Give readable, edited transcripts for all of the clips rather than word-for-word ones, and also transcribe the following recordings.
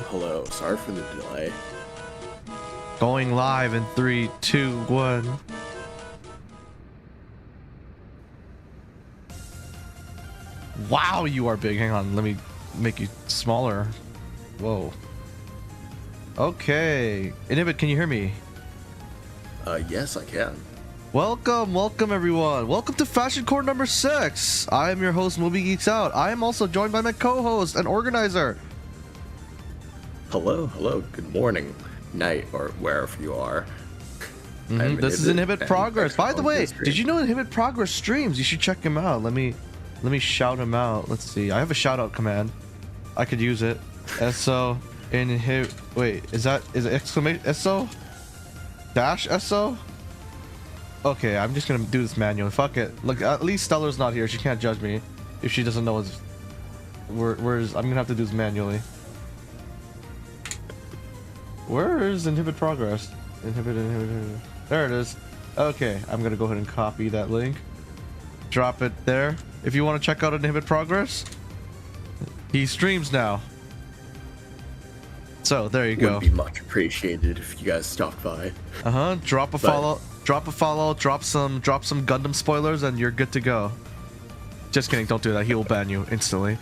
Hello. Sorry for the delay. Going live in 3, 2, 1. Wow, you are big. Hang on, let me make you smaller. Whoa. Okay. Inhibit, can you hear me? Yes, I can. Welcome everyone. Welcome to Fashion Court number 6. I am your host, Moby Geeks Out. I am also joined by my co-host and organizer. Hello. Good morning, night, or wherever you are. This is Inhibit Progress. By the way, did you know Inhibit Progress streams? You should check him out. Let me shout him out. Let's see. I have a shout out command. I could use it. SO inhibit. Wait, is it exclamation SO dash SO? Okay, I'm just gonna do this manually. Fuck it. Look, at least Stellar's not here. She can't judge me if she doesn't know where's. I'm gonna have to do this manually. Where is Inhibit Progress? Inhibit. There it is. Okay, I'm gonna go ahead and copy that link. Drop it there. If you want to check out Inhibit Progress, he streams now. So there you go. Would be much appreciated if you guys stopped by. Drop a follow. Drop a follow. Drop some Gundam spoilers, and you're good to go. Just kidding. Don't do that. He will ban you instantly.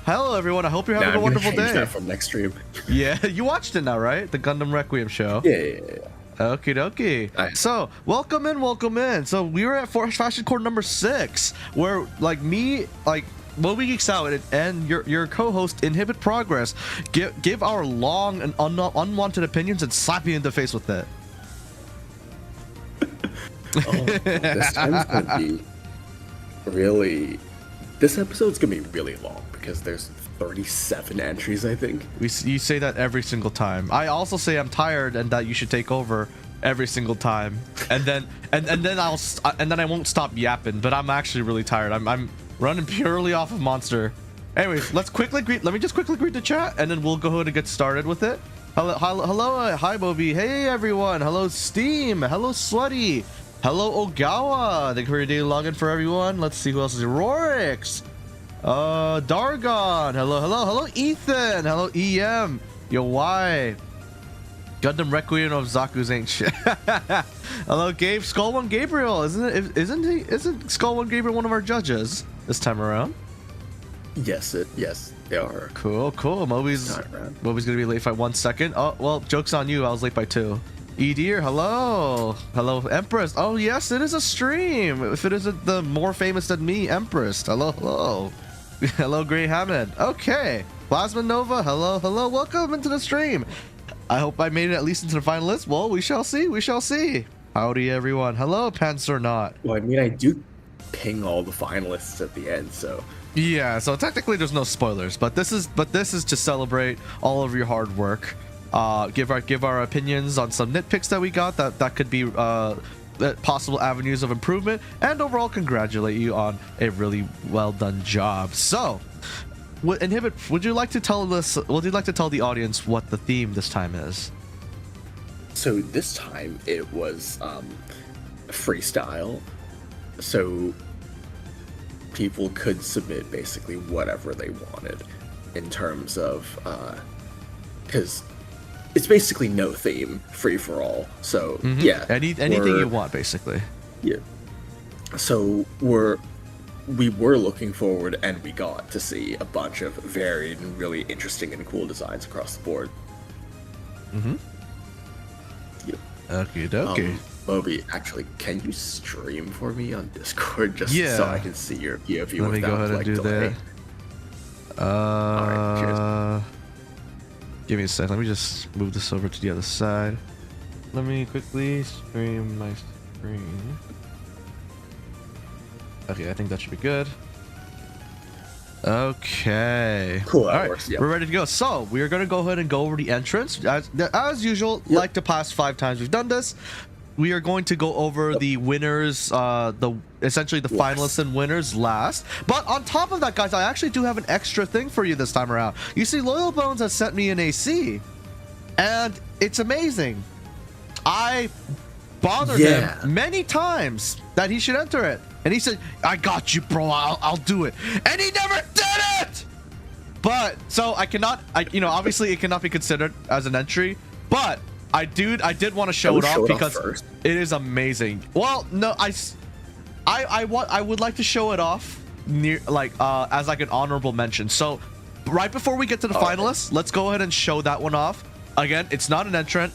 Hello, everyone. I hope you're having a wonderful day. That from next stream. Yeah, you watched it now, right? The Gundam Requiem show. Yeah. Okie dokie. So, welcome in. So, we were at Fashion Core number 6, where, like, me, like, Moby Geeks Out and your co-host Inhibit Progress give our long and unwanted opinions and slap you in the face with it. This time's gonna be really... This episode's gonna be really long because there's 37 entries, I think. You say that every single time. I also say I'm tired and that you should take over every single time, and then I won't stop yapping. But I'm actually really tired. I'm running purely off of Monster. Anyways, let me just quickly greet the chat, and then we'll go ahead and get started with it. Hello, hi Moby. Hey everyone. Hello Steam. Hello Slutty. Hello Ogawa. Thank you for your daily login for everyone. Let's see who else is here. Rorix. Dargon. Hello Ethan. Hello EM. Yoai. Gundam Requiem of Zaku's ain't shit. Hello Gabe. Skull One Gabriel. Isn't Skull One Gabriel one of our judges this time around? Yes, they are. Cool. Moby's gonna be late by 1 second. Oh well, joke's on you. I was late by 2. Edir, hello Empress. Oh yes, it is a stream. If it isn't the more famous than me, Empress. Hello. Hello Gray Hammond. Okay, Plasma Nova. Hello. Welcome into the stream. I hope I made it at least into the finalists. Well, we shall see. Howdy everyone. Hello Panzer Not. Well, I mean, I do ping all the finalists at the end, so yeah. So technically, there's no spoilers, but this is to celebrate all of your hard work. Give our opinions on some nitpicks that we got that could be possible avenues of improvement, and overall congratulate you on a really well done job. So, Inhibit, would you like to tell the audience what the theme this time is? So this time it was freestyle, so people could submit basically whatever they wanted in terms of because it's basically no theme, free for all. So yeah, anything you want basically. Yeah. So we were looking forward, and we got to see a bunch of varied and really interesting and cool designs across the board. Yep. Okay. Moby, actually, can you stream for me on Discord just so I can see your POV? Let me go ahead and do delay? that. Alright, cheers. Give me a sec. Let me just move this over to the other side. Let me quickly stream my screen. Okay, I think that should be good. Okay. Cool. All right, works, yep. We're ready to go. So we are going to go ahead and go over the entrance as usual. Yep. Like the past 5 times we've done this, we are going to go over the winners, essentially the finalists and winners last. But on top of that, guys, I actually do have an extra thing for you this time around. You see, Loyal Bones has sent me an AC, and it's amazing. I bothered him many times that he should enter it, and he said, "I got you, bro. I'll do it," and he never did it. But so I cannot, obviously it cannot be considered as an entry, but I did want to show it off because it is amazing. Well, no, I would like to show it off as like an honorable mention. So right before we get to the finalists, let's go ahead and show that one off. Again, it's not an entrant,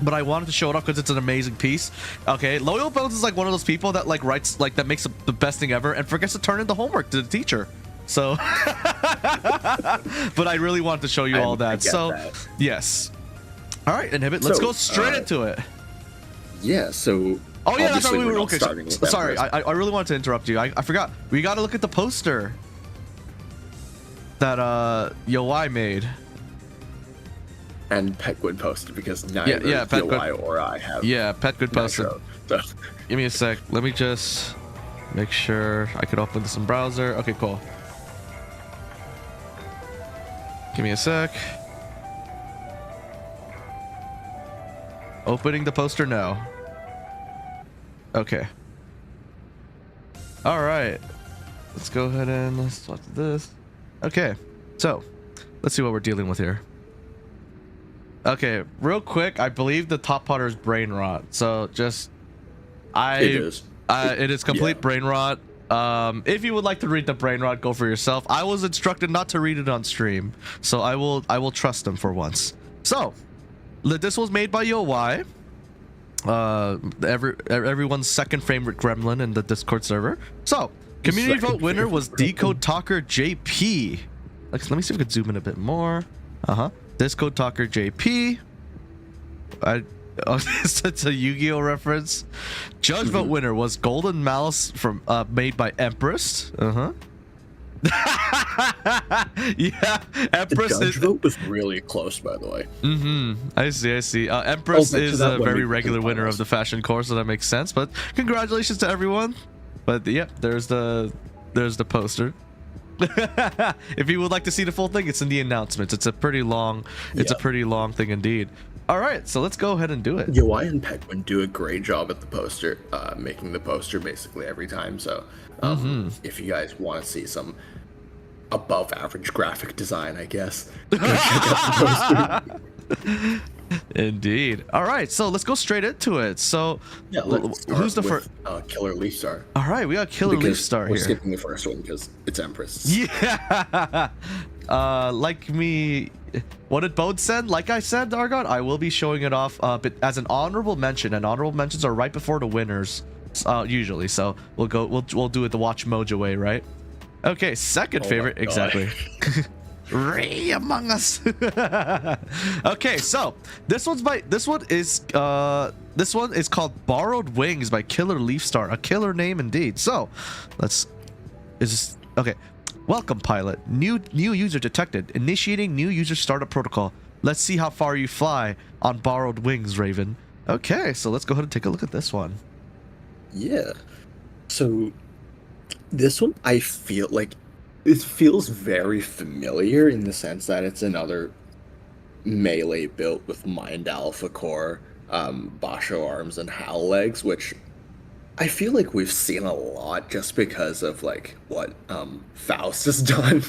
but I wanted to show it off because it's an amazing piece. Okay, Loyal Bones is like one of those people that like writes like that makes the best thing ever and forgets to turn in the homework to the teacher. So but I really wanted to show you all that. So that. Yes. All right, Inhibit, let's go straight into it. Yeah, so oh yeah, that's how we were okay. Sorry, I really wanted to interrupt you. I forgot. We got to look at the poster that Yoai made. And Petgood posted because neither Yoai or I have. Yeah, Petgood posted. So. Give me a sec. Let me just make sure I could open this in browser. Okay, cool. Give me a sec. Opening the poster now. Okay. All right. Let's go ahead and let's talk to this. Okay. So, let's see what we're dealing with here. Okay, real quick, I believe the top potter's brain rot. So just, it is complete brain rot. If you would like to read the brain rot, go for yourself. I was instructed not to read it on stream, so I will trust them for once. So, this was made by yoai. Everyone's second favorite gremlin in the Discord server. So, community vote winner was Decode Talker JP. Let me see if we can zoom in a bit more. Discord Talker JP. It's a Yu-Gi-Oh reference. Judge vote winner was Golden Mouse from made by Empress. Yeah, Empress. The judge vote was really close, by the way. I see. Empress is a very regular winner of the fashion course, so that makes sense. But congratulations to everyone. But yeah, there's the poster. If you would like to see the full thing, it's in the announcements. It's a pretty long thing indeed. All right, so let's go ahead and do it. Yoai and Penguin do a great job at the poster, making the poster basically every time. So if you guys want to see some above average graphic design, I guess, go check out the poster. Indeed. All right, so let's go straight into it. So yeah, who's the first? Killer Leafstar. All right, we got Killer Leafstar here. We're skipping the first one because it's Empress. Yeah. Like me. What did Bode said? Like I said, Argon, I will be showing it off but as an honorable mention, and honorable mentions are right before the winners, usually. So we'll do it the Watch Mojo way, right? Okay, second favorite, exactly. Ray Among Us. Okay, so this one is called Borrowed Wings by Killer Leafstar, a killer name indeed. So okay. Welcome, pilot. New user detected. Initiating new user startup protocol. Let's see how far you fly on Borrowed Wings, Raven. Okay, so let's go ahead and take a look at this one. Yeah. So this one, I feel like it feels very familiar in the sense that it's another melee built with Mind Alpha core, Basho arms, and Howl legs, which I feel like we've seen a lot just because of like what Faust has done.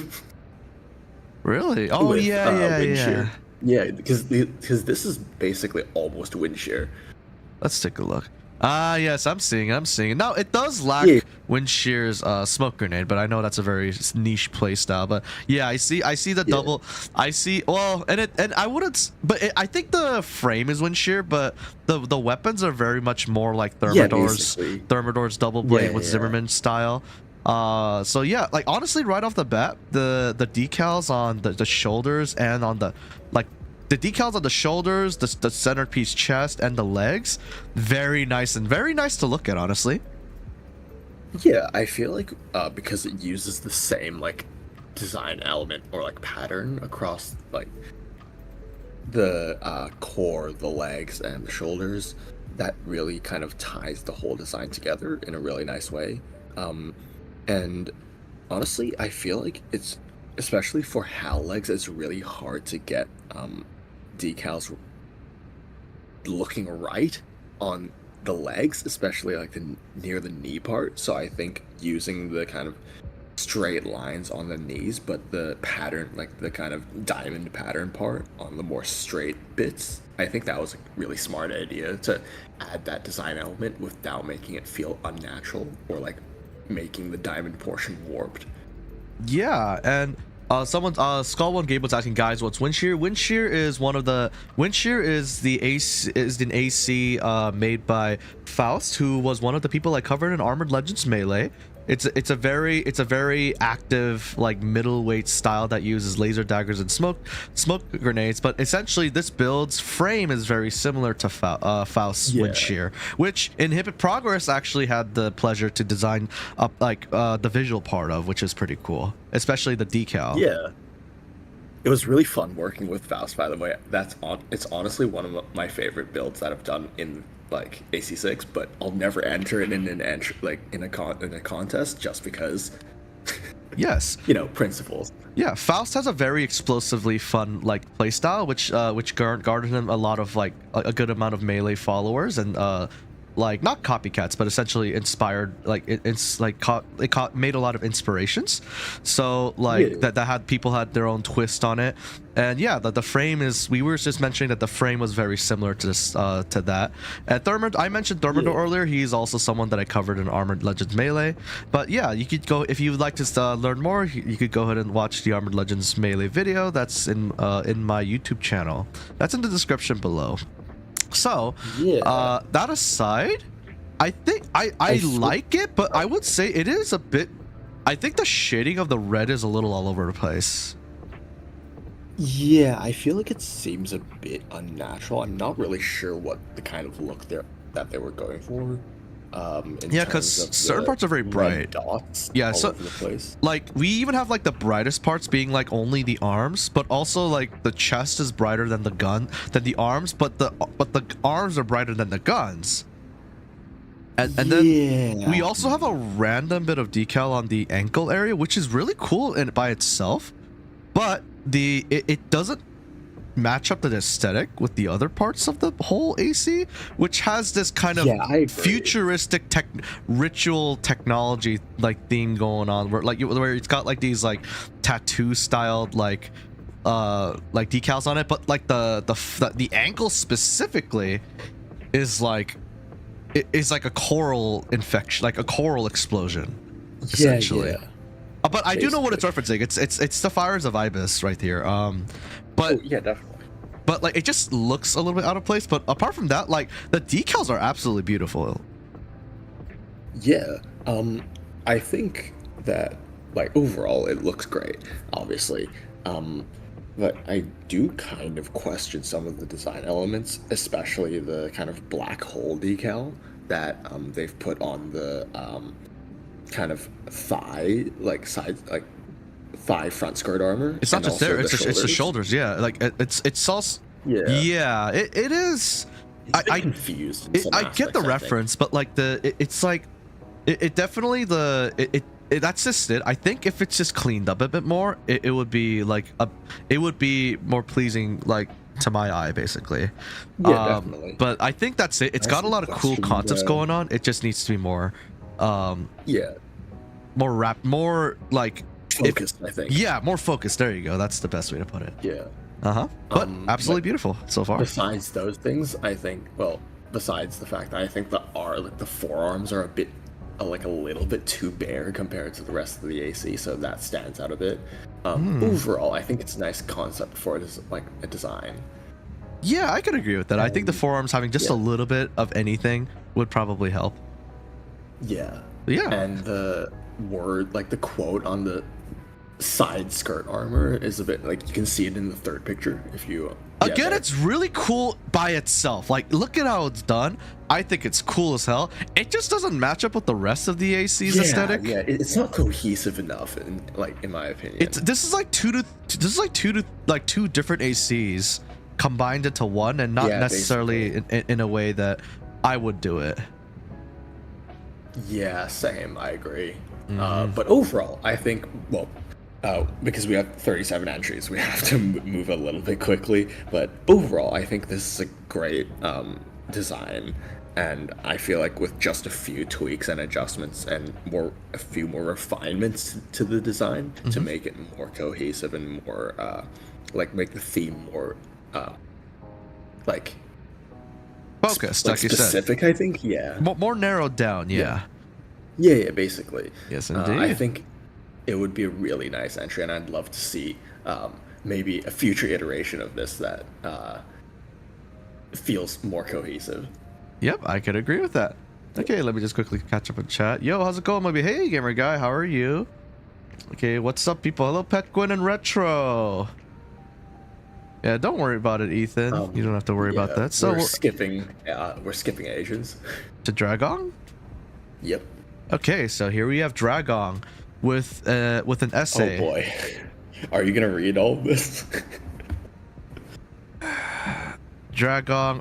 Really? Oh with, yeah. Yeah, because this is basically almost wind shear. Let's take a look. Yes, I'm seeing it. Now it does lack wind shear's smoke grenade, but I know that's a very niche play style. But yeah, I see the double. I see. Well, and I wouldn't. But I think the frame is wind shear, but the weapons are very much more like Thermidor's double blade with Zimmerman style. So yeah, like honestly, right off the bat, the decals on the shoulders and on the the decals on the shoulders, the centerpiece chest, and the legs, very nice to look at, honestly. Yeah, I feel like because it uses the same like design element or like pattern across like the core, the legs, and the shoulders, that really kind of ties the whole design together in a really nice way. And honestly, I feel like it's, especially for Howl legs, it's really hard to get decals looking right on the legs, especially like near the knee part. So I think using the kind of straight lines on the knees, but the pattern, like the kind of diamond pattern part on the more straight bits, I think that was a really smart idea to add that design element without making it feel unnatural or like making the diamond portion warped. Yeah, and Skull One Gabe was asking, guys, what's wind shear? Wind shear is the AC made by Faust, who was one of the people I covered in Armored Legends Melee. It's a very active like middleweight style that uses laser daggers and smoke grenades, but essentially this build's frame is very similar to Faust's wind shear, which Inhibit Progress actually had the pleasure to design up like the visual part of, which is pretty cool, especially the decal. Yeah, it was really fun working with Faust, by the way. It's honestly one of my favorite builds that I've done in like AC6, but I'll never enter it in a contest just because yes, principles. Yeah, Faust has a very explosively fun like playstyle, which garnered him a lot of like a good amount of melee followers, and like not copycats, but essentially inspired, like it's like made a lot of inspirations. So like that had people had their own twist on it. And yeah, the frame is, we were just mentioning that the frame was very similar to this to that. And I mentioned Thermidor earlier. He's also someone that I covered in Armored Legends Melee. But yeah, you could go, if you'd like to learn more, you could go ahead and watch the Armored Legends Melee video. That's in my YouTube channel. That's in the description below. So that aside, I think I like it, but I would say it is a bit, I think the shading of the red is a little all over the place. Yeah, I feel like it seems a bit unnatural. I'm not really sure what the kind of look that they were going for. Yeah, because certain parts are very bright. Dots yeah, all so over the place. like we even have like the brightest parts being like only the arms, but also like the chest is brighter than the arms, but the arms are brighter than the guns. And then we also have a random bit of decal on the ankle area, which is really cool by itself, but it doesn't match up the aesthetic with the other parts of the whole AC, which has this kind of futuristic ritual technology like theme going on, where it's got like these like tattoo styled like decals on it, but like the ankle specifically is like a coral infection, like a coral explosion, essentially. But I do know what it's referencing. It's the Fires of Ibis right here. But yeah, definitely. But like it just looks a little bit out of place. But apart from that, like the decals are absolutely beautiful. Yeah. I think that like overall it looks great, obviously. But I do kind of question some of the design elements, especially the kind of black hole decal that they've put on the kind of thigh, like side, like thigh front skirt armor. It's not just there; it's the shoulders. Yeah, like it's also. Yeah, it is. I confused. I get the reference, but like it's like it definitely that's just it. I think if it's just cleaned up a bit more, it would be like it would be more pleasing, like to my eye, basically. Yeah, definitely. But I think that's it. It's got a lot of cool concepts going on. It just needs to be more more like focused, I think. Yeah, more focused. There you go. That's the best way to put it. Yeah. But absolutely beautiful so far. Besides those things, I think, well, besides the fact that I think the forearms are a little bit too bare compared to the rest of the AC, so that stands out a bit. Overall, I think it's a nice concept for it as like a design. Yeah, I could agree with that. I think the forearms having just a little bit of anything would probably help. Yeah. Yeah. And the word, like the quote on the side skirt armor is a bit like, you can see it in the third picture if you again it's really cool by itself. Like, look at how it's done. I think it's cool as hell. It just doesn't match up with the rest of the AC's aesthetic. Yeah, it's not cohesive enough, in my opinion. This is like two different ACs combined into one, and not necessarily in a way that I would do it. Yeah, same. I agree. But overall, I think, well, because we have 37 entries, we have to move a little bit quickly. But overall, I think this is a great design, and I feel like with just a few tweaks and adjustments and a few more refinements to the design to make it more cohesive and more make the theme more focused, like specific, you said. I think, more narrowed down. Yeah, basically. Yes, indeed. I think it would be a really nice entry, and I'd love to see maybe a future iteration of this that feels more cohesive. Yep, I could agree with that. Okay, let me just quickly catch up in chat. Yo, how's it going? Maybe, hey, gamer guy, how are you? Okay, what's up, people? Hello, Pet Gwen and Retro. Yeah, don't worry about it, Ethan. You don't have to worry about that. So we're skipping Asians to Dragong. Yep. Okay, so here we have Dragong with an essay. Oh boy, are you gonna read all of this? Dragong,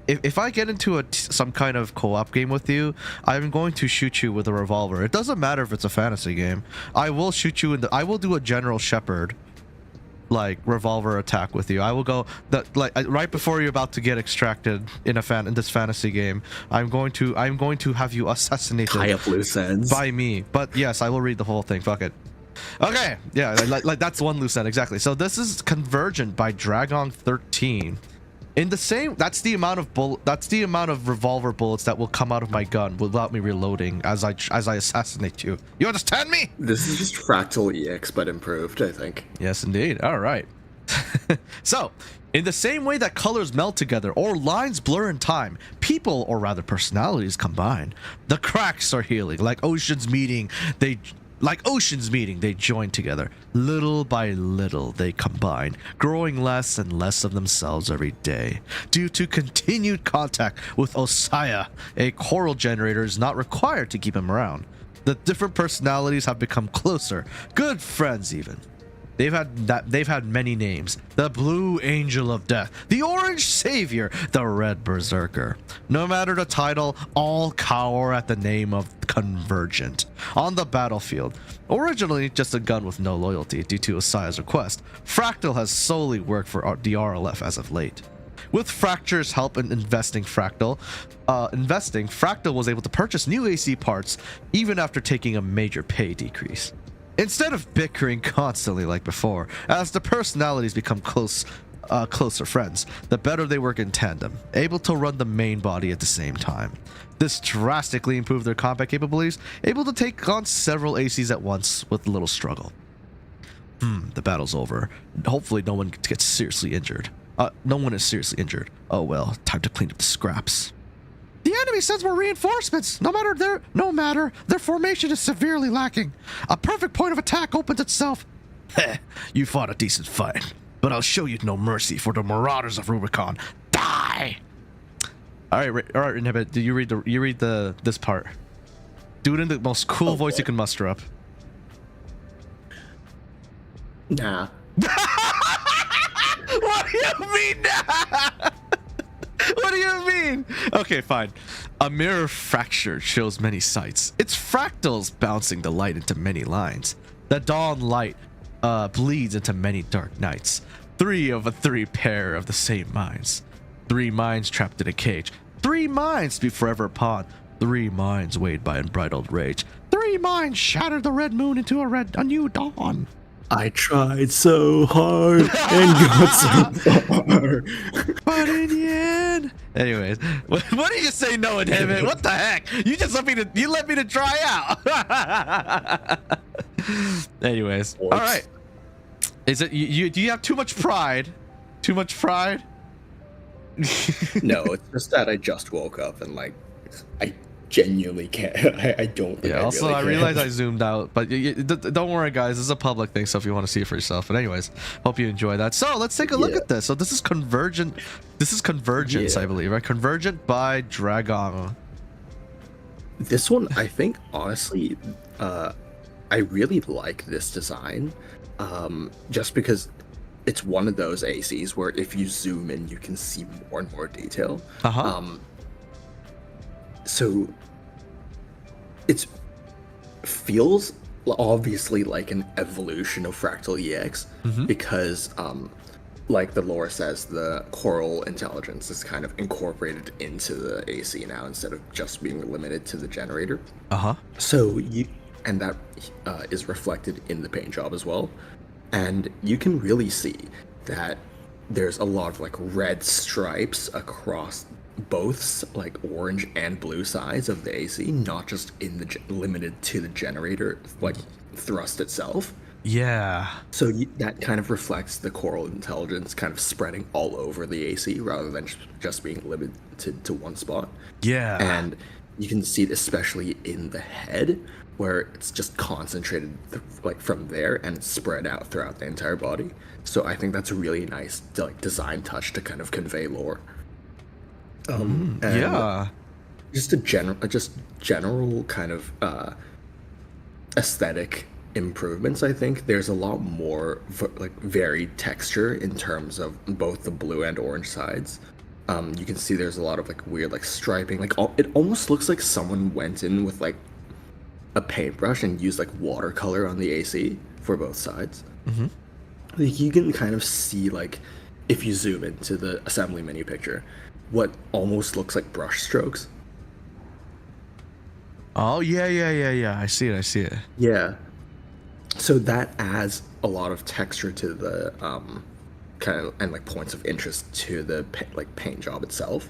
if I get into some kind of co-op game with you, I'm going to shoot you with a revolver. It doesn't matter if it's a fantasy game. I will shoot you I will do a General Shepherd. like revolver attack with you. I will go right before you're about to get extracted in this fantasy game. I'm going to have you assassinated. Tie up loose ends by me. But yes, I will read the whole thing. Fuck it. Okay, yeah, like that's one loose end exactly. So this is Convergent by Dragong 13. In the same, that's the amount of revolver bullets that will come out of my gun without me reloading as I assassinate you. You understand me? This is just Fractal EX but improved, I think. Yes, indeed. All right. So, in the same way that colors melt together or lines blur in time, people, or rather personalities, combine. The cracks are healing, like oceans meeting. They join together. Little by little, they combine, growing less and less of themselves every day. Due to continued contact with Osaya, a coral generator is not required to keep him around. The different personalities have become closer, good friends even. They've had many names. The Blue Angel of Death, the Orange Savior, the Red Berserker. No matter the title, all cower at the name of Convergent. On the battlefield, originally just a gun with no loyalty due to Osaya's request, Fractal has solely worked for the RLF as of late. With Fracture's help in Fractal was able to purchase new AC parts even after taking a major pay decrease. Instead of bickering constantly like before, as the personalities become closer friends, the better they work in tandem, able to run the main body at the same time. This drastically improved their combat capabilities, able to take on several ACs at once with little struggle. The battle's over. Hopefully no one gets seriously injured. No one is seriously injured. Oh well, time to clean up the scraps. The enemy sends more reinforcements. No matter their formation is severely lacking. A perfect point of attack opens itself. Heh, you fought a decent fight, but I'll show you no mercy for the marauders of Rubicon. Die! All right, Inhibit. Do you read this part? Do it in the most cool voice you can muster up. Nah. What do you mean nah? What do you mean? Okay, fine. A mirror fractured shows many sights. Its fractals bouncing the light into many lines. The dawn light bleeds into many dark nights. 3 of a 3 pair of the same minds. 3 minds trapped in a cage. 3 minds to be forever upon. 3 minds weighed by unbridled rage. 3 minds shattered the red moon into a new dawn. I tried so hard and got so far. But in the end... Anyways, what did you say no Inhibit? What the heck? You just let me to try out. Anyways, all right. Is it you? Do you have too much pride? Too much pride? No, it's just that I just woke up and like I genuinely can't. I don't. Yeah. Also, I realized I zoomed out, but don't worry, guys. This is a public thing, so if you want to see it for yourself. But anyways, hope you enjoy that. So let's take a look at this. So this is Convergent. This is Convergence, I believe, right? Convergent by Dragong. This one, I think, honestly, I really like this design, just because it's one of those ACs where if you zoom in, you can see more and more detail. So it feels obviously like an evolution of Fractal EX because, like the lore says, the coral intelligence is kind of incorporated into the AC now instead of just being limited to the generator. So that is reflected in the paint job as well. And you can really see that there's a lot of like red stripes across both like orange and blue sides of the AC, not just in the limited to the generator like thrust itself. Yeah. So that kind of reflects the coral intelligence kind of spreading all over the AC rather than just being limited to one spot. Yeah. And you can see it especially in the head where it's just concentrated like from there and it's spread out throughout the entire body. So I think that's a really nice like design touch to kind of convey lore. And just general kind of aesthetic improvements. I think there's a lot more like varied texture in terms of both the blue and orange sides. You can see there's a lot of like weird like striping, like it almost looks like someone went in with like a paintbrush and used like watercolor on the AC for both sides. like you can kind of see, like, if you zoom into the assembly menu picture, what almost looks like brush strokes. Oh yeah. I see it. Yeah. So that adds a lot of texture to the kind of, and like points of interest to the like paint job itself.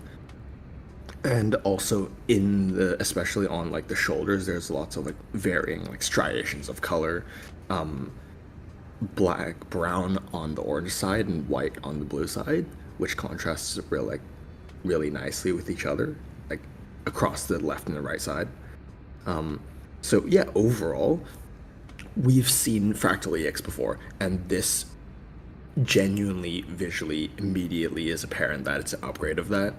And also in the, especially on like the shoulders, there's lots of like varying like striations of color, black, brown on the orange side and white on the blue side, which contrasts really nicely with each other, like across the left and the right side. So yeah, overall, we've seen Fractal EX before, and this genuinely visually immediately is apparent that it's an upgrade of that.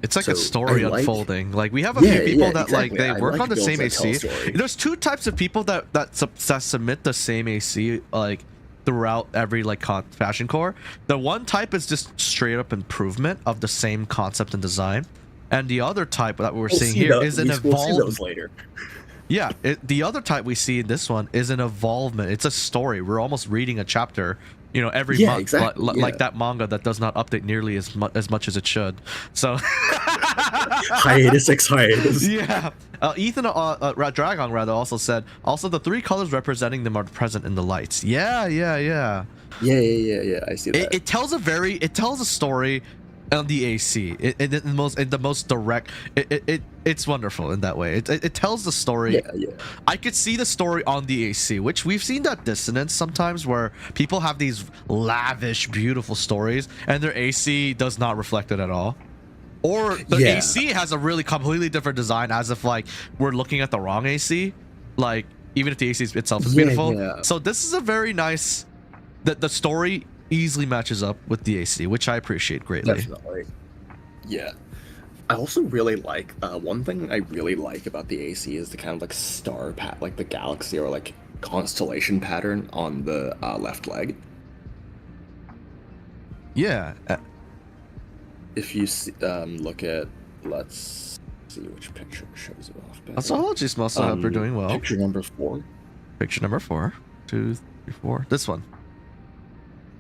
It's like a story unfolding. Like we have a few people that exactly. Like they work on the same AC. There's two types of people that submit the same AC like throughout every like fashion core. The one type is just straight up improvement of the same concept and design, and the other type that we're seeing here is an evolved. We'll see those later. Yeah, the other type we see in this one is an evolvement. It's a story. We're almost reading a chapter, you know, every month, exactly, like that manga that does not update nearly as much as it should. So hiatus. Yeah. Ethan Dragong rather also said, also the three colors representing them are present in the lights. Yeah. I see that. It tells a story on the AC in the most direct. It's wonderful in that way. It tells the story. Yeah. I could see the story on the AC, which we've seen that dissonance sometimes where people have these lavish, beautiful stories and their AC does not reflect it at all. Or the AC has a really completely different design, as if like we're looking at the wrong AC. Like even if the AC itself is beautiful. Yeah. So this is a very nice. The story easily matches up with the AC, which I appreciate greatly. Definitely. Yeah. I also really like one thing I really like about the AC is the kind of like star like the galaxy or like constellation pattern on the left leg. Yeah. If you see, look at, let's see which picture shows it off better. Apologies, also hope you're doing well. Picture number 4. Picture number 4. 2, 3, 4. This one.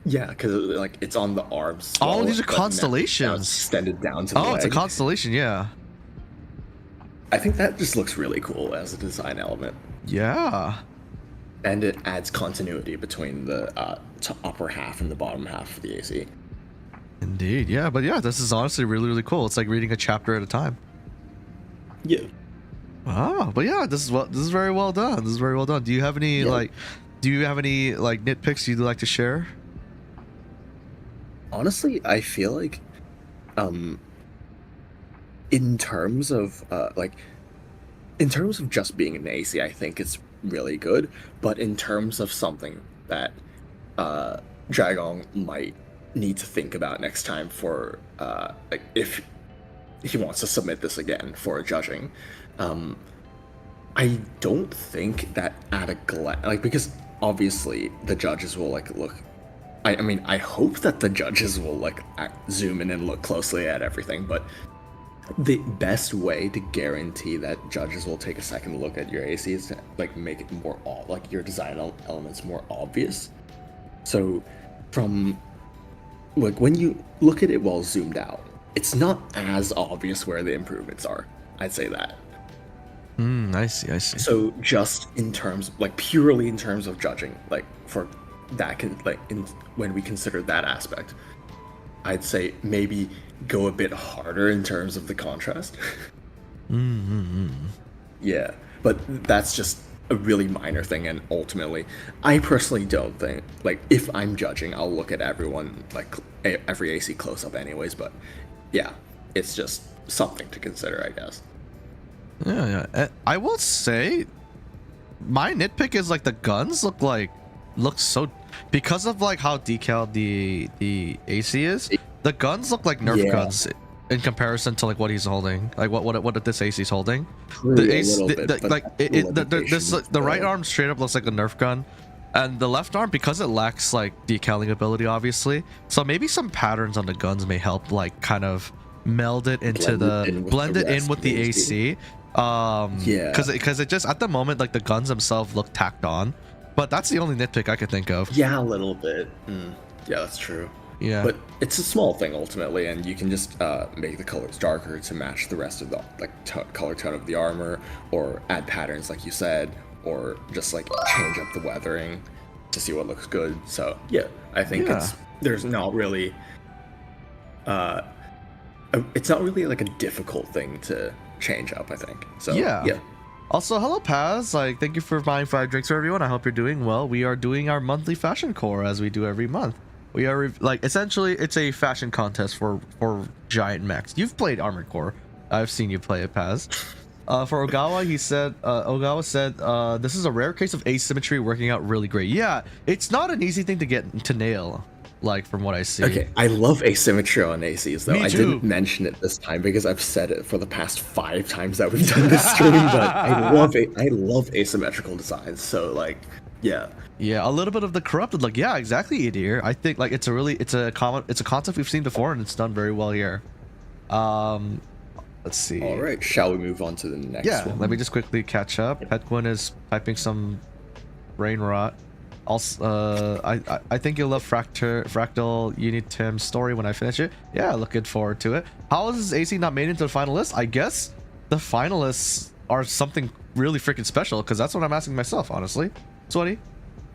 Yeah, because like it's on the arms. Oh, these are constellations. Extended down to the leg. It's a constellation, yeah. I think that just looks really cool as a design element. Yeah. And it adds continuity between the upper half and the bottom half of the AC. Indeed, yeah. But yeah, this is honestly really, really cool. It's like reading a chapter at a time. Yeah. Wow. But yeah, this is very well done. This is very well done. Do you have any nitpicks you'd like to share? Honestly, I feel like in terms of just being an AC, I think it's really good. But in terms of something that Dragong might need to think about next time for like if he wants to submit this again for judging, I don't think that at a glance, like, because obviously the judges will like look. I mean, I hope that the judges will like zoom in and look closely at everything, but the best way to guarantee that judges will take a second look at your AC is to like make it more like your design elements more obvious. So from like when you look at it while zoomed out, it's not as obvious where the improvements are. I'd say that. I see. So just in terms, like purely in terms of judging, like for that can like when we consider that aspect, I'd say maybe go a bit harder in terms of the contrast. Yeah, but that's just a really minor thing, and ultimately I personally don't think, like, if I'm judging, I'll look at everyone, like every AC close up anyways, but yeah, it's just something to consider, I guess. Yeah. I will say my nitpick is like the guns look so, because of like how decaled the AC is, the guns look like Nerf guns in comparison to like what he's holding, like what this AC is holding. The AC, the right arm straight up looks like a Nerf gun, and the left arm, because it lacks like decaling ability, obviously. So maybe some patterns on the guns may help like kind of meld it into blend it in with the AC. Because it just at the moment, like the guns themselves look tacked on. But that's the only nitpick I could think of. Yeah, a little bit. Yeah, that's true. Yeah. But it's a small thing ultimately, and you can just make the colors darker to match the rest of the color tone of the armor, or add patterns like you said, or just like change up the weathering to see what looks good. So yeah, I think there's not really it's not really like a difficult thing to change up, I think. So yeah. Also, hello Paz, like thank you for buying 5 drinks for everyone. I hope you're doing well. We are doing our monthly fashion core as we do every month. We are like essentially it's a fashion contest for giant mechs. You've played Armored Core. I've seen you play it, Paz. For Ogawa, Ogawa said this is a rare case of asymmetry working out really great. Yeah, it's not an easy thing to get to nail, like from what I see. Okay, I love asymmetry on ACs though. Me too. I didn't mention it this time because I've said it for the past 5 times that we've done this stream, but I love asymmetrical designs. So like, yeah, a little bit of the corrupted, like yeah, exactly, Edir. I think like it's a concept we've seen before and it's done very well here. Let's see. All right, shall we move on to the next one? Let me just quickly catch up. Petquin is typing some brain rot. Also, I think you'll love Fractal Unitim's story when I finish it. Yeah, looking forward to it. How is this AC not made into the finalists? I guess the finalists are something really freaking special, because that's what I'm asking myself, honestly. Sweaty?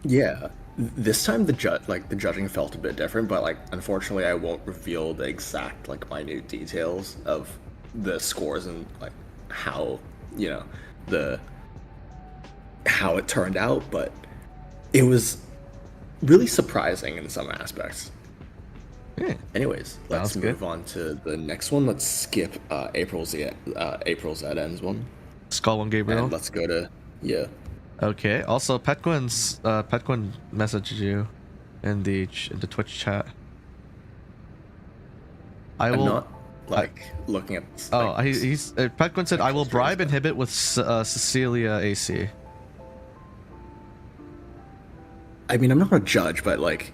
Yeah. This time the judging felt a bit different, but like unfortunately I won't reveal the exact like minute details of the scores and like how, you know, how it turned out, but it was really surprising in some aspects. Yeah. Anyways, let's move on to the next one. Let's skip April Z ends one. Skull and Gabriel. And let's go to Okay. Also, Petquin messaged you in the Twitch chat. I'm not like looking at. He's Petquin said I will bribe Inhibit with Cecilia AC. I mean, I'm not a judge, but like,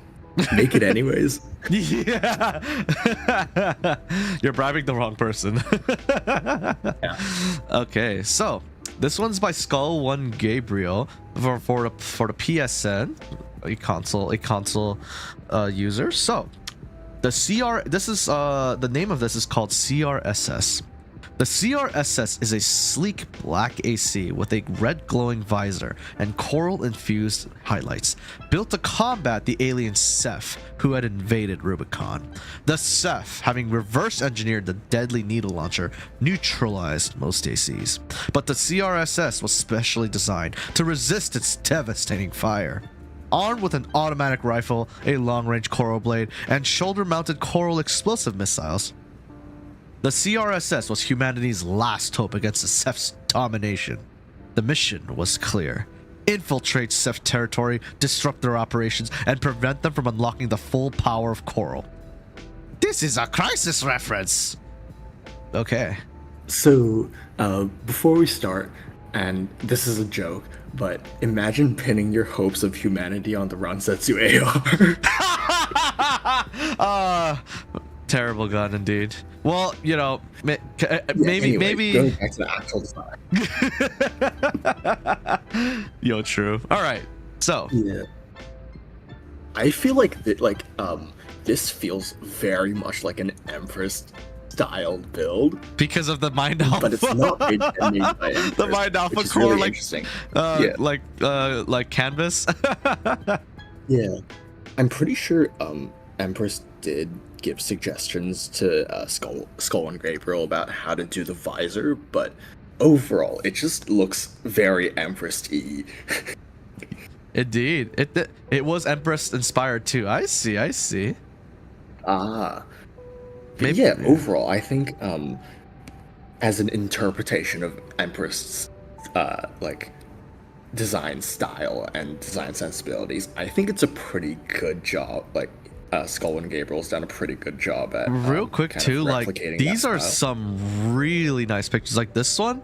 make it anyways. Yeah. You're bribing the wrong person. Yeah. Okay, so this one's by Skull One Gabriel for the PSN, a console user. So the name of this is called CRSS. The CRSS is a sleek black AC with a red glowing visor and coral infused highlights, built to combat the alien Ceph who had invaded Rubicon. The Ceph, having reverse engineered the deadly needle launcher, neutralized most ACs, but the CRSS was specially designed to resist its devastating fire. Armed with an automatic rifle, a long-range coral blade, and shoulder-mounted coral explosive missiles, the CRSS was humanity's last hope against the Ceph's domination. The mission was clear: infiltrate Ceph territory, disrupt their operations, and prevent them from unlocking the full power of Coral. This is a crisis reference! Okay. So, before we start, and this is a joke, but imagine pinning your hopes of humanity on the Ransetsu AR. Terrible gun indeed. Well, you know, maybe going back to the actual design. Yo, true. All right, so yeah, I feel like this feels very much like an Empress styled build because of the Mind Alpha, but it's not made by Empress, the Mind Alpha core, really like interesting. Like canvas. Yeah, I'm pretty sure Empress did give suggestions to Skull and Gabriel about how to do the visor, but overall it just looks very Empress-y. Indeed, it was Empress inspired too. I see. Maybe, yeah, overall I think as an interpretation of Empress like design style and design sensibilities, I think it's a pretty good job. Like Skull and Gabriel's done a pretty good job at real quick too, like these are some really nice pictures, like this one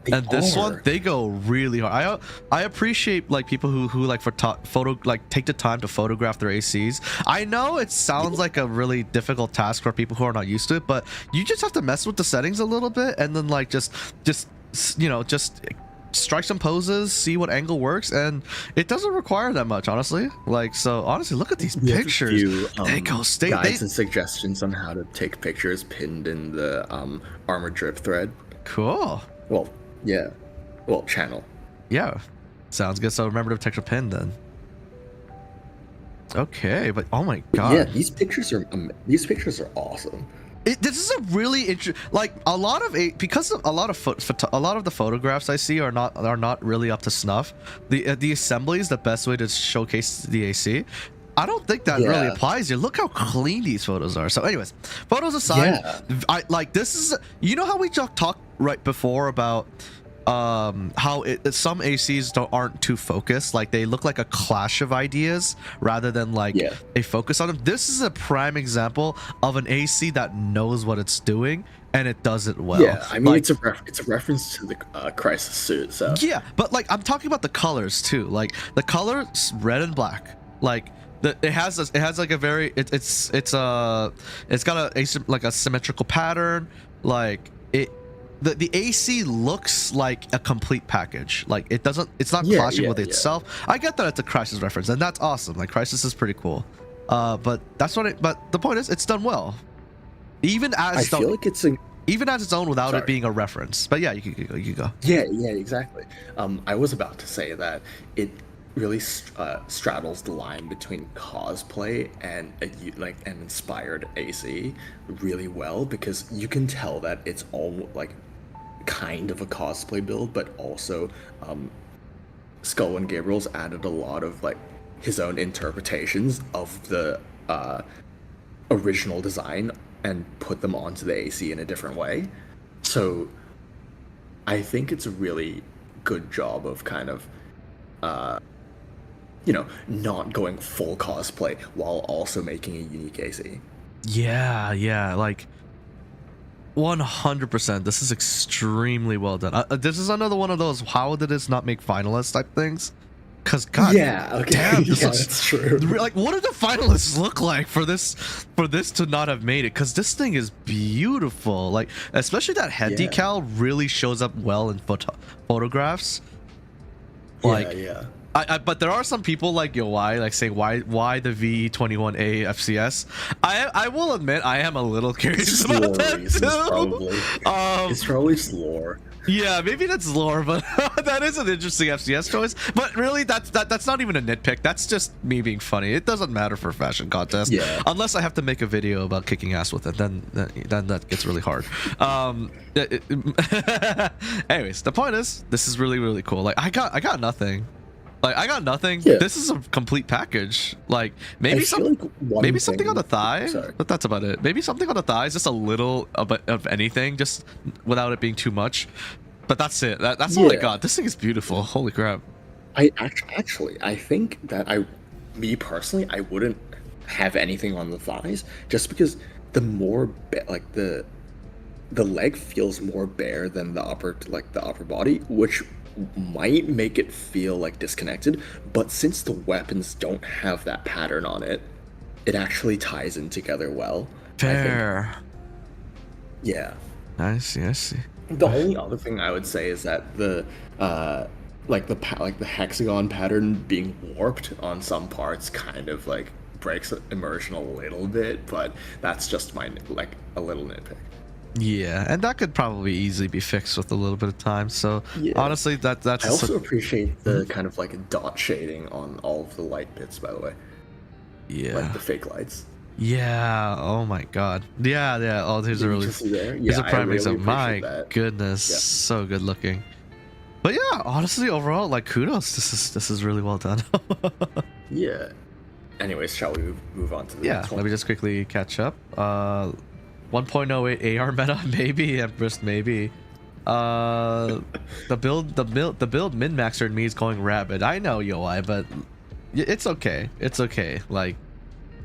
and this one, they go really hard. I appreciate like people who like take the time to photograph their ACs. I know it sounds like a really difficult task for people who are not used to it, but you just have to mess with the settings a little bit and then like just strike some poses, see what angle works, and it doesn't require that much, honestly. Like, so honestly, look at these pictures. They go guides and suggestions on how to take pictures pinned in the armor drip thread. Cool. Well, yeah. Well, channel. Yeah, sounds good. So remember to protect your pin then. Okay, but oh my god. Yeah, these pictures are awesome. This is a really interesting, like a lot of because of a lot of the photographs I see are not really up to snuff. The assembly is the best way to showcase the AC. I don't think that really applies here. Look how clean these photos are. So anyways, photos aside, I like this is, you know how we talked right before about how some ACs aren't too focused, like they look like a clash of ideas rather than like a focus on them. This is a prime example of an AC that knows what it's doing and it does it well. Yeah, I mean, like, it's a reference to the Crisis suit. So yeah, but like I'm talking about the colors too. Like the colors red and black. Like it has like a very it's got a symmetrical pattern. Like the AC looks like a complete package. Like it's not clashing with itself. I get that it's a Crisis reference, and that's awesome. Like Crisis is pretty cool. But the point is it's done well. Even as feel like it's even as its own without it being a reference. But yeah, you can go. Yeah, exactly. I was about to say that it really straddles the line between cosplay and an inspired AC really well, because you can tell that it's all like kind of a cosplay build, but also Skull and Gabriel's added a lot of like his own interpretations of the original design and put them onto the AC in a different way. So I think it's a really good job of kind of not going full cosplay while also making a unique AC. Yeah, like 100%. This is extremely well done. This is another one of those how did this not make finalists type things, because god damn, this looks, that's true. Like, what did the finalists look like for this to not have made it? Because this thing is beautiful. Like, especially that head decal really shows up well in photographs. Like, but there are some people like yoai like saying why the V21A FCS. I will admit I am a little curious about that too. It's probably lore. Yeah, maybe that's lore, but that is an interesting FCS choice. But really, that's not even a nitpick. That's just me being funny. It doesn't matter for a fashion contest, unless I have to make a video about kicking ass with it. Then that gets really hard. Anyways, the point is, this is really, really cool. Like, I got nothing. Like, I got nothing. This is a complete package. Like, maybe something on the thigh, but that's about it. Maybe something on the thighs, just a little of anything, just without it being too much. But that's it. That's all I got. This thing is beautiful. Holy crap. I think that me personally, I wouldn't have anything on the thighs, just because the more the leg feels more bare than the upper body, which might make it feel like disconnected, but since the weapons don't have that pattern on it, it actually ties in together well. Fair. Yeah. I see. The only other thing I would say is that the hexagon pattern being warped on some parts kind of like breaks immersion a little bit, but that's just a little nitpick. Yeah, and that could probably easily be fixed with a little bit of time. So honestly, that's. I also appreciate the kind of like dot shading on all of the light bits. By the way, like the fake lights. Yeah. Oh my god. Yeah. Oh, there's a really. There's a prime example. My goodness, so good looking. But yeah, honestly, overall, like, kudos. This is really well done. Yeah. Anyways, shall we move on to the next one? Let me just quickly catch up. 1.08 AR meta, maybe. Empress, maybe. The build min-maxer in me is going rabid. I know, yoai, but it's okay. It's okay. Like,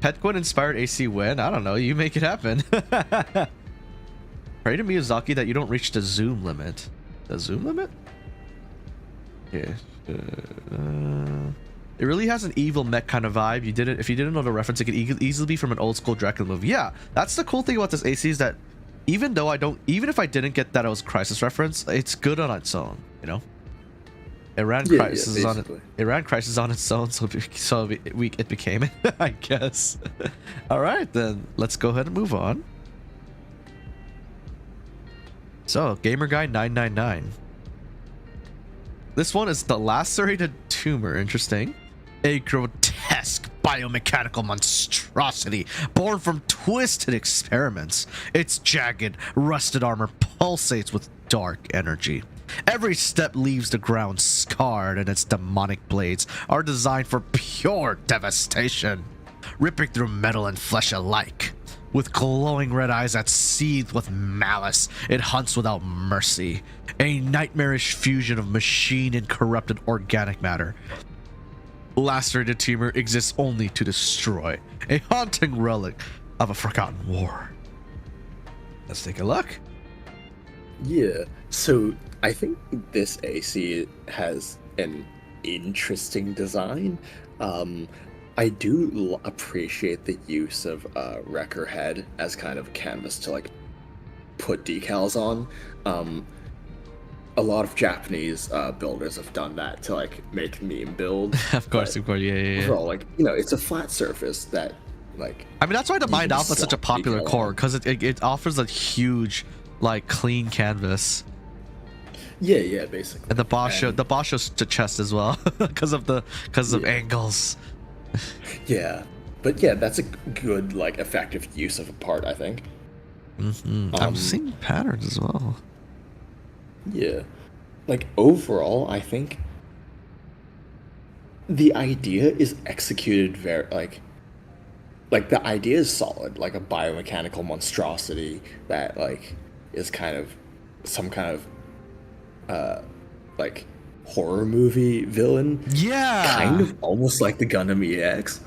Petquin inspired AC win. I don't know. You make it happen. Pray to Miyazaki that you don't reach the zoom limit. The zoom limit? Okay. It really has an evil mech kind of vibe. If you didn't know the reference, it could easily be from an old school Dracula movie. Yeah, that's the cool thing about this AC, is that even if I didn't get that it was Crisis reference, it's good on its own, you know? Iran Yeah, crisis is on it. basically. Iran crisis is on its own, so it became it, I guess. All right, then let's go ahead and move on. So, Gamer Guy 999. This one is the lacerated tumor. Interesting. A grotesque biomechanical monstrosity born from twisted experiments. Its jagged, rusted armor pulsates with dark energy. Every step leaves the ground scarred, and its demonic blades are designed for pure devastation, ripping through metal and flesh alike. With glowing red eyes that seethe with malice, it hunts without mercy. A nightmarish fusion of machine and corrupted organic matter. Lacerated tumor exists only to destroy. A haunting relic of a forgotten war. Let's take a look. Yeah, so I think this AC has an interesting design. I do appreciate the use of Wrecker Head as kind of a canvas to like put decals on. A lot of Japanese builders have done that to like make meme builds. Of course, yeah. Overall, like, you know, it's a flat surface that like. I mean, that's why the Mind can Alpha is such a slap popular decal core, on. because it offers a huge, like, clean canvas. Yeah, basically. And the boss And- shows the chest as well, because of angles. Yeah, but yeah, that's a good like effective use of a part, I think. I'm seeing patterns as well. Yeah. Like, overall, I think the idea is executed very, like, the idea is solid, like a biomechanical monstrosity that, like, is kind of some kind of, like, horror movie villain. Yeah! Kind of almost like the Gundam EX.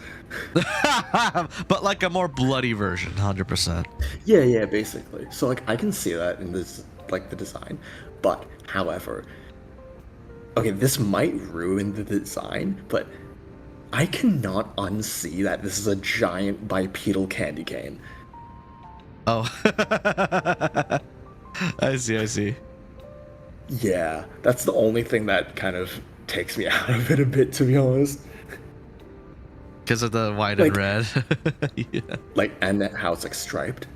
But like a more bloody version, 100%. Yeah, basically. So, like, I can see that in this, like, the design. But, however, okay, this might ruin the design, but I cannot unsee that this is a giant bipedal candy cane. Oh. I see. Yeah, that's the only thing that kind of takes me out of it a bit, to be honest. Because of the white Like- and red. Yeah. Like, and how it's, like, striped.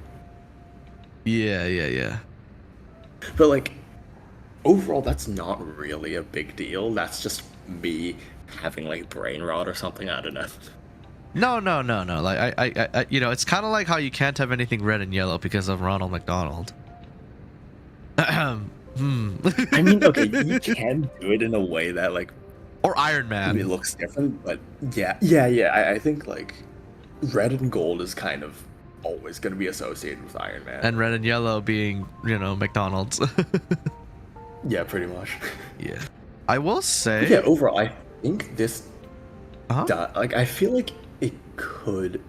Yeah. But, like, overall, that's not really a big deal. That's just me having, like, brain rot or something. I don't know. No. Like I you know, it's kind of like how you can't have anything red and yellow because of Ronald McDonald. I mean, okay, you can do it in a way that, like, Or Iron Man. it looks different, but yeah. I think, like, red and gold is kind of always going to be associated with Iron Man. And red and yellow being, you know, McDonald's. Yeah, pretty much. Yeah. I will say. Yeah, overall, I think this, Uh-huh. like, I feel like it could,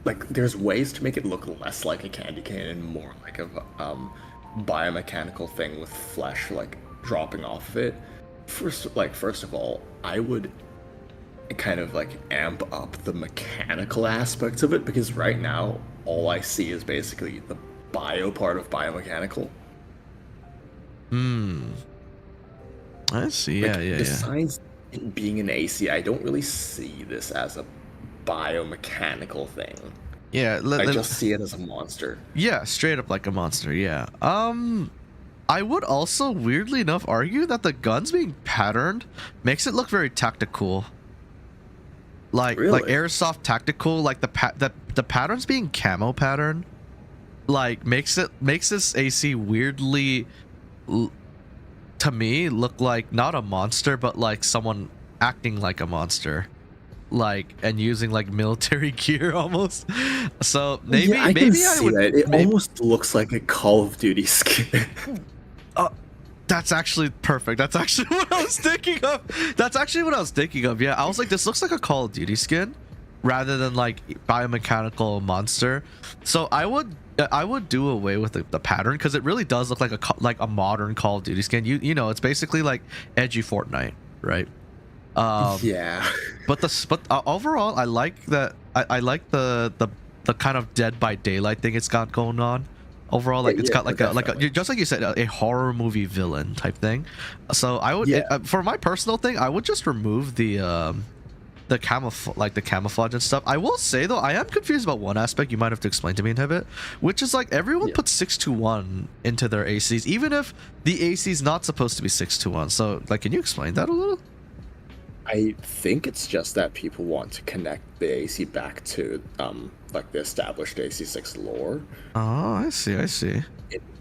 like, there's ways to make it look less like a candy cane and more like a, biomechanical thing with flesh, like, dropping off of it. First of all, I would kind of, like, amp up the mechanical aspects of it, because right now, all I see is basically the bio part of biomechanical. I see. Like, Yeah. besides it being an AC, I don't really see this as a biomechanical thing. Yeah. I just see it as a monster. Yeah, straight up like a monster. Yeah. I would also, weirdly enough, argue that the guns being patterned makes it look very tactical. Like Really? airsoft tactical, like the patterns being camo pattern, like makes this AC weirdly, to me, look like not a monster, but like someone acting like a monster, like, and using like military gear almost. So maybe yeah, I maybe can I see would. that. It maybe- almost looks like a Call of Duty skin. That's actually perfect. That's actually what I was thinking of. Yeah, I was like, this looks like a Call of Duty skin rather than like biomechanical monster. So I would do away with the pattern, because it really does look like a modern Call of Duty skin. You know, it's basically like edgy Fortnite, right? Yeah. But overall, I like that. I like the kind of Dead by Daylight thing it's got going on. Overall, like it's got like definitely. a just like you said, a horror movie villain type thing. So I would, for my personal thing, I would just remove the camouflage and stuff. I will say though, I am confused about one aspect. You might have to explain to me, Inhibit, which is like everyone puts 621 into their ACs, even if the AC is not supposed to be 621. So like, can you explain that a little? I think it's just that people want to connect the AC back to like the established AC6 lore. Oh, I see. In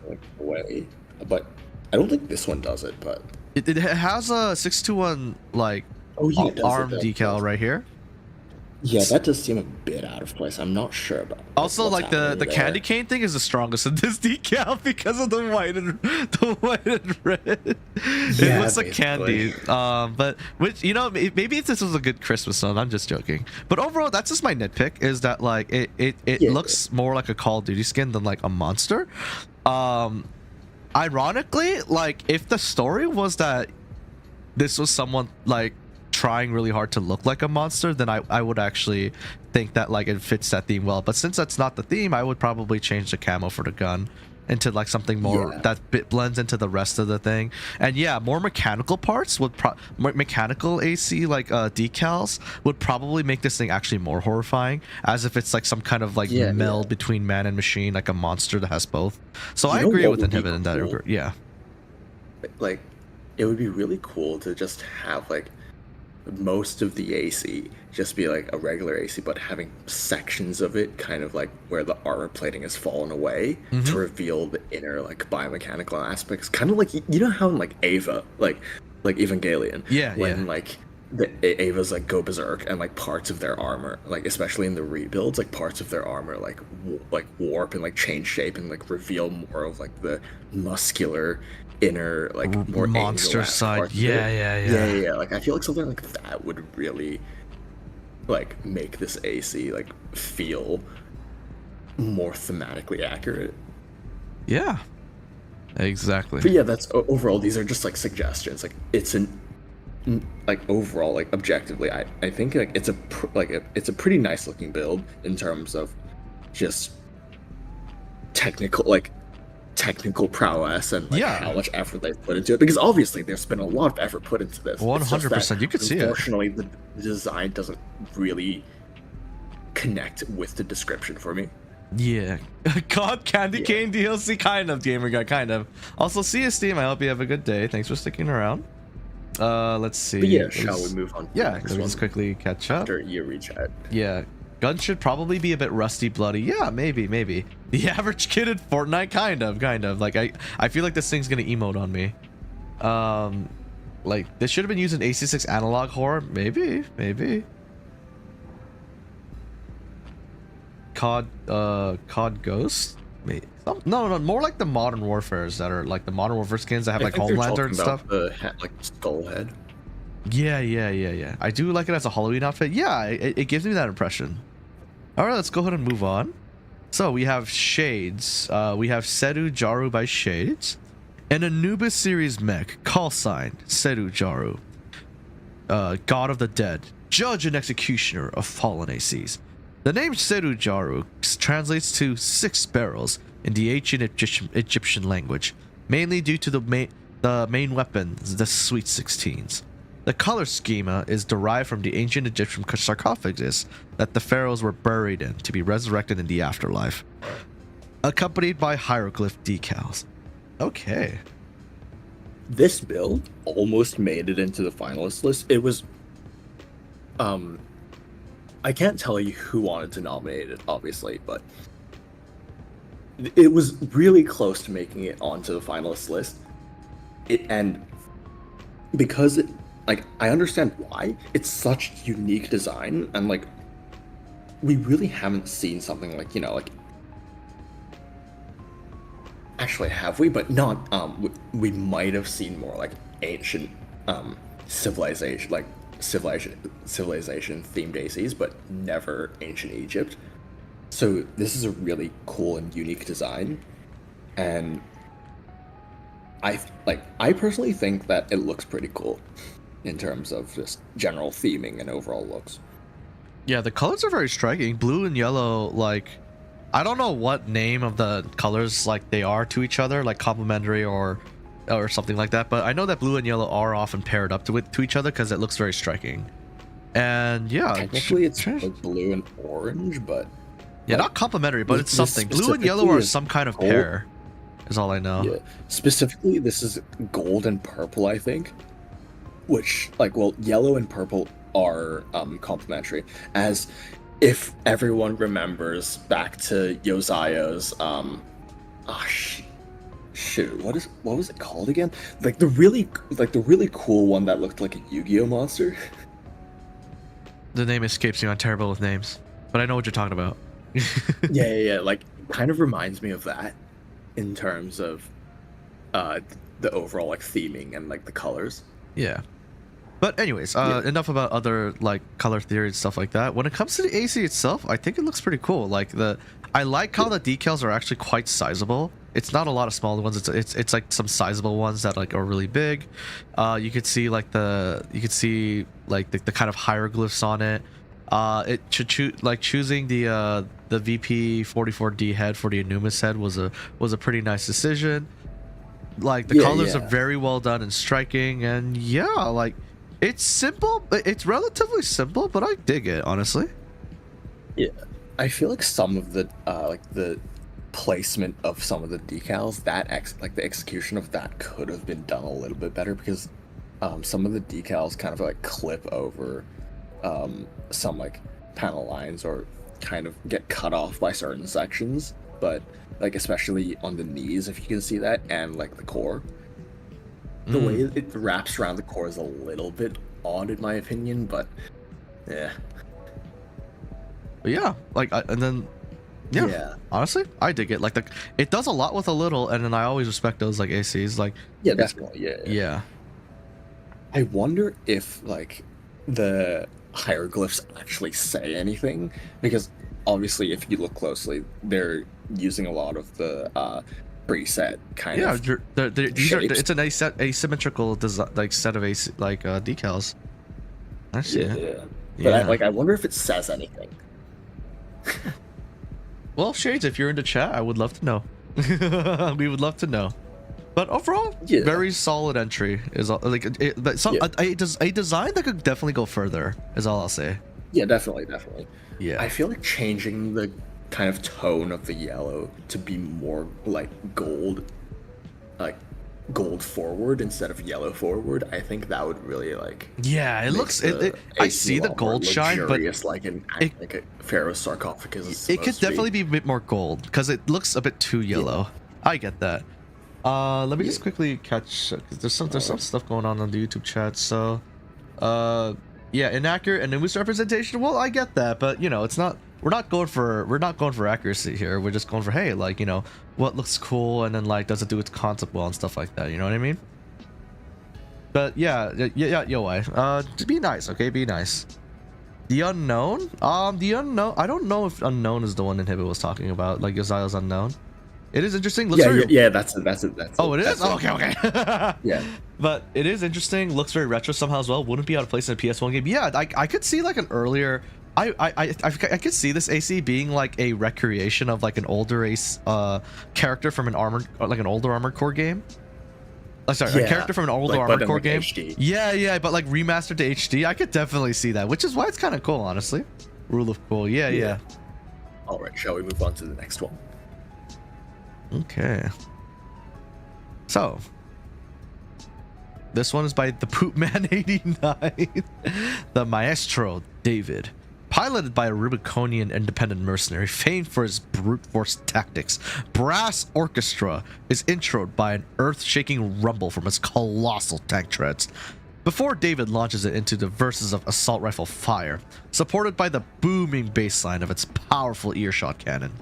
like a way, but I don't think this one does it. But it has a 621 like arm decal right here. Yeah, that does seem a bit out of place. I'm not sure about. Also, like the candy cane thing is the strongest in this decal because of the white and red. It looks like candy. But which, you know, maybe if this was a good Christmas one, I'm just joking. But overall, that's just my nitpick. Is that like it looks more like a Call of Duty skin than like a monster. Ironically, like if the story was that this was someone like trying really hard to look like a monster, then I would actually think that like it fits that theme well. But since that's not the theme, I would probably change the camo for the gun into like something more that blends into the rest of the thing. And yeah, more mechanical parts would mechanical AC like decals would probably make this thing actually more horrifying, as if it's like some kind of like meld between man and machine, like a monster that has both. So I agree with Inhibit in that regard. Yeah, like it would be really cool to just have like most of the AC just be like a regular AC, but having sections of it kind of like where the armor plating has fallen away to reveal the inner like biomechanical aspects, kind of like you know how in like Ava, like Evangelion, when like the Avas like go berserk and like parts of their armor, like especially in the rebuilds, like parts of their armor like warp and like change shape and like reveal more of like the muscular inner like more monster side. Yeah. Like I feel like something like that would really like make this AC like feel more thematically accurate. Yeah, exactly. But yeah, that's overall. These are just like suggestions. Like it's like overall, like objectively, I think like it's a pretty nice looking build in terms of just technical prowess and like how much effort they've put into it, because obviously there's been a lot of effort put into this. 100%, you could see it. Unfortunately, the design doesn't really connect with the description for me. Yeah. God, candy cane DLC, kind of, gamer guy, kind of. Also, see you, Steam. I hope you have a good day. Thanks for sticking around. Let's see. But yeah, shall we move on to the next let me one? just quickly catch up. After you reach out. Yeah. Gun should probably be a bit rusty, bloody. Yeah, maybe. The average kid in Fortnite, kind of. Like, I feel like this thing's gonna emote on me. Like, this should have been used in AC6 analog horror. Maybe. COD Ghost? Maybe. No, more like the Modern Warfares that are like the Modern Warfare skins that have like Homelander and stuff. The like skull head. Yeah. I do like it as a Halloween outfit. Yeah, it gives me that impression. All right, let's go ahead and move on. So we have Shades. We have Seru Jaru by Shades. An Anubis series mech, call sign Seru Jaru. God of the Dead, judge and executioner of fallen ACs. The name Seru Jaru translates to 6 barrels in the ancient Egyptian language, mainly due to the main weapon, the Sweet 16s. The color schema is derived from the ancient Egyptian sarcophagus that the pharaohs were buried in to be resurrected in the afterlife, accompanied by hieroglyph decals. Okay. This build almost made it into the finalist list. It was I can't tell you who wanted to nominate it, obviously, but it was really close to making it onto the finalist list. And because like I understand why, it's such unique design, and like we really haven't seen something like, you know, like actually have we? But not we might have seen more like ancient civilization themed ACs, but never ancient Egypt. So this is a really cool and unique design, and I personally think that it looks pretty cool in terms of just general theming and overall looks. Yeah, the colors are very striking. Blue and yellow, like I don't know what name of the colors like they are to each other, like complementary or something like that, but I know that blue and yellow are often paired up to each other because it looks very striking. And yeah, technically it's like blue and orange, but yeah, like, not complementary, but it's something. Blue and yellow are some kind of gold pair, is all I know. Yeah, specifically this is gold and purple, I think, which like, well, yellow and purple are complementary, as if everyone remembers back to Yozaya's shoot, what was it called again? Like the really cool one that looked like a Yu-Gi-Oh monster. The name escapes me. I'm terrible with names, but I know what you're talking about. yeah. Like, kind of reminds me of that in terms of the overall like theming and like the colors. Yeah. But anyways, enough about other like color theory and stuff like that. When it comes to the AC itself, I think it looks pretty cool. Like I like how the decals are actually quite sizable. It's not a lot of smaller ones. It's like some sizable ones that like are really big. You could see like the kind of hieroglyphs on it. It should choosing the VP44D head for the Anumis head was a pretty nice decision. Like the colors are very well done and striking, and yeah, like it's simple. It's relatively simple, but I dig it, honestly. Yeah, I feel like some of the like the placement of some of the decals, like the execution of that could have been done a little bit better, because some of the decals kind of like clip over some like panel lines or kind of get cut off by certain sections, but like especially on the knees, if you can see that, and like the core, the way it wraps around the core is a little bit odd in my opinion, but yeah. But yeah, like and then yeah, honestly, I dig it. Like it does a lot with a little, and then I always respect those like ACs. Like yeah, definitely, yeah. I wonder if like the hieroglyphs actually say anything, because obviously if you look closely, they're using a lot of the preset kind of it's an asymmetrical design, like set of decals. I see. But I wonder if it says anything. Well, Shades, if you're into chat, I would love to know. We would love to know. But overall, very solid entry is all, like a design that could definitely go further is all I'll say. Yeah, definitely. Yeah, I feel like changing the kind of tone of the yellow to be more like gold forward instead of yellow forward. I think that would really like. Yeah, it looks. I see the gold shine, but like a pharaoh's sarcophagus. It could definitely be a bit more gold because it looks a bit too yellow. Yeah. I get that. Let me just quickly catch, because there's some stuff going on the YouTube chat. So, yeah, inaccurate and misrepresentation. Well, I get that, but you know, it's not. We're not going for accuracy here. We're just going for, hey, like, you know, what looks cool, and then like does it do its concept well and stuff like that. You know what I mean? But yeah, yoai. Be nice, okay? Be nice. The unknown. The unknown. I don't know if unknown is the one Inhibit was talking about, like Yozaya's unknown. It is interesting. Looks that's it. Oh, it is? Okay. Yeah. But it is interesting. Looks very retro somehow as well. Wouldn't be out of place in a PS1 game. Yeah, I could see like an earlier... I could see this AC being like a recreation of like an older character from an older Armored Core game. A character from an older Armored Core game. HD. Yeah, but like remastered to HD. I could definitely see that, which is why it's kind of cool, honestly. Rule of cool. Yeah. All right, shall we move on to the next one? Okay. So, this one is by the Poopman 89, the Maestro David. Piloted by a Rubiconian independent mercenary famed for his brute force tactics, Brass Orchestra is introed by an earth-shaking rumble from its colossal tank treads, before David launches it into the verses of assault rifle fire, supported by the booming bassline of its powerful earshot cannon.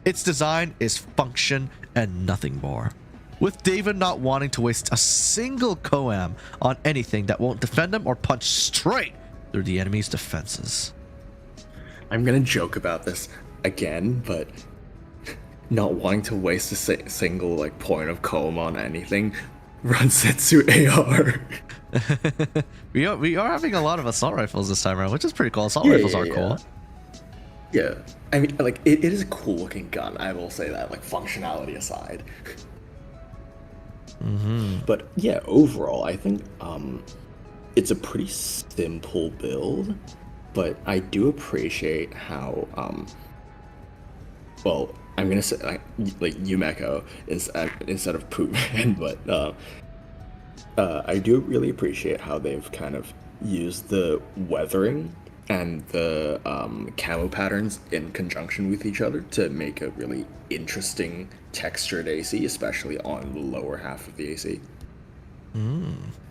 Its design is function and nothing more, with David not wanting to waste a single coam on anything that won't defend him or punch straight through the enemy's defenses. I'm gonna joke about this again, but not wanting to waste a single like point of coam on anything, Ransetsu AR. We are having a lot of assault rifles this time around, which is pretty cool. Assault rifles are cool. Yeah, I mean, like it is a cool looking gun. I will say that, like functionality aside. But yeah, overall, I think it's a pretty simple build, but I do appreciate how well, I'm gonna say like Yumeko is instead of poopman, but I do really appreciate how they've kind of used the weathering and the camo patterns in conjunction with each other to make a really interesting textured AC, especially on the lower half of the AC.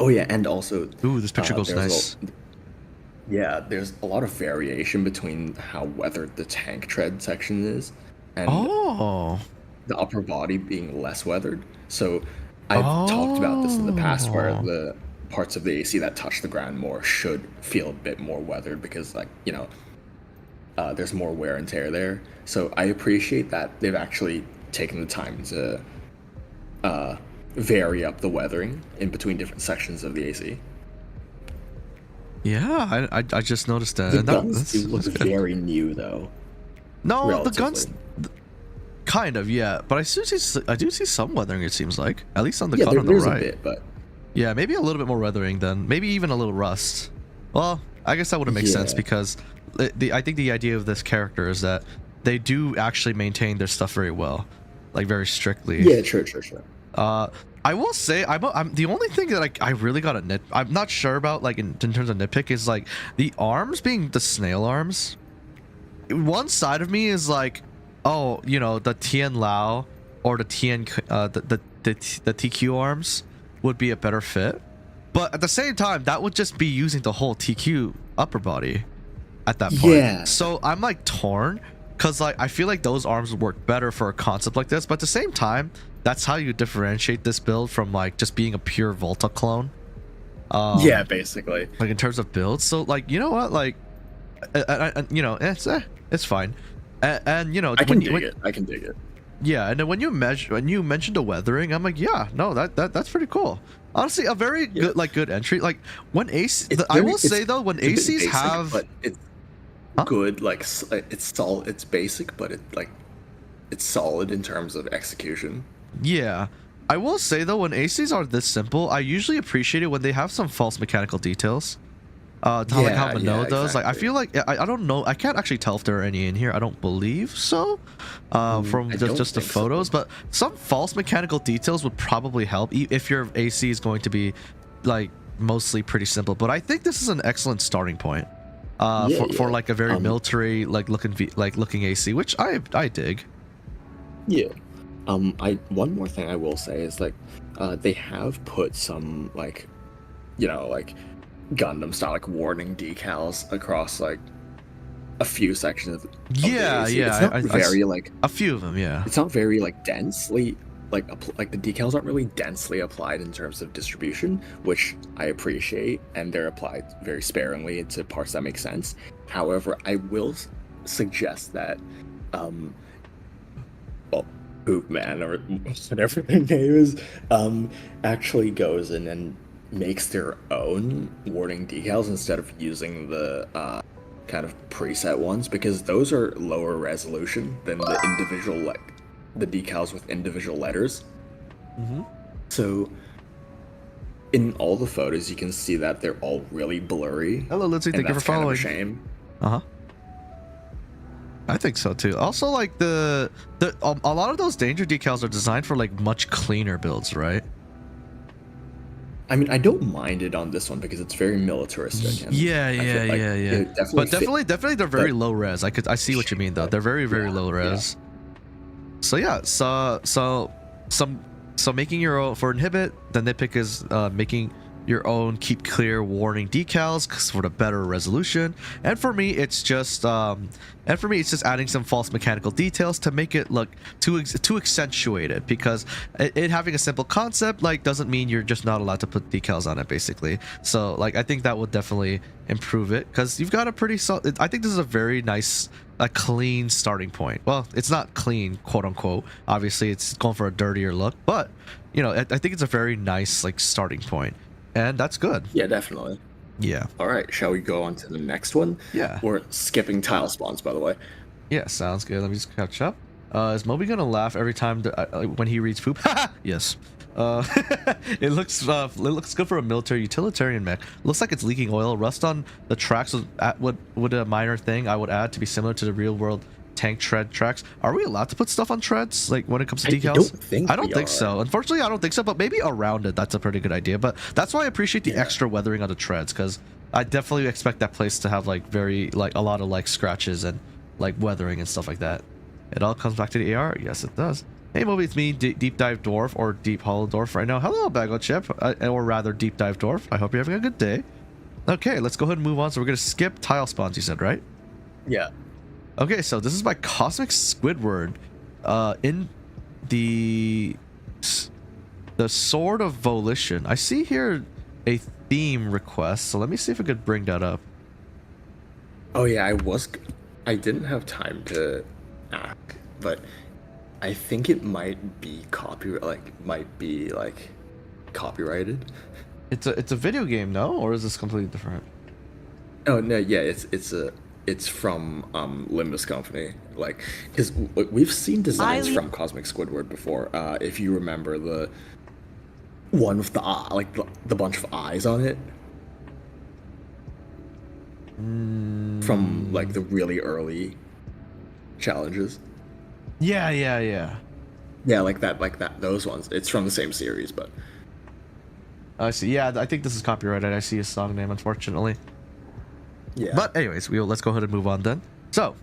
Oh yeah, and also Ooh, this picture goes nice. Yeah, there's a lot of variation between how weathered the tank tread section is, and the upper body being less weathered. So I've talked about this in the past where the parts of the AC that touch the ground more should feel a bit more weathered because, like, you know, there's more wear and tear there. So I appreciate that they've actually taken the time to vary up the weathering in between different sections of the AC. Yeah, I just noticed that. The guns do look very new, though. No, relatively. The guns, kind of, yeah. But I do see some weathering. It seems like, at least on the gun on the right. A bit, but yeah, maybe a little bit more weathering then. Maybe even a little rust. Well, I guess that would make sense because I think the idea of this character is that they do actually maintain their stuff very well, like very strictly. Yeah, sure. I will say I'm the only thing that I really got I'm not sure about, like in terms of nitpick, is like the arms being the snail arms. One side of me is like, oh, you know, the Tian Lao or the the TQ arms would be a better fit, but at the same time that would just be using the whole TQ upper body at that point. Yeah. So I'm like torn because like I feel like those arms would work better for a concept like this, but at the same time, that's how you differentiate this build from like just being a pure Volta clone. Yeah, basically. Like in terms of builds. So like, you know what, like, you know, it's fine. And you know, I can dig it. Yeah, and then when you mentioned the weathering, I'm like, yeah, no, that's pretty cool. Honestly, a very good entry. Like when I will say though, when ACs basic, have, but it's good. Like it's solid. It's basic, but it's solid in terms of execution. Yeah, I will say though, when ACs are this simple, I usually appreciate it when they have some false mechanical details. Like how Mano does. Exactly. Like I feel like I don't know. I can't actually tell if there are any in here. I don't believe so. From just the photos, but some false mechanical details would probably help if your AC is going to be like mostly pretty simple. But I think this is an excellent starting point for like a very military looking AC, which I dig. Yeah. One more thing I will say is like they have put some like, you know, like Gundam style like warning decals across like a few sections of yeah, it's not very like a few of them. Yeah, it's not very like densely like the decals aren't really densely applied in terms of distribution, which I appreciate, and they're applied very sparingly to parts that make sense. However, I will suggest that Poopman or whatever their name is actually goes in and makes their own warning decals instead of using the kind of preset ones, because those are lower resolution than the individual the decals with individual letters. So in all the photos you can see that they're all really blurry. Hello Lindsay, thank you for following. Kind of a shame. I think so too. Also, like a lot of those danger decals are designed for like much cleaner builds, right? I mean, I don't mind it on this one because it's very militaristic. Yeah. But definitely they're very low res. I see what you mean though. They're very low res. Yeah. So making your own for inhibit, the nitpick is making your own keep clear warning decals for the better resolution, and for me it's just adding some false mechanical details to make it look too accentuated, because it having a simple concept like doesn't mean you're just not allowed to put decals on it basically. So like I think that would definitely improve it, because you've got a pretty solid, I think this is a very nice, a clean starting point. Well, it's not clean, quote unquote, obviously it's going for a dirtier look, but you know, I think it's a very nice like starting point. And that's good. Yeah, definitely. Yeah. All right, shall we go on to the next one? Yeah. We're skipping tile spawns, by the way. Yeah, sounds good. Let me just catch up. Is Moby gonna laugh every time when he reads poop? Yes. Uh, it looks good for a military utilitarian mech. Looks like it's leaking oil. Rust on the tracks would a minor thing I would add to be similar to the real world tank tread tracks. Are we allowed to put stuff on treads like when it comes to decals? I don't think so. Unfortunately, I don't think so. But maybe around it, that's a pretty good idea. But that's why I appreciate the extra weathering on the treads, because I definitely expect that place to have like a lot of like scratches and like weathering and stuff like that. It all comes back to the AR. Yes, it does. Hey, Moby, it's me, Deep Dive Dwarf, or Deep Hollow Dwarf right now. Hello, Bagel Chip, or rather, Deep Dive Dwarf. I hope you're having a good day. Okay, let's go ahead and move on. So we're going to skip tile spawns, you said, right? Yeah. Okay, so this is my Cosmic Squidward. In the Sword of Volition. I see here a theme request, so let me see if I could bring that up. Oh, yeah, I didn't have time to ask, but I think it might be copyrighted. It's a video game, no? Or is this completely different? Oh no, yeah, it's from Limbus Company. Like, because we've seen designs from Cosmic Squidward before. If you remember the one with the eye, like the bunch of eyes on it, from like the really early challenges. Yeah. Yeah, like that. Those ones. It's from the same series, but I see. Yeah, I think this is copyrighted. I see a song name, unfortunately. Yeah. But anyways, let's go ahead and move on then. So,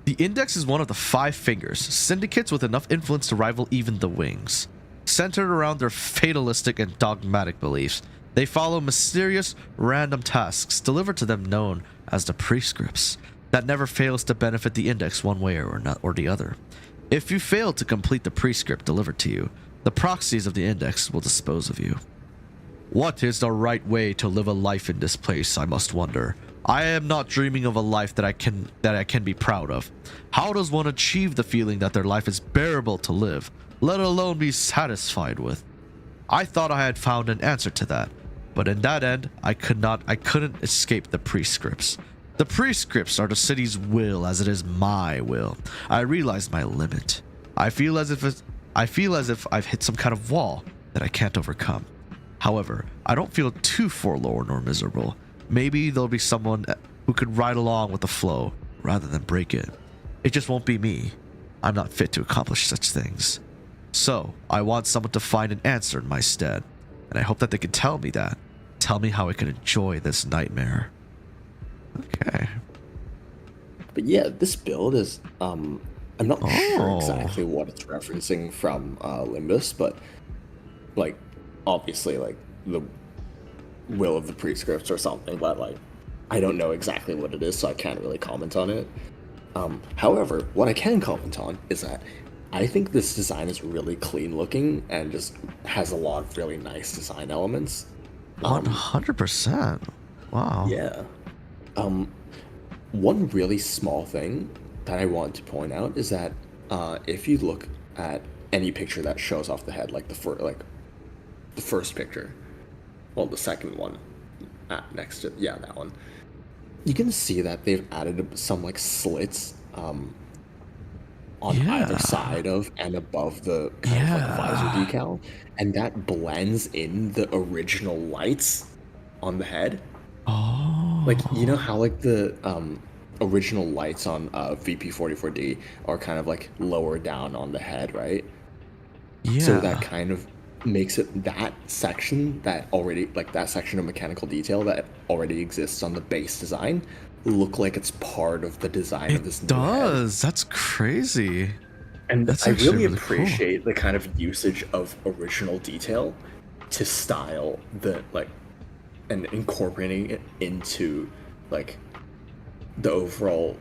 the index is one of the 5 fingers, syndicates with enough influence to rival even the wings. Centered around their fatalistic and dogmatic beliefs, they follow mysterious, random tasks delivered to them known as the prescripts that never fails to benefit the index one way or the other. If you fail to complete the prescript delivered to you, the proxies of the index will dispose of you. What is the right way to live a life in this place, I must wonder. I am not dreaming of a life that I can be proud of. How does one achieve the feeling that their life is bearable to live, let alone be satisfied with? I thought I had found an answer to that, but in that end, I couldn't escape the prescripts. The prescripts are the city's will as it is my will. I realize my limit. I feel as if I've hit some kind of wall that I can't overcome. However, I don't feel too forlorn or miserable. Maybe there'll be someone who could ride along with the flow rather than break it. It just won't be me. I'm not fit to accomplish such things. So, I want someone to find an answer in my stead, and I hope that they can tell me that. Tell me how I can enjoy this nightmare. Okay. But yeah, this build is I'm not sure exactly what it's referencing from Limbus, but like obviously like the will of the prescripts or something, but like I don't know exactly what it is, so I can't really comment on it. However, what I can comment on is that I think this design is really clean looking and just has a lot of really nice design elements. 100%. Wow. Yeah. One really small thing that I want to point out is that if you look at any picture that shows off the head, like the first picture, well, the second one, next to that one, you can see that they've added some like slits on either side of and above the kind of like visor decal, and that blends in the original lights on the head. Oh. Like, you know how like the original lights on VP44D are kind of like lower down on the head, right? Yeah. So that kind of makes it that section of mechanical detail that already exists on the base design look like it's part of the design of this new head. That's crazy. And I really appreciate the kind of usage of original detail to style the like and incorporating it into like the overall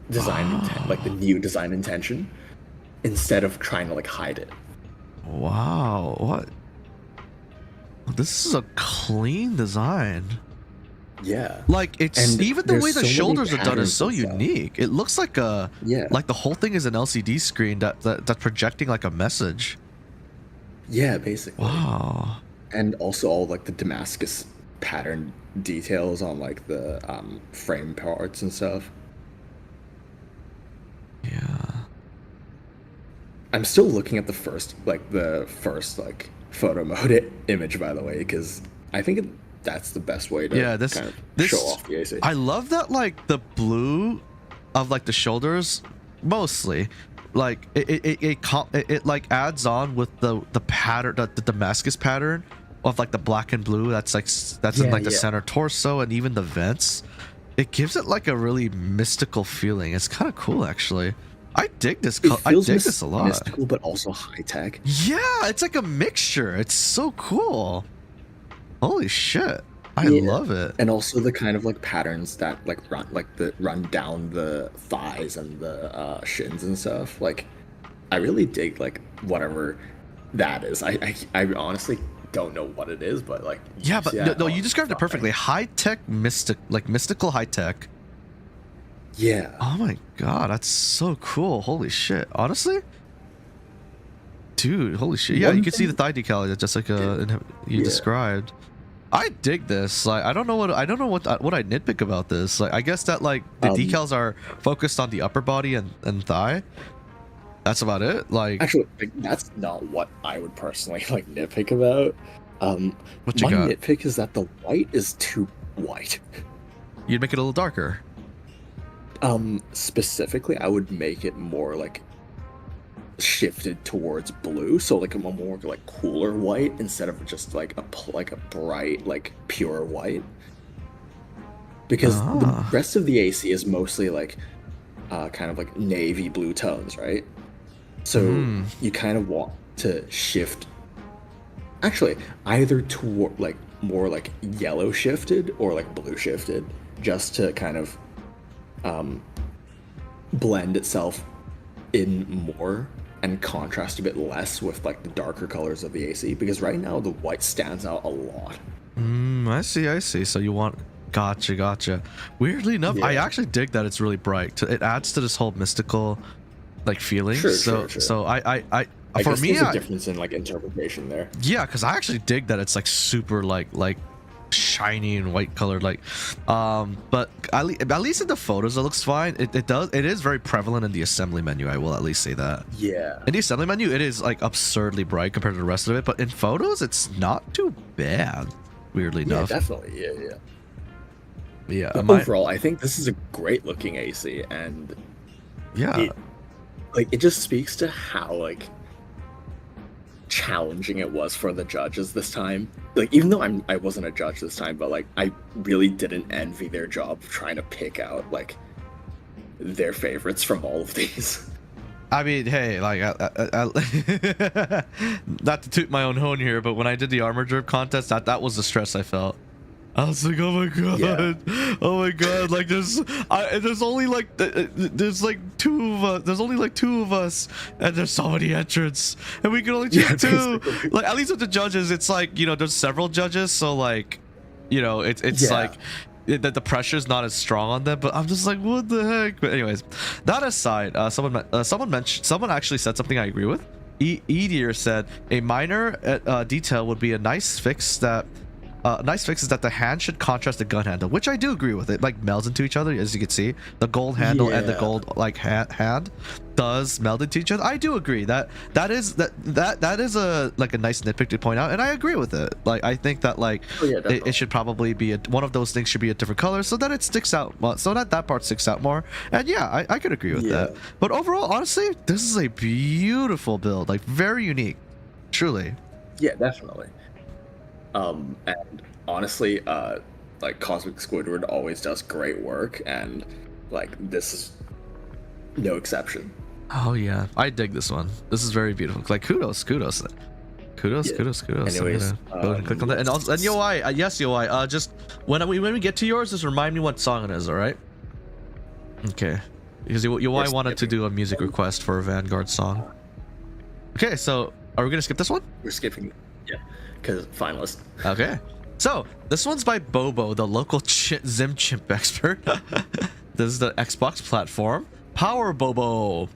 design intent, like the new design intention, instead of trying to like hide it. Wow, what? This is a clean design. Yeah. Like it's and even the way the shoulders are done is so stuff. unique. It looks like like the whole thing is an LCD screen that's projecting like a message. Yeah, basically. Wow. And also all like the Damascus pattern details on like the frame parts and stuff. I'm still looking at the first like photo mode image, by the way, because I think that's the best way to kind of show off the AC. I love that, like the blue of like the shoulders, mostly, like it like adds on with the pattern, the Damascus pattern of like the black and blue. That's in like the center torso and even the vents. It gives it like a really mystical feeling. It's kind of cool, actually. I dig this. I dig this a lot. Mystical, but also high tech. Yeah, it's like a mixture. It's so cool. Holy shit! I love it. And also the kind of like patterns that run down the thighs and the shins and stuff. Like, I really dig like whatever that is. I honestly don't know what it is, but like no, you described it perfectly. High tech, mystical high tech. Yeah. Oh my god, that's so cool. Holy shit. Honestly? Dude, holy shit. Yeah, you can see the thigh decal just like you described. I dig this. Like, I don't know what I nitpick about this. Like, I guess that like the decals are focused on the upper body and thigh. That's about it. Like, actually, like, that's not what I would personally like nitpick about. What you my got? nitpick is that the white is too white. You'd make it a little darker. Specifically, I would make it more like shifted towards blue, so like a more like cooler white instead of just like a bright like pure white. Because the rest of the AC is mostly like kind of like navy blue tones, right? So you kind of want to shift, actually, either toward like more like yellow shifted or like blue shifted, just to kind of blend itself in more and contrast a bit less with like the darker colors of the AC, because right now the white stands out a lot. I see. So you want gotcha. Weirdly enough, I actually dig that it's really bright. It adds to this whole mystical like feeling. Sure. So I for me, there's a difference in like interpretation there. Yeah, because I actually dig that it's like super like shiny and white colored, like but at least in the photos it looks fine. It is very prevalent in the assembly menu, I will at least say that. Yeah, in the assembly menu it is like absurdly bright compared to the rest of it, but in photos it's not too bad, weirdly enough. Definitely. Yeah, overall I think this is a great looking AC, and it just speaks to how like challenging it was for the judges this time. Like, even though I wasn't a judge this time, but like I really didn't envy their job of trying to pick out like their favorites from all of these. I mean, hey, like not to toot my own horn here, but when I did the armor drip contest, that was the stress I felt. I was like, oh my god, like there's only like there's only like two of us, and there's so many entrants, and we can only choose two. Like, at least with the judges, it's like, you know, there's several judges, so like, you know, it's like that the pressure's not as strong on them. But I'm just like, what the heck? But anyways, that aside, someone actually said something I agree with. Edier said a minor detail would be a nice fix that. Nice fix is that the hand should contrast the gun handle, which I do agree with. It like melds into each other, as you can see. The gold handle and the gold like hand does meld into each other. I do agree that is a like a nice nitpick to point out, and I agree with it. Like, I think that like it should probably be one of those things should be a different color so that it sticks out, so that part sticks out more. And I could agree with that. But overall, honestly, this is a beautiful build, like very unique, truly. Yeah, definitely. And honestly, like Cosmic Squidward always does great work, and like this is no exception. Oh yeah, I dig this one. This is very beautiful. Like, kudos. Kudos. Anyways, go and click on that. And also, and yoai, yes, yoai. Just when we get to yours, just remind me what song it is. All right. Okay. Because yoai wanted to do a music request for a Vanguard song. Okay, so are we gonna skip this one? We're skipping. Yeah. Because finalist. Okay, so this one's by Bobo, the local Zim chimp expert. This is the Xbox platform. Power Bobo.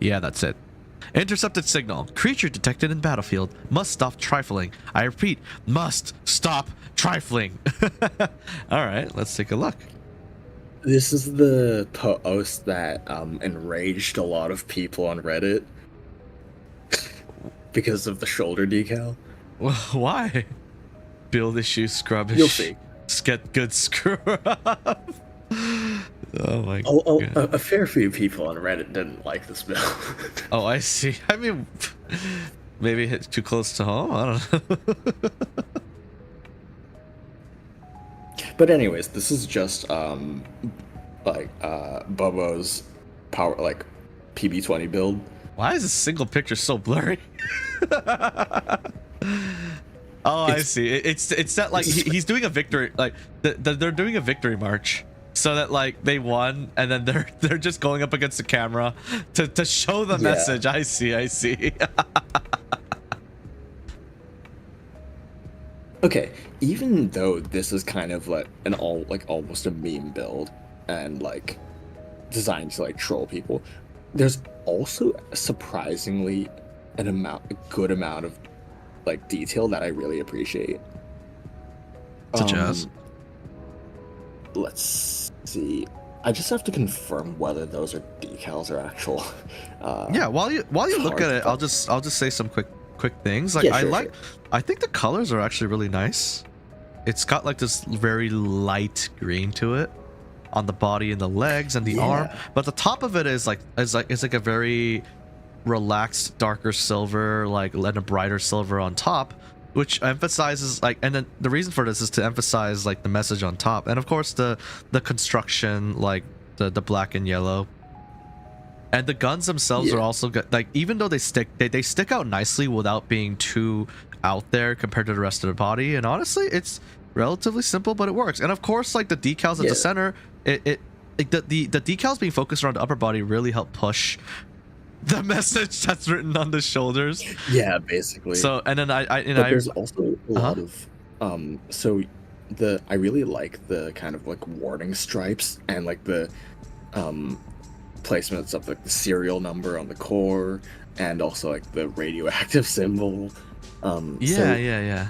Yeah, that's it. Intercepted signal. Creature detected in battlefield. Must stop trifling. I repeat, must stop trifling. All right, let's take a look. This is the post that enraged a lot of people on Reddit because of the shoulder decal. Why? Build issue, scrub You'll issue. see. Get good screw up. Oh my god. A fair few people on Reddit didn't like this build. Oh, I see. I mean, maybe hit too close to home. I don't know. But anyways, this is just Bobo's power PB20 build. Why is this single picture so blurry? Oh, I see. It's that like he's doing a victory, like they're doing a victory march, so that like they won, and then they're just going up against the camera to show the message. I see. Okay, even though this is kind of like almost a meme build and like designed to like troll people, there's also surprisingly a good amount of like detail that I really appreciate. Such as? Let's see. I just have to confirm whether those are decals or actual. Yeah, while you look at it, I'll just say some quick things. Like I think the colors are actually really nice. It's got like this very light green to it on the body and the legs and the arm, but the top of it is like it's like a very relaxed darker silver, like and a brighter silver on top, which emphasizes like, and then the reason for this is to emphasize like the message on top, and of course the construction, like the black and yellow. And the guns themselves are also good. Like, even though they stick out nicely without being too out there compared to the rest of the body. And honestly, it's relatively simple, but it works. And of course, like the decals at the center, the decals being focused around the upper body really help push the message that's written on the shoulders. Yeah, basically. So, and then there's also a lot of I really like the kind of like warning stripes and like the placements of like the serial number on the core and also like the radioactive symbol. Yeah.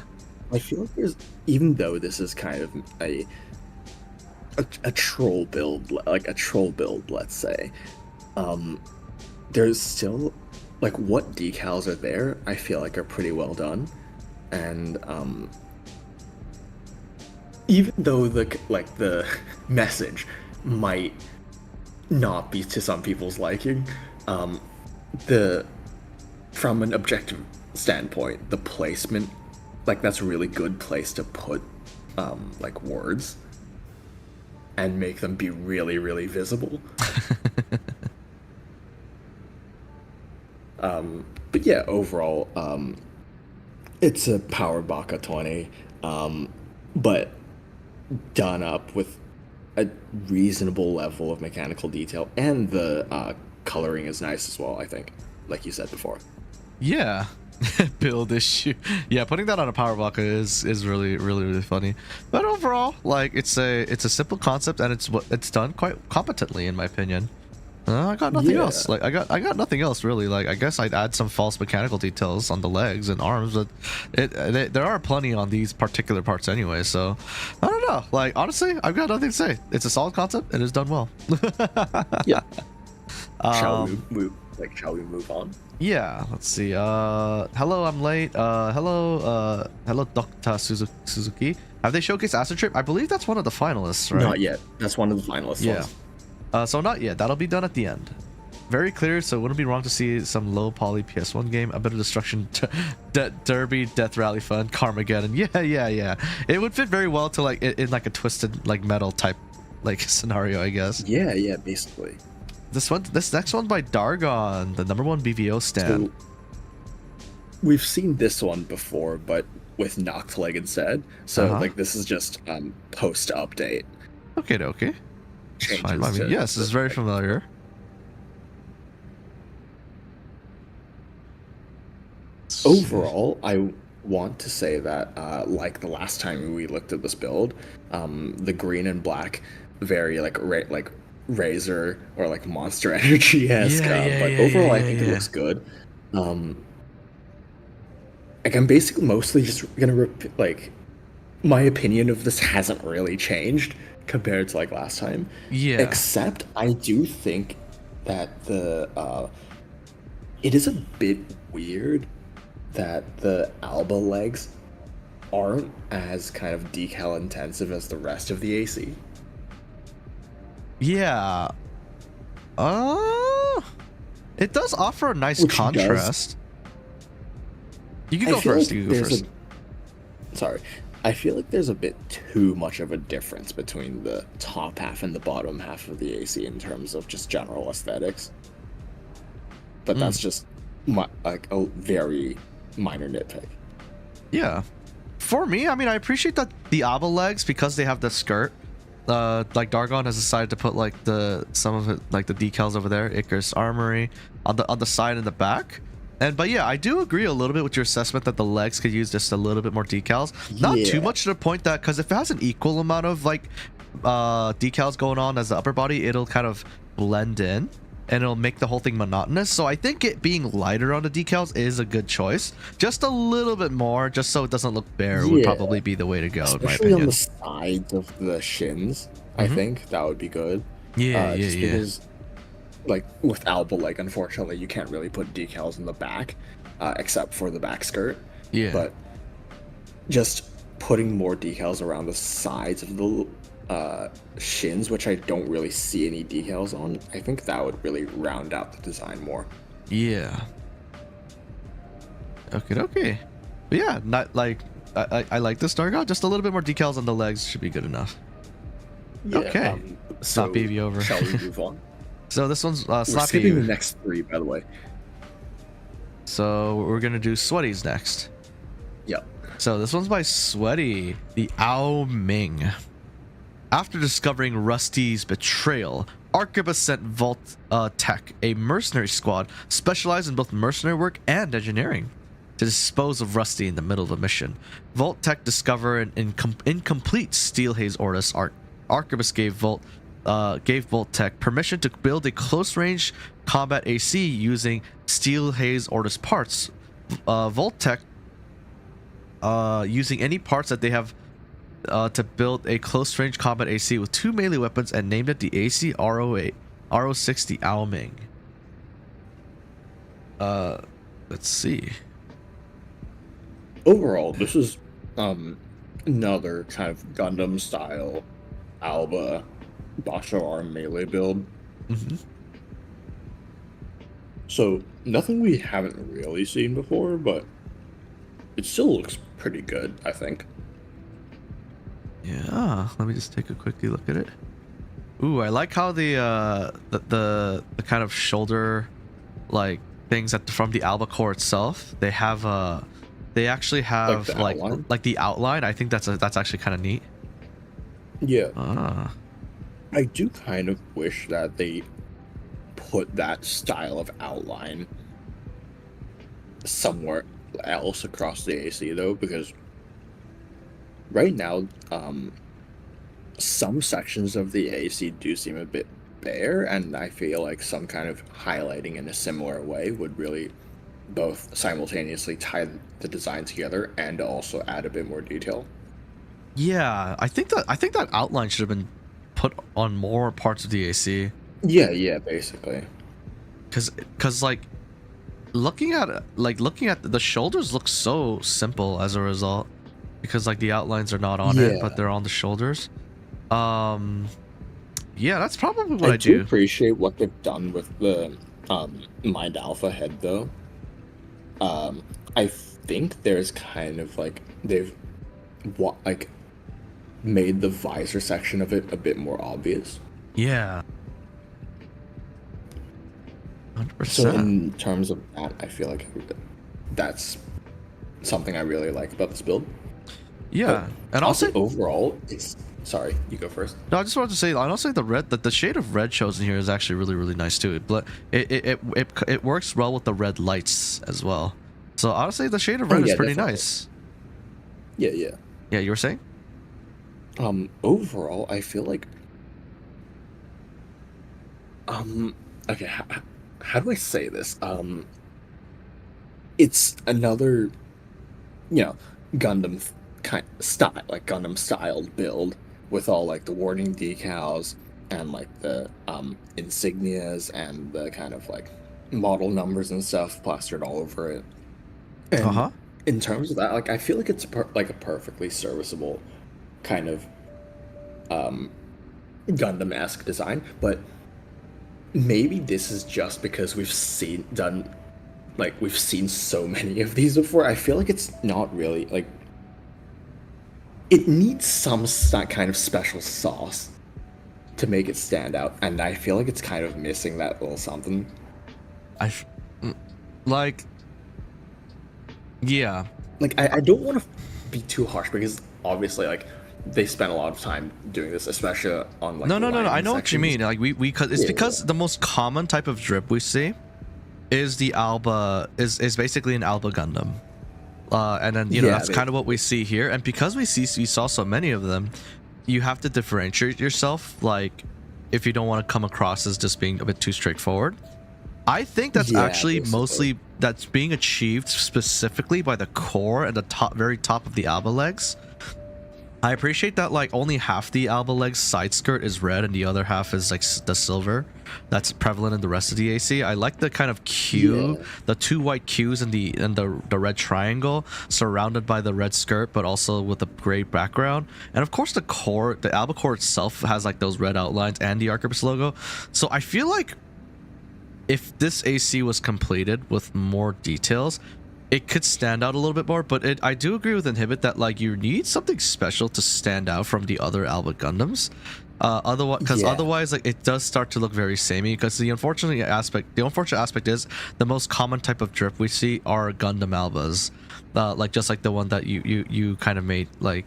I feel like there's, even though this is kind of a troll build, let's say, there's still like what decals are there, I feel like are pretty well done. And even though the message might not be to some people's liking, from an objective standpoint, the placement, like that's a really good place to put like words and make them be really, really visible. But yeah, overall, it's a power Baka 20, but done up with a reasonable level of mechanical detail, and the coloring is nice as well, I think, like you said before. Yeah. Build issue. Yeah, putting that on a power Baka is really funny. But overall, like it's a simple concept, and it's done quite competently in my opinion. I got nothing else. Like I got nothing else really. Like I guess I'd add some false mechanical details on the legs and arms, but there are plenty on these particular parts anyway. So I don't know. Like honestly, I've got nothing to say. It's a solid concept. It is done well. Yeah. Shall we move on? Yeah. Let's see. Hello, I'm late. Hello, Dr. Suzuki. Have they showcased Acid Trip? I believe that's one of the finalists, right? Not yet. That's one of the finalists. Yeah. So not yet. That'll be done at the end. Very clear, so it wouldn't be wrong to see some low poly PS1 game, a bit of destruction, derby, death rally fun, Carmageddon. Yeah. It would fit very well to like in like a twisted like metal type like scenario, I guess. Yeah, basically. This next one by Dragong, the #1 BVO stand. So, we've seen this one before, but with knocked leg instead. So like this is just post update. Okay. Fine. I mean, yes, this is very familiar. Overall, I want to say that like the last time we looked at this build, the green and black, very like Razor or like Monster Energy-esque, but overall I think it looks good. Like I'm basically mostly just gonna like my opinion of this hasn't really changed. compared to like last time. Yeah. Except I do think that it is a bit weird that the Alba legs aren't as kind of decal intensive as the rest of the AC. Yeah. It does offer a nice contrast. You can go first. You can go first. Sorry. I feel like there's a bit too much of a difference between the top half and the bottom half of the AC in terms of just general aesthetics. But that's just like a very minor nitpick. Yeah. For me, I mean, I appreciate that the Abba legs, because they have the skirt. Like Dargon has decided to put like some of it, like the decals over there, Icarus Armory on the side and the back. But yeah, I do agree a little bit with your assessment that the legs could use just a little bit more decals. Not too much to the point that, because if it has an equal amount of like decals going on as the upper body, it'll kind of blend in and it'll make the whole thing monotonous. So I think it being lighter on the decals is a good choice. Just a little bit more, just so it doesn't look bare, would probably be the way to go. Especially in my opinion. On the sides of the shins, I think that would be good. Because, like with Alba, like unfortunately you can't really put decals in the back, except for the back skirt. But just putting more decals around the sides of the shins, which I don't really see any decals on, I think that would really round out the design more. Yeah. Okay. But yeah, not like I like this Dargon. Just a little bit more decals on the legs should be good enough. Okay. So not BB over. Shall we move on? So this one's Slappy. We're skipping the next three, by the way. So we're gonna do Sweaty's next. Yep. So this one's by Sweaty, the Aune. After discovering Rusty's betrayal, Arquebus sent Vault Tech, a mercenary squad specialized in both mercenary work and engineering, to dispose of Rusty in the middle of a mission. Vault Tech discover an incomplete Steel Haze Ortus. Arquebus gave Vault Tech permission to build a close-range combat AC using Steel Haze Ortus parts. Vault Tech, using any parts that they have to build a close-range combat AC with 2 melee weapons, and named it the AC RO8 RO6 the Aune. Let's see. Overall, this is another kind of Gundam style Alba Basho arm melee build. So nothing we haven't really seen before, but it still looks pretty good, I think. Yeah, let me just take a quick look at it. Ooh, I like how the kind of shoulder like things from the Alba core itself, they have they actually have like the outline. I think that's actually kind of neat. Yeah. I do kind of wish that they put that style of outline somewhere else across the AC though, because right now some sections of the AC do seem a bit bare, and I feel like some kind of highlighting in a similar way would really both simultaneously tie the design together and also add a bit more detail. Yeah, I think that outline should have been put on more parts of the AC. Yeah, basically. Cause like looking at the shoulders look so simple as a result, because like the outlines are not on it, but they're on the shoulders. Yeah, that's probably what I do. Appreciate what they've done with the Mind Alpha head though. I think there's kind of like they've made the visor section of it a bit more obvious. Yeah. 100%. So in terms of that, I feel like that's something I really like about this build. Yeah, and also overall, it's sorry, you go first. No, I just wanted to say, honestly, the shade of red chosen here is actually really nice too. It works well with the red lights as well. So honestly, the shade of red is pretty nice. Yeah. Yeah, you were saying? Overall, I feel like okay, how do I say this? It's another, Gundam kind of style, like Gundam styled build with all like the warning decals and like the insignias and the kind of like model numbers and stuff plastered all over it. And in terms of that, like I feel like it's like a perfectly serviceable kind of Gundam-esque design, but maybe this is just because we've seen so many of these before. I feel like it's not really like it needs some kind of special sauce to make it stand out, and I feel like it's kind of missing that little something. Yeah. Like I don't want to be too harsh because obviously like they spent a lot of time doing this, especially on like no. I know what you mean. Like because the most common type of drip we see is the Alba is basically an Alba Gundam, and then that's kind of what we see here. And because we saw so many of them, you have to differentiate yourself. Like if you don't want to come across as just being a bit too straightforward. I think that's actually mostly that's being achieved specifically by the core and the very top of the Alba legs. I appreciate that like only half the Alba legs side skirt is red and the other half is like the silver that's prevalent in the rest of the AC. I like the kind of Q, the two white Qs and the red triangle surrounded by the red skirt, but also with a gray background. And of course the Alba core itself has like those red outlines and the Arquebus logo. So I feel like if this AC was completed with more details, it could stand out a little bit more. But I do agree with Inhibit that like you need something special to stand out from the other Alba Gundams. Otherwise like it does start to look very samey, because the unfortunate aspect is the most common type of drip we see are Gundam Albas, like just like the one that you kind of made, like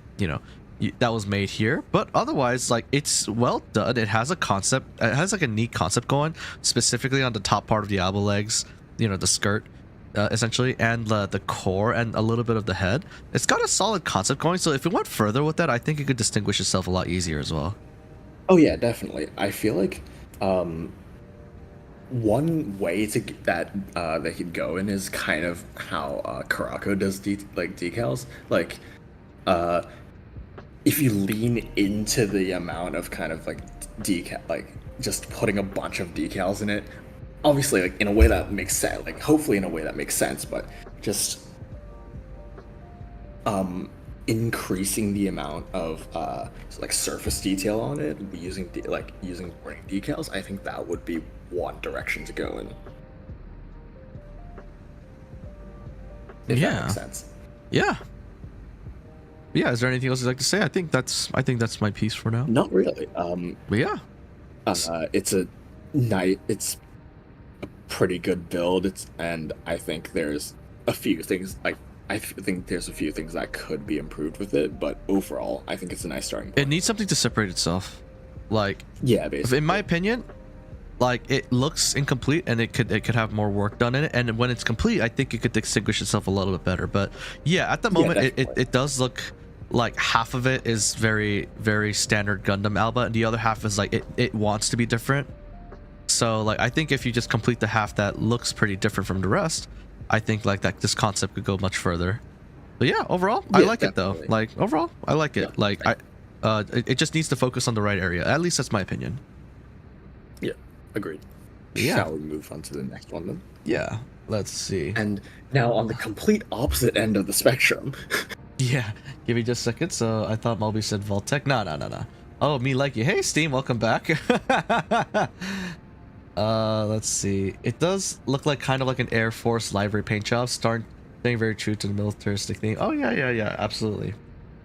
that was made here. But otherwise like it's well done. It has a concept, it has like a neat concept going, specifically on the top part of the Alba legs, the skirt essentially, and the core and a little bit of the head. It's got a solid concept going, so if it went further with that, I think it could distinguish itself a lot easier as well. Oh yeah, definitely. I feel like one way to get that they could go in is kind of how Karako does decals. Like if you lean into the amount of kind of like decal, like just putting a bunch of decals in it, obviously like in a way that makes sense, like hopefully in a way that makes sense, but just increasing the amount of like surface detail on it using warning decals, I think that would be one direction to go in. If that makes sense. Yeah, is there anything else you'd like to say? I think that's my piece for now. Not really. But yeah, it's a pretty good build. And I think there's a few things that could be improved with it, but overall I think it's a nice starting point. It needs something to separate itself, like basically. In my opinion, like it looks incomplete and it could have more work done in it, and when it's complete I think it could distinguish itself a little bit better. But yeah, at the moment it does look like half of it is very, very standard Gundam Alba and the other half is like it wants to be different. So like I think if you just complete the half that looks pretty different from the rest, I think like that this concept could go much further. But yeah, overall I like definitely. It though. Like overall I like it. Like it just needs to focus on the right area. At least that's my opinion. Yeah, agreed. Yeah. Shall we move on to the next one then? Yeah, let's see. And now on the complete opposite end of the spectrum. Yeah, give me just a second. So I thought Mulby said Voltec. No. Oh, me like you. Hey Steam, welcome back. Let's see. It does look like kind of like an Air Force livery paint job, staying very true to the militaristic theme. Oh yeah, absolutely.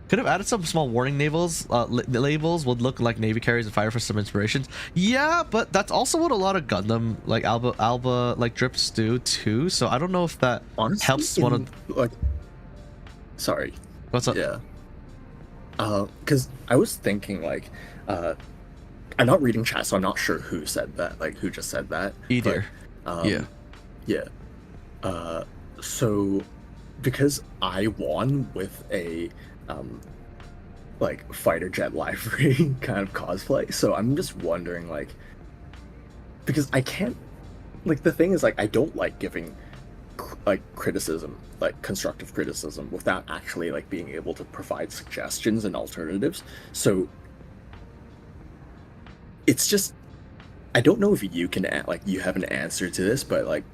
Could have added some small warning labels. Labels would look like Navy carriers and fire for some inspirations. Yeah, but that's also what a lot of Gundam like Alba like drips do too. So I don't know if that honestly helps one of like. Sorry. What's up? Yeah. Because I was thinking like, I'm not reading chat, so I'm not sure who said that, like who just said that. Either. Yeah. So, because I won with a, like fighter jet livery kind of cosplay, so I'm just wondering like, because I can't, like the thing is like I don't like giving like criticism, like constructive criticism, without actually like being able to provide suggestions and alternatives. So it's just, I don't know if you can like you have an answer to this, but like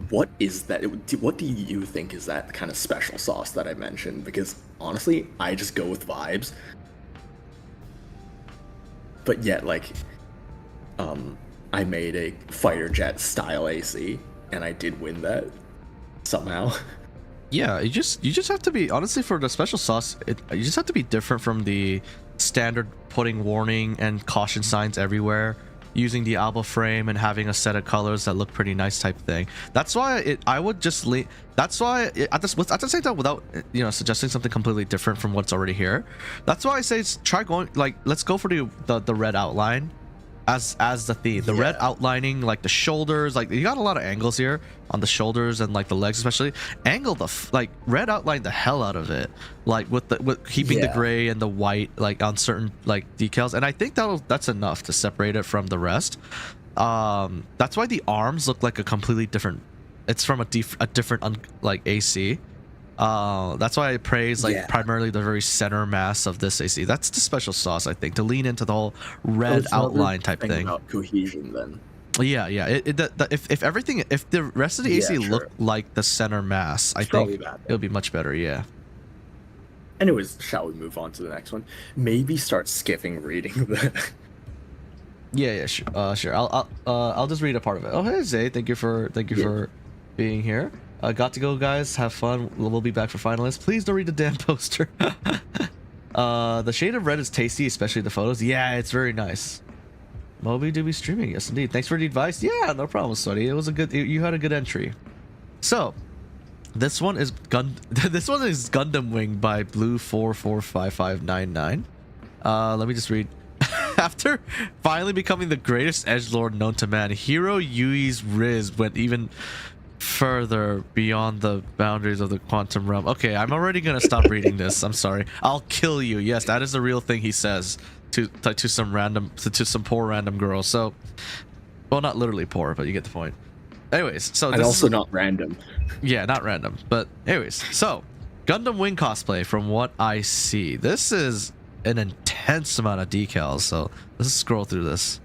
what is that? What do you think is that kind of special sauce that I mentioned? Because honestly, I just go with vibes. But yet, like, I made a fighter jet style AC, and I did win that somehow. Yeah, you just have to be, honestly, for the special sauce, you just have to be different from the standard putting warning and caution signs everywhere, using the album frame and having a set of colors that look pretty nice type thing. That's why I would just leave. That's why at the same time, without suggesting something completely different from what's already here. That's why I say try going, like, let's go for the red outline as the theme. The red outlining, like the shoulders, like you got a lot of angles here on the shoulders and like the legs especially. Angle like red outline the hell out of it, like with keeping the gray and the white like on certain like decals, and I think that's enough to separate it from the rest. That's why the arms look like a completely different, it's from a different like AC. That's why I praise like primarily the very center mass of this AC. That's the special sauce, I think, to lean into the whole red outline type thing. About cohesion, then. Yeah. If everything, if the rest of the AC looked like the center mass, I think it would be much better. Yeah. Anyways, shall we move on to the next one? Maybe start skipping reading the. Yeah, sure. I'll just read a part of it. Oh, hey Zay, thank you for being here. Got to go, guys. Have fun. We'll be back for finalists. Please don't read the damn poster. The shade of red is tasty, especially the photos. Yeah, it's very nice. Moby do be streaming. Yes, indeed. Thanks for the advice. Yeah, no problem, Sweaty. It was a good. You had a good entry. So, this one is Gundam Wing by Blue445599. Let me just read. After finally becoming the greatest edgelord known to man, Hero Yui's Riz went even further beyond the boundaries of the quantum realm. Okay, I'm already gonna stop reading this. I'm sorry. I'll kill you. Yes, that is the real thing he says to some poor random girl. So, well, not literally poor, but you get the point. Anyways, so and also not random. Yeah, not random. But anyways, so Gundam Wing cosplay. From what I see, this is an intense amount of decals. So let's scroll through this.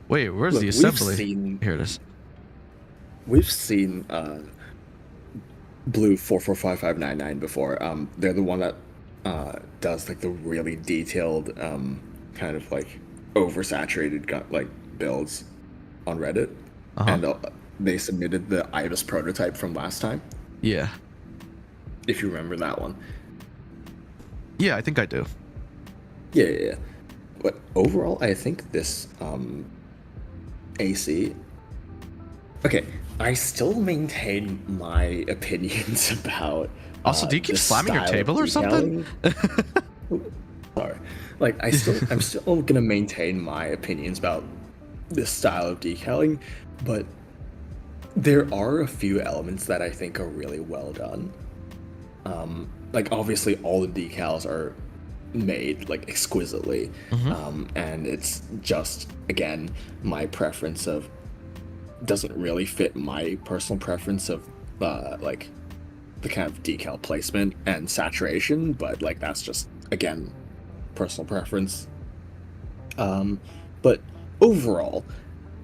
Wait, where's the assembly? Here it is. We've seen Blue 445599 before. They're the one that does like the really detailed kind of like oversaturated like builds on Reddit, and they submitted the Ibis prototype from last time. Yeah, if you remember that one. Yeah, I think I do. Yeah. But overall, I think this AC. Okay, I still maintain my opinions about. Also, do you keep slamming your table or something? Sorry, like I'm still gonna maintain my opinions about this style of decaling, but there are a few elements that I think are really well done. Like obviously, all the decals are made like exquisitely, and it's just again my preference of. Doesn't really fit my personal preference of like the kind of decal placement and saturation, but like that's just again personal preference. But overall,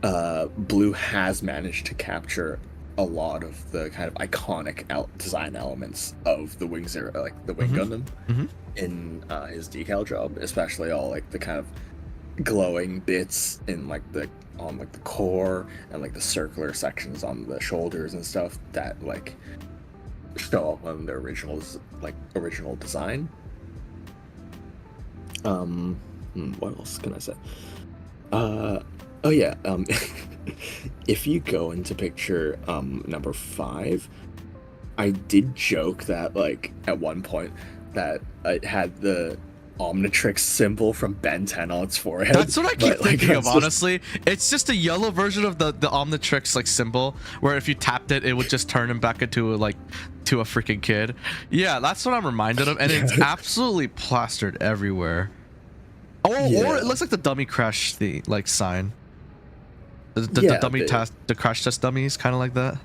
Blue has managed to capture a lot of the kind of iconic design elements of the Wing Zero, like the Wing Gundam, in his decal job, especially all like the kind of glowing bits in like the core and like the circular sections on the shoulders and stuff that like show up on the original design. What else can I say? If you go into picture number 5, I did joke that like at one point that it had the Omnitrix symbol from Ben 10 on its forehead. That's what I keep thinking of, honestly. It's just a yellow version of the Omnitrix like symbol, where if you tapped it, it would just turn him back into a freaking kid. Yeah, that's what I'm reminded of, and it's absolutely plastered everywhere. Or it looks like the dummy crash like sign. The dummy test, the crash test dummies, kind of like that.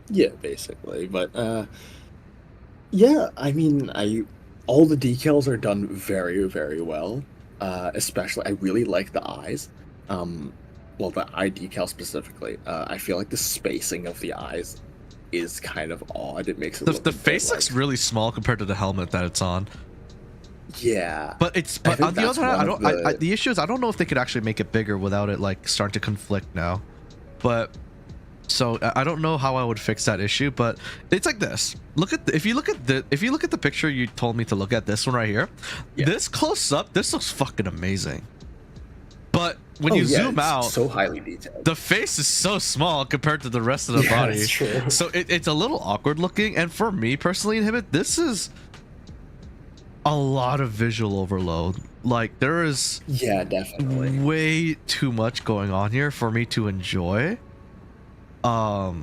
Yeah, basically, but yeah, I mean, all the decals are done very, very well. Especially, I really like the eyes. Well, the eye decal specifically. I feel like the spacing of the eyes is kind of odd. It makes it look the face looks really small compared to the helmet that it's on. Yeah, but on the other hand, the issue is I don't know if they could actually make it bigger without it like starting to conflict now. But so I don't know how I would fix that issue. But it's like this. If you look at the picture you told me to look at, this one right here, this close up, this looks fucking amazing. But when you zoom out, so highly detailed. The face is so small compared to the rest of the body. That's true. So it's a little awkward looking. And for me personally, Inhibit, this is a lot of visual overload. Like there is definitely way too much going on here for me to enjoy. I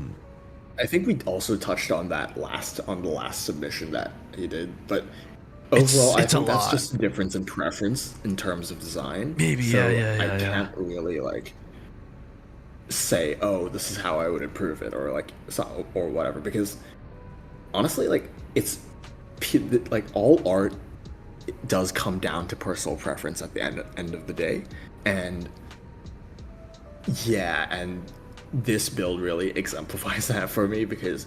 think we also touched on that on the last submission that he did, but overall, I think that's just a difference in preference in terms of design. Maybe, so I can't really like say, oh, this is how I would improve it, or like or whatever, because honestly, like it's like all art does come down to personal preference at the end of the day, and and this build really exemplifies that for me, because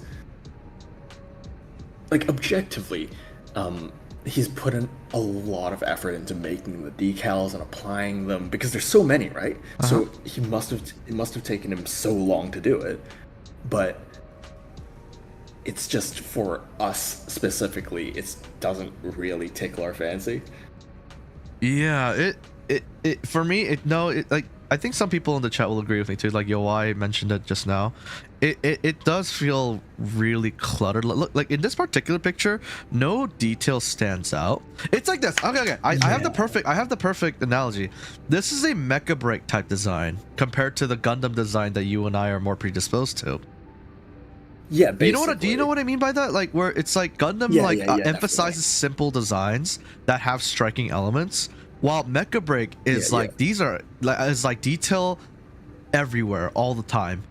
like objectively, he's put in a lot of effort into making the decals and applying them, because there's so many, right? So it must have taken him so long to do it, but it's just for us specifically, it doesn't really tickle our fancy. Yeah, it for me, like I think some people in the chat will agree with me too. Like yoai mentioned it just now. It does feel really cluttered. Look, like in this particular picture, no detail stands out. It's like this. Okay. I have the perfect analogy. This is a mecha break type design compared to the Gundam design that you and I are more predisposed to. Yeah, basically. Do you know what I mean by that? Like where it's like Gundam emphasizes simple designs that have striking elements, while Mecha Break is these are like detail everywhere all the time.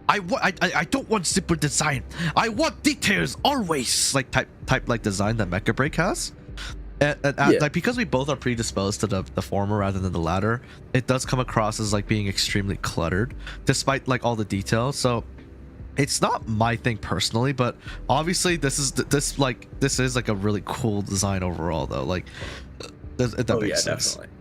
I don't want simple design. I want details always. Like type like design that Mecha Break has. Like because we both are predisposed to the former rather than the latter, it does come across as like being extremely cluttered, despite like all the details. So it's not my thing personally, but obviously this is like a really cool design overall though. Like that makes sense. Definitely.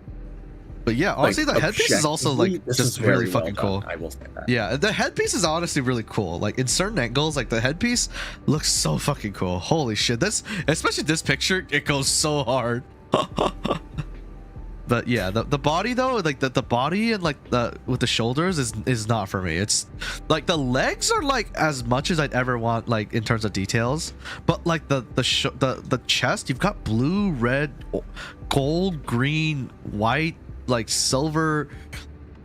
But yeah, honestly, like, the headpiece is also like just really fucking cool. I will say that. Yeah, the headpiece is honestly really cool. Like in certain angles, like the headpiece looks so fucking cool. Holy shit, especially this picture, it goes so hard. But yeah, the body though, like the body and like with the shoulders is not for me. It's like the legs are like as much as I'd ever want, like in terms of details. But like the chest, you've got blue, red, gold, green, white, like silver.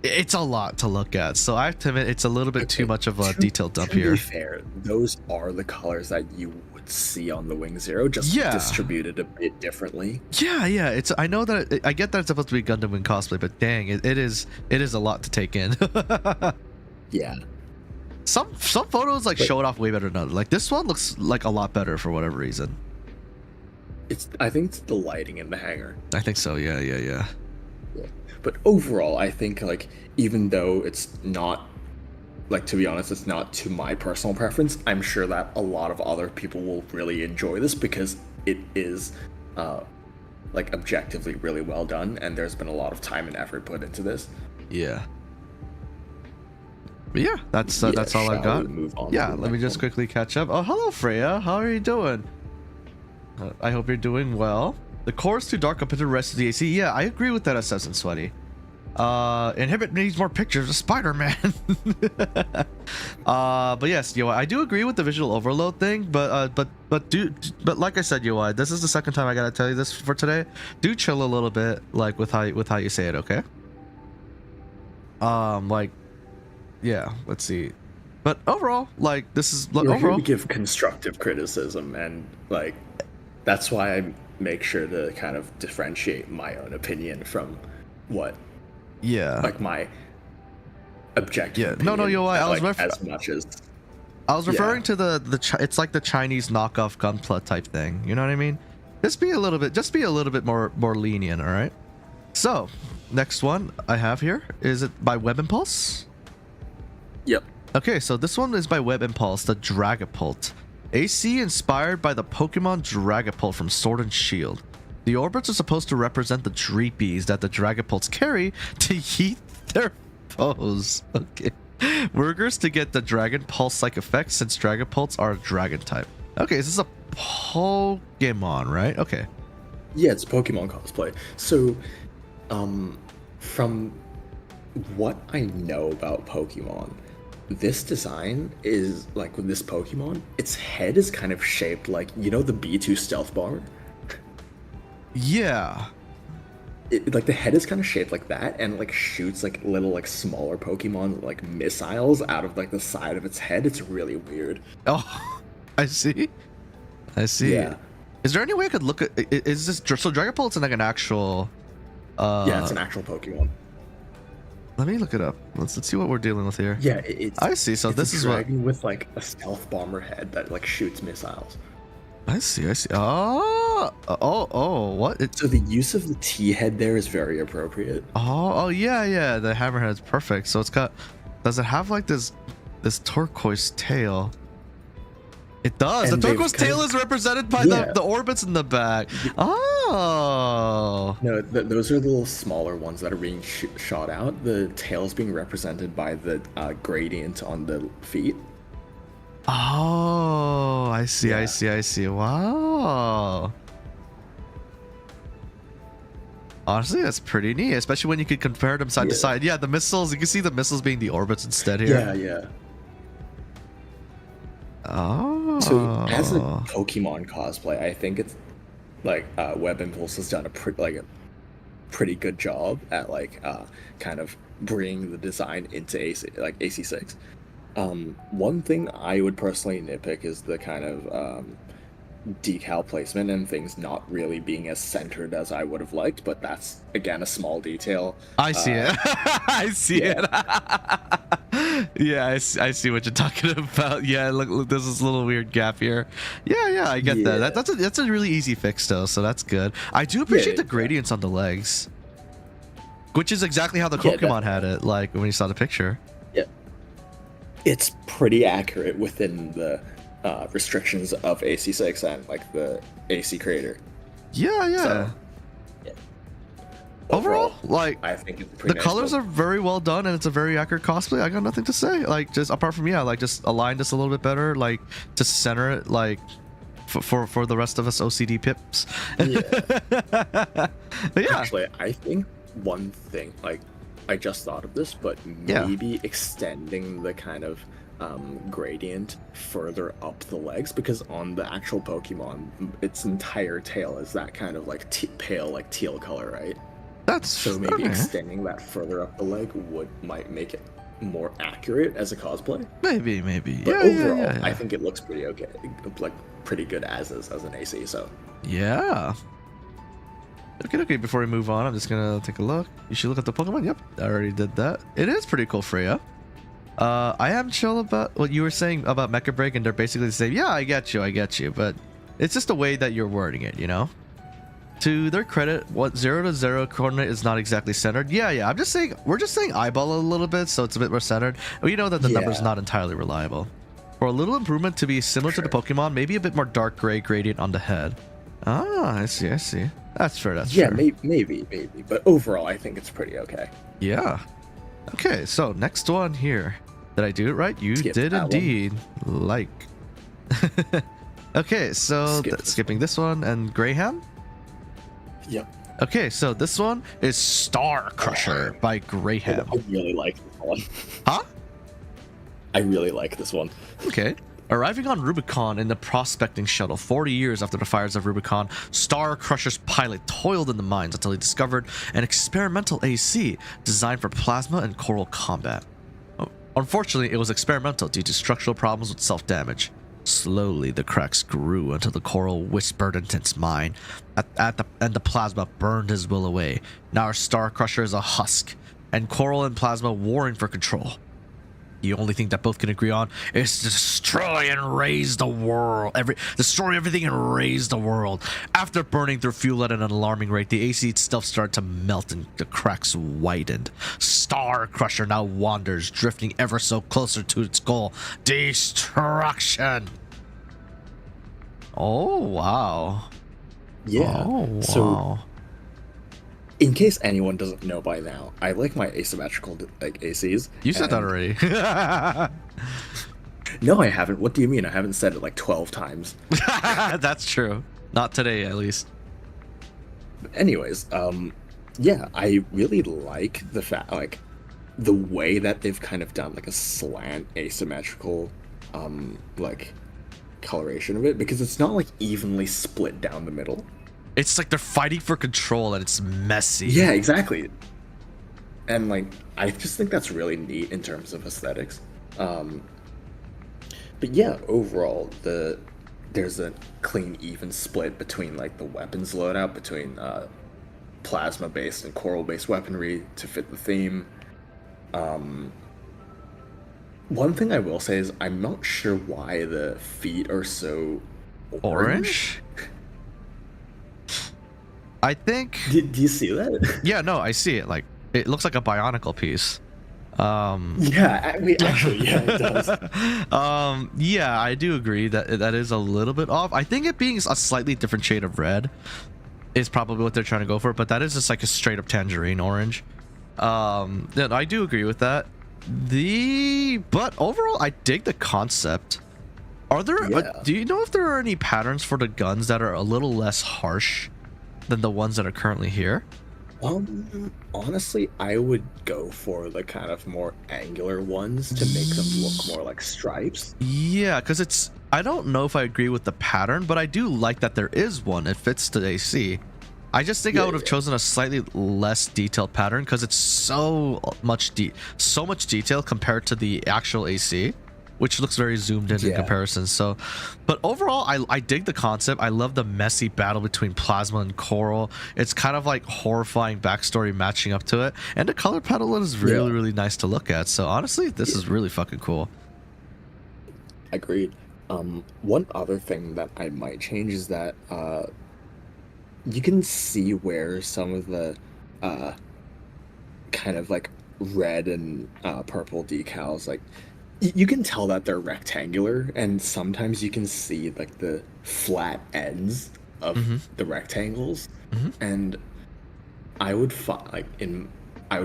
It's a lot to look at, so I have to admit it's a little bit too much of a detail dump here. To be fair, those are the colors that you would see on the Wing Zero, just distributed a bit differently. Yeah. I know that I get that it's supposed to be Gundam Wing cosplay, but dang, it is a lot to take in. Yeah. Some photos like show it off way better than others. Like this one looks like a lot better for whatever reason. I think it's the lighting in the hangar. I think so. Yeah. But overall, I think like even though it's not, like, to be honest, it's not to my personal preference, I'm sure that a lot of other people will really enjoy this because it is like objectively really well done, and there's been a lot of time and effort put into this. Yeah. But yeah, that's all I've got. Yeah, let me just quickly catch up. Oh, hello Freya, how are you doing? I hope you're doing well. The core is too dark compared to the rest of the AC. Yeah, I agree with that assessment, Sweaty. Inhibit needs more pictures of Spider-Man. But yes, Yoai, I do agree with the visual overload thing, but like I said, Yoai, this is the second time I gotta tell you this for today. Do chill a little bit, like with how you say it, okay? Like, yeah, let's see. But overall, like, this is overall. Here to give constructive criticism, and like that's why I make sure to kind of differentiate my own opinion from what like my objective no Yoai, I was as referring to the it's like the Chinese knockoff Gunpla type thing, you know what I mean? Just be a little bit more lenient, all right? So, next one I have here, is it by Web Impulse? Yep. Okay, so this one is by Web Impulse, the Dragapult. AC inspired by the Pokemon Dragapult from Sword and Shield. The orbits are supposed to represent the Dreepies that the Dragapults carry to yeet their foes. Okay. Workers to get the Dragon Pulse-like effect since Dragapults are a Dragon type. Okay, this is a Pokemon, right? Okay. Yeah, it's Pokemon cosplay. So, from what I know about Pokemon, this design is like with this Pokemon, its head is kind of shaped like, you know, the B2 stealth bomber? Yeah. Like the head is kind of shaped like that and like shoots like little like smaller Pokemon like missiles out of like the side of its head. It's really weird. Oh, I see. Yeah. Is there any way I could look at, is this, so Dragapult's like an actual yeah, it's an actual Pokemon. Let me look it up. Let's see what we're dealing with here. Yeah, it's I see. So this is what, dragon with like a stealth bomber head that like shoots missiles. I see. Oh, what? So the use of the T head there is very appropriate. Oh, yeah. The hammerhead is perfect. So it's got, does it have like this turquoise tail? It does. And the turquoise tail is represented by the orbits in the back. Oh. No, those are the little smaller ones that are being shot out. The tail's being represented by the gradient on the feet. Oh, I see. Wow. Honestly, that's pretty neat, especially when you could compare them side to side. Yeah, the missiles, you can see the missiles being the orbits instead here. Yeah. Oh. So as a Pokemon cosplay, I think it's like Web Impulse has done a pretty good job at like kind of bringing the design into AC6. One thing I would personally nitpick is the kind of decal placement and things not really being as centered as I would have liked, but that's again a small detail. I see it. I see it. Yeah, I see what you're talking about. Yeah, look, there's this little weird gap here. Yeah, I get that. That's a really easy fix though, so that's good. I do appreciate the gradients on the legs, which is exactly how the Pokemon had it, like when you saw the picture. Yeah, it's pretty accurate within the restrictions of AC6 and like the AC creator. Yeah. So, Overall, like I think it's pretty the colors are very well done and it's a very accurate cosplay. I got nothing to say. Like just apart from like just align this a little bit better, like to center it, like for the rest of us OCD pips. Yeah. But yeah. Actually, I think one thing, like I just thought of this, but maybe extending the kind of gradient further up the legs, because on the actual Pokemon, its entire tail is that kind of like pale, like teal color, right? That's so maybe extending that further up the leg might make it more accurate as a cosplay. Maybe. But overall, I think it looks pretty okay, like pretty good as an AC. So yeah. Okay. Before we move on, I'm just gonna take a look. You should look at the Pokemon. Yep, I already did that. It is pretty cool, Freya. I am chill about what you were saying about Mecha Break, and they're basically saying, yeah, I get you, but it's just the way that you're wording it, you know? To their credit, what 0 to 0 coordinate is not exactly centered. Yeah, I'm just saying, we're just saying eyeball a little bit, so it's a bit more centered. We know that the number's not entirely reliable. For a little improvement to be similar to the Pokemon, maybe a bit more dark gray gradient on the head. Ah, I see. That's fair, fair. Maybe. But overall, I think it's pretty okay. Yeah. Okay, so next one here. Did I do it right? You did indeed. Like. Okay, so skipping this one and Graham? Yep. Okay, so this one is Star Crusher by Graham. I really like this one. Huh? I really like this one. Okay. Arriving on Rubicon in the prospecting shuttle 40 years after the fires of Rubicon, Star Crusher's pilot toiled in the mines until he discovered an experimental AC designed for plasma and coral combat. Unfortunately, it was experimental due to structural problems with self-damage. Slowly, the cracks grew until the coral whispered into its mind, and the plasma burned his will away. Now our Star Crusher is a husk, and coral and plasma warring for control. The only thing that both can agree on is to destroy and raise the world. Destroy everything and raise the world. After burning through fuel at an alarming rate, the AC itself started to melt and the cracks widened. Star Crusher now wanders, drifting ever so closer to its goal, destruction. Oh, wow. Yeah. Oh, wow. So, in case anyone doesn't know by now, I like my asymmetrical like ACs. You said that already. No, I haven't. What do you mean? I haven't said it like 12 times. That's true. Not today, at least. Anyways, yeah, I really like the fact, like, the way that they've kind of done like a slant asymmetrical, like, coloration of it, because it's not like evenly split down the middle. It's like they're fighting for control and it's messy. Yeah, exactly. And like, I just think that's really neat in terms of aesthetics. But yeah, overall, there's a clean, even split between like the weapons loadout between plasma-based and coral-based weaponry to fit the theme. One thing I will say is I'm not sure why the feet are so orange. I think. Do you see that? Yeah, no, I see it. Like, it looks like a Bionicle piece. Yeah, actually, yeah, it does. Yeah, I do agree that is a little bit off. I think it being a slightly different shade of red is probably what they're trying to go for, but that is just like a straight up tangerine orange. Yeah, I do agree with that. But overall, I dig the concept. Are there? Do you know if there are any patterns for the guns that are a little less harsh than the ones that are currently here? Honestly, I would go for the kind of more angular ones to make them look more like stripes. Yeah, because I don't know if I agree with the pattern, but I do like that there is one. It fits to AC. I just think I would have chosen a slightly less detailed pattern because it's so much detail compared to the actual AC, which looks very zoomed in comparison. So, but overall, I dig the concept. I love the messy battle between plasma and coral. It's kind of like horrifying backstory matching up to it, and the color palette is really really nice to look at. So honestly, this is really fucking cool. Agreed. One other thing that I might change is that you can see where some of the kind of like red and purple decals, like, you can tell that they're rectangular, and sometimes you can see like the flat ends of the rectangles. And I would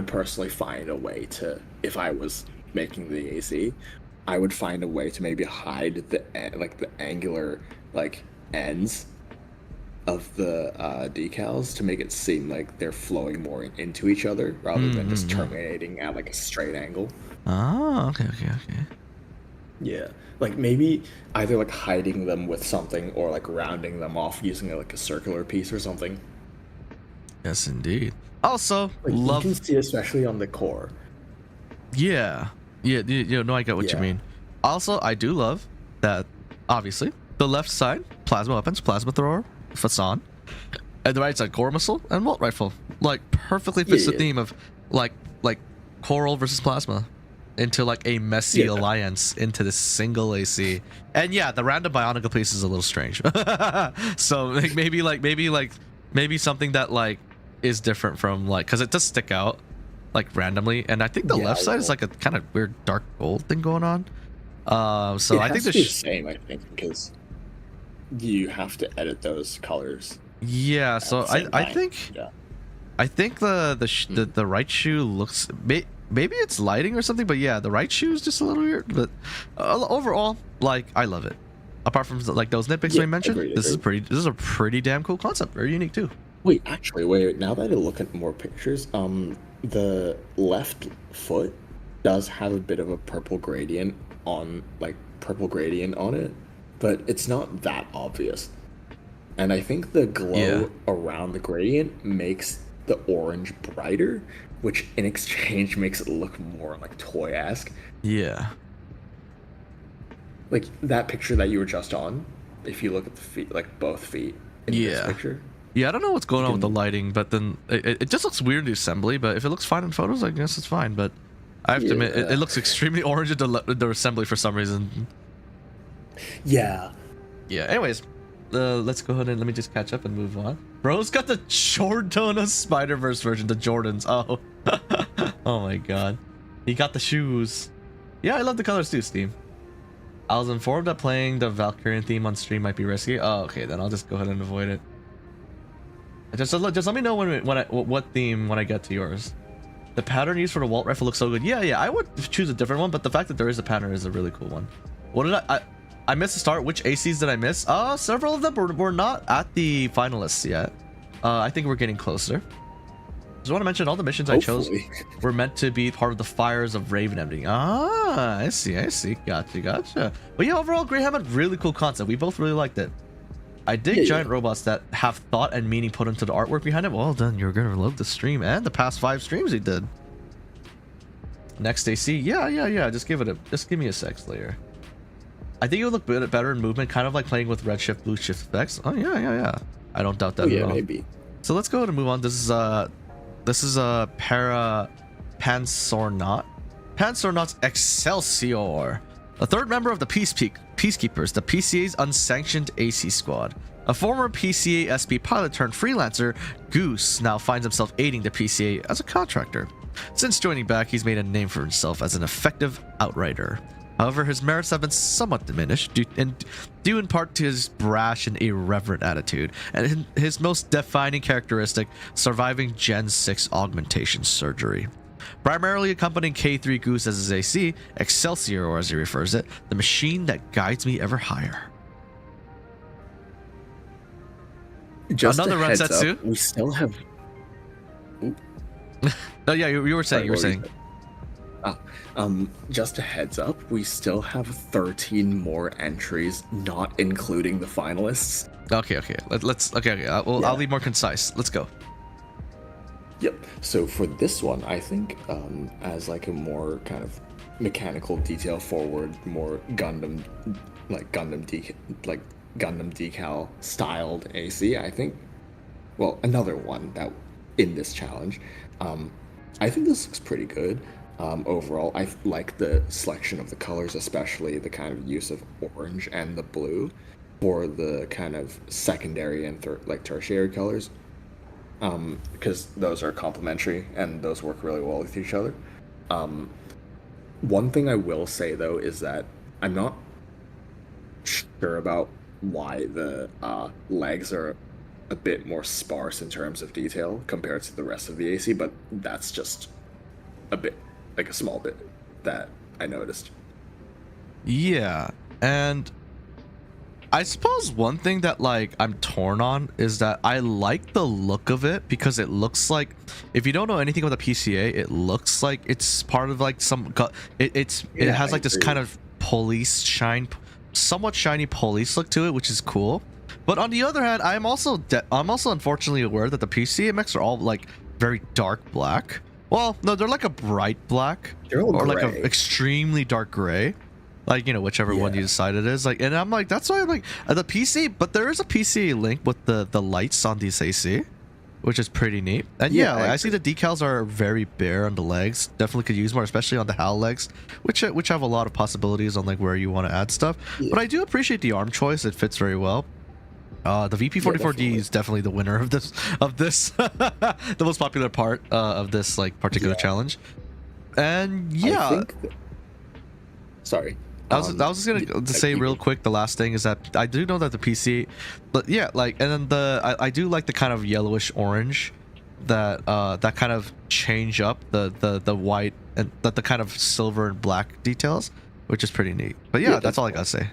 personally find a way to, if I was making the AC, I would find a way to maybe hide the angular like ends of the decals to make it seem like they're flowing more into each other rather than just terminating at like a straight angle. Oh, okay. Yeah, like maybe either like hiding them with something or like rounding them off using like a circular piece or something. Yes, indeed. Also, like, you can see especially on the core. Yeah, I get what you mean. Also, I do love that, obviously, the left side, plasma weapons, plasma thrower, Fasan, and the right side, core missile and bolt rifle. Like, perfectly fits the theme of like coral versus plasma into like a messy alliance into this single AC. And yeah, the random Bionicle piece is a little strange. So like, maybe something that like is different from like, because it does stick out like randomly, and I think the left side is like a kind of weird dark gold thing going on. So I think the same. I think because you have to edit those colors. Yeah. So I think the right shoe looks maybe it's lighting or something, but yeah, the right shoe is just a little weird. But overall, like, I love it. Apart from like those nitpicks I mentioned, this is a pretty damn cool concept. Very unique too. Wait, actually, now that I look at more pictures, the left foot does have a bit of a purple gradient on it, but it's not that obvious. And I think the glow around the gradient makes the orange brighter, which in exchange makes it look more like toy-esque. Yeah. Like that picture that you were just on, if you look at the feet, like both feet in this picture. Yeah, I don't know what's going on with the lighting, but then it just looks weird in the assembly, but if it looks fine in photos, I guess it's fine. But I have to admit, it looks extremely orange at the assembly for some reason. Yeah. Yeah. Anyways, let's go ahead and let me just catch up and move on. Bro's got the Jordana Spider-Verse version, the Jordans. Oh. Oh my god. He got the shoes. Yeah, I love the colors too, Steam. I was informed that playing the Valkyrian theme on stream might be risky. Oh, okay, then I'll just go ahead and avoid it. Just let me know what theme when I get to yours. The pattern used for the Walt rifle looks so good. Yeah, I would choose a different one, but the fact that there is a pattern is a really cool one. What did I missed the start. Which ACs did I miss? Several of them were not at the finalists yet. I think we're getting closer. Just want to mention all the missions Hopefully. I chose were meant to be part of the Fires of Raven ending. Ah, I see. Gotcha. But yeah, overall, Greyhound had really cool concept. We both really liked it. I dig giant robots that have thought and meaning put into the artwork behind it. Well done, you're gonna love the stream and the past 5 streams he did. Next AC, yeah. Just give me a sec, Slayer. I think it would look better in movement, kind of like playing with red shift, blue shift effects. Oh yeah. I don't doubt that at all. Maybe. So let's go ahead and move on. This is Pansornaut's Excelsior, a third member of the Peacekeepers, the PCA's unsanctioned AC squad. A former PCA SP pilot turned freelancer, Goose now finds himself aiding the PCA as a contractor. Since joining back, he's made a name for himself as an effective outrider. However, his merits have been somewhat diminished due in part to his brash and irreverent attitude, and his most defining characteristic, surviving Gen 6 augmentation surgery. Primarily accompanying K3 Goose as his AC, Excelsior, or as he refers it, the machine that guides me ever higher. Just another run Setsu. We still have... Oh yeah, you were saying. Just a heads up, we still have 13 more entries, not including the finalists. Okay. I'll be more concise. Let's go. Yep. So for this one, I think as like a more kind of mechanical, detail forward, more Gundam decal styled AC, I think. Well, another one that in this challenge. I think this looks pretty good. Overall, I like the selection of the colors, especially the kind of use of orange and the blue for the kind of secondary and tertiary colors, because those are complementary and those work really well with each other. One thing I will say though is that I'm not sure about why the legs are a bit more sparse in terms of detail compared to the rest of the AC, but that's just a bit, like a small bit that I noticed. Yeah, and I suppose one thing that like I'm torn on is that I like the look of it because it looks like, if you don't know anything about the PCA, it looks like it's part of like some it has like this kind of somewhat shiny police look to it, which is cool. But on the other hand, I'm also unfortunately aware that the PCA mechs are all like very dark black. Well, no, they're like a bright black or like an extremely dark gray, like, you know, whichever one you decide it is. Like, and I'm like, that's why I'm like the PC. But there is a PCA link with the lights on these AC, which is pretty neat. And I see the decals are very bare on the legs. Definitely could use more, especially on the HAL legs, which have a lot of possibilities on like where you want to add stuff. But I do appreciate the arm choice; it fits very well. The VP44D is definitely the winner of this the most popular part of this like particular challenge. And sorry, I was just gonna say real quick, the last thing is that I do know that the PC, but and then I do like the kind of yellowish orange that kind of change up the white and the kind of silver and black details, which is pretty neat. But that's all I gotta say.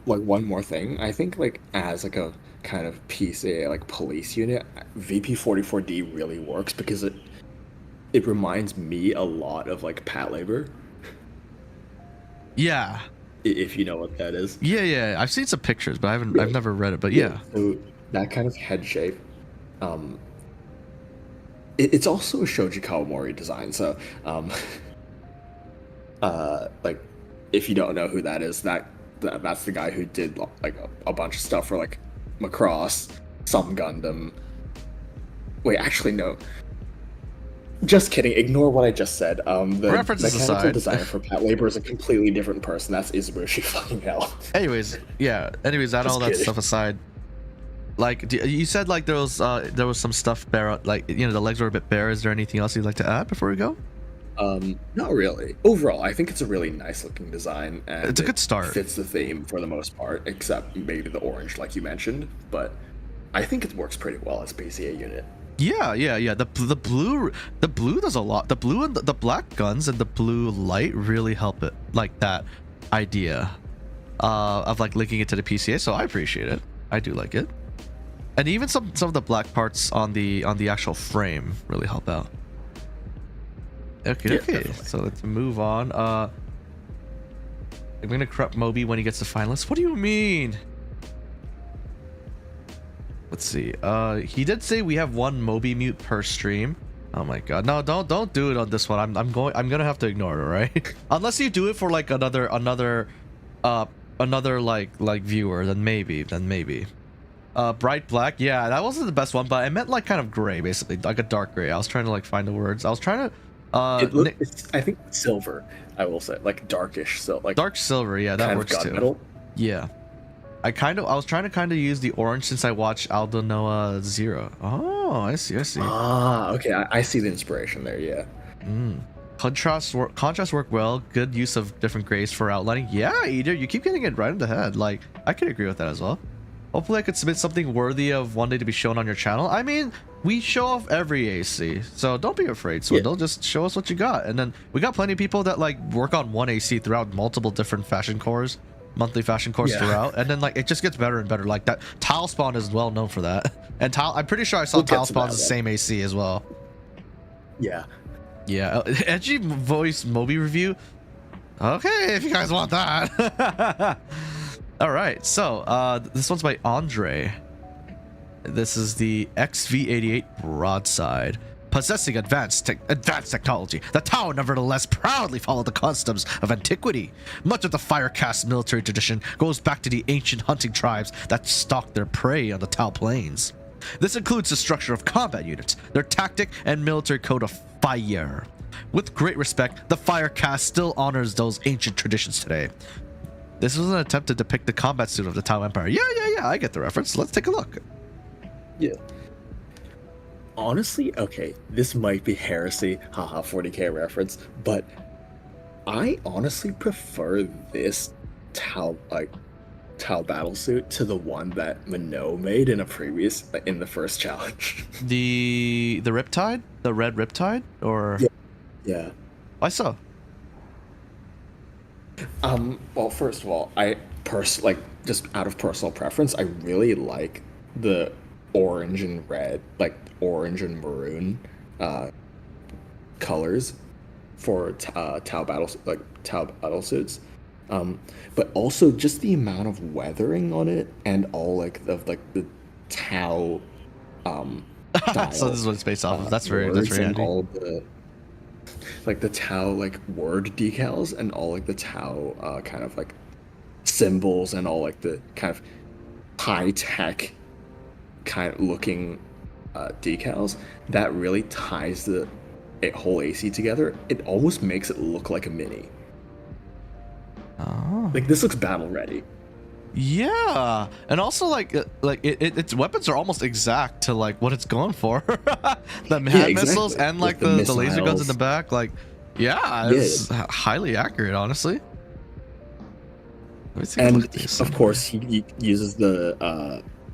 Like one more thing, I think like as like a kind of PCA like police unit, VP44D really works because it reminds me a lot of like Patlabor. Yeah. If you know what that is. Yeah. I've seen some pictures, but I've never read it. But so that kind of head shape, it's also a Shoji Kawamori design. So, like, if you don't know who that is, that's the guy who did like a bunch of stuff for like Macross, some Gundam. Wait, actually no. Just kidding. Ignore what I just said. The References mechanical aside. designer for Pat Labor is a completely different person. That's Izubushi fucking hell. Anyways, yeah. Anyways, all that stuff aside, like you said, like there was some stuff bare, like the legs were a bit bare. Is there anything else you'd like to add before we go? Not really. Overall, I think it's a really nice looking design, and it's a good start. Fits the theme for the most part, except maybe the orange, like you mentioned. But I think it works pretty well as a PCA unit. Yeah. The blue does a lot. The blue and the black guns and the blue light really help it, like that idea of like linking it to the PCA. So I appreciate it. I do like it, and even some of the black parts on the actual frame really help out. Okay. So let's move on. I'm gonna corrupt Moby when he gets the finalist. What do you mean? Let's see. He did say we have one Moby mute per stream. Oh my god. No, don't do it on this one. I'm gonna have to ignore it, right? Unless you do it for like another like viewer, then maybe. Bright black. Yeah, that wasn't the best one, but I meant like kind of gray, basically, like a dark gray. I was trying to like find the words. I was trying to I think silver, I will say, like darkish, so like dark silver. Yeah, that works too. Metal. Yeah, I was trying to use the orange since I watched Aldo Noah Zero. Oh, I see. Ah, okay, I see the inspiration there. Yeah. Contrast work well. Good use of different grays for outlining. Yeah, you keep getting it right in the head. Like I can agree with that as well. Hopefully I could submit something worthy of one day to be shown on your channel. I mean, we show off every AC, so don't be afraid, Swindle. Just show us what you got. And then we got plenty of people that like work on one AC throughout multiple different fashion cores, monthly fashion cores throughout. And then like it just gets better and better. Like that Tile Spawn is well known for that. And I'm pretty sure I saw Tile Spawn's the same AC as well. Yeah. Yeah. Edgy voice Moby review. Okay, if you guys want that. All right, so this one's by Andre. This is the XV88 broadside. Possessing advanced technology, the Tau nevertheless proudly followed the customs of antiquity. Much of the Firecast military tradition goes back to the ancient hunting tribes that stalked their prey on the Tau plains. This includes the structure of combat units, their tactic and military code of fire. With great respect, the Firecast still honors those ancient traditions today. This was an attempt to depict the combat suit of the Tau Empire. Yeah, I get the reference. Let's take a look. Yeah. Honestly, okay, this might be heresy, haha, 40k reference, but I honestly prefer this Tau battlesuit to the one that Minot made in the first challenge. The Riptide? The red Riptide? Or yeah. Why so? Well, first of all, just out of personal preference, I really like the orange and red, like orange and maroon colors for Tau battlesuits. But also just the amount of weathering on it and all the Tau so this is what it's based off of. That's very handy. All the Tau word decals and all the Tau kind of symbols and all the kind of high tech kind of looking decals that really ties the whole AC together. It almost makes it look like a mini. Oh. This looks battle ready. Yeah, and also its weapons are almost exact to what it's going for. The hand missiles and the laser guns in the back. It's highly accurate, honestly. And of course, he uses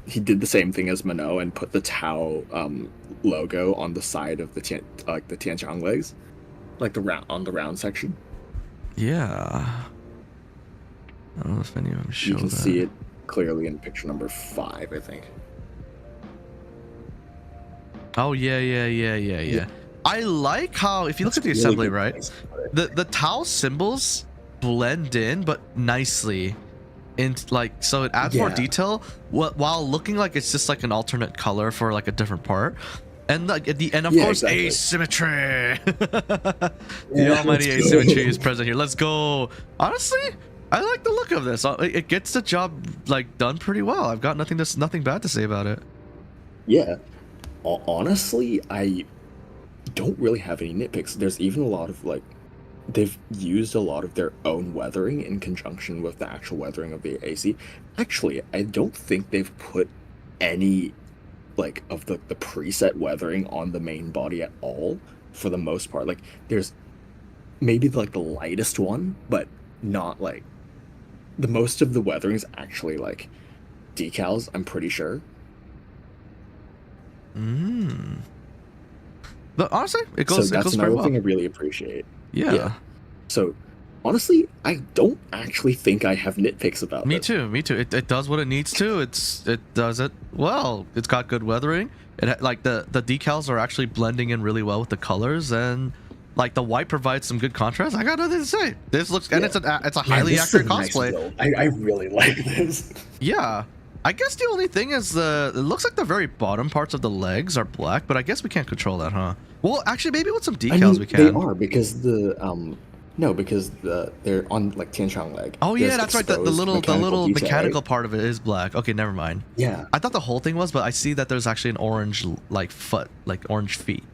he did the same thing as Minot and put the Tau logo on the side of the Tianqiang legs, on the round section. Yeah. I don't know if any of them show that. You can see it clearly in picture number 5, I think. Oh yeah. I like how, if you look at the assembly, right, the Tau symbols blend in but nicely, so it adds more detail while looking like it's just an alternate color for a different part. And at the end, of course, exactly. Asymmetry. The almighty asymmetry is present here. Let's go. Honestly, I like the look of this. It gets the job done pretty well. I've got nothing bad to say about it. Yeah, honestly, don't really have any nitpicks. There's even a lot of like they've used a lot of their own weathering in conjunction with the actual weathering of the AC. Actually, I don't think they've put any like of the preset weathering on the main body at all for the most part. Like there's maybe like the lightest one, but not like the most of the weathering is actually like decals, I'm pretty sure. But honestly, it So goes that's very another well. thing I really appreciate. Yeah. So honestly, I don't actually think I have nitpicks about Me this. too. It does what it needs to. It does it well. It's got good weathering. Like the decals are actually blending in really well with the colors, and like the white provides some good contrast. I got nothing to say. This looks and it's a highly accurate cosplay. Nice I really like this. Yeah. I guess the only thing is it looks like the very bottom parts of the legs are black, but I guess we can't control that, huh? Well, actually, maybe with some decals we can. They are because they're on like Tianchang leg. Oh yeah, that's right. The little detail, mechanical right? part of it is black. Okay, never mind. Yeah. I thought the whole thing was, but I see that there's actually an orange like foot, like orange feet.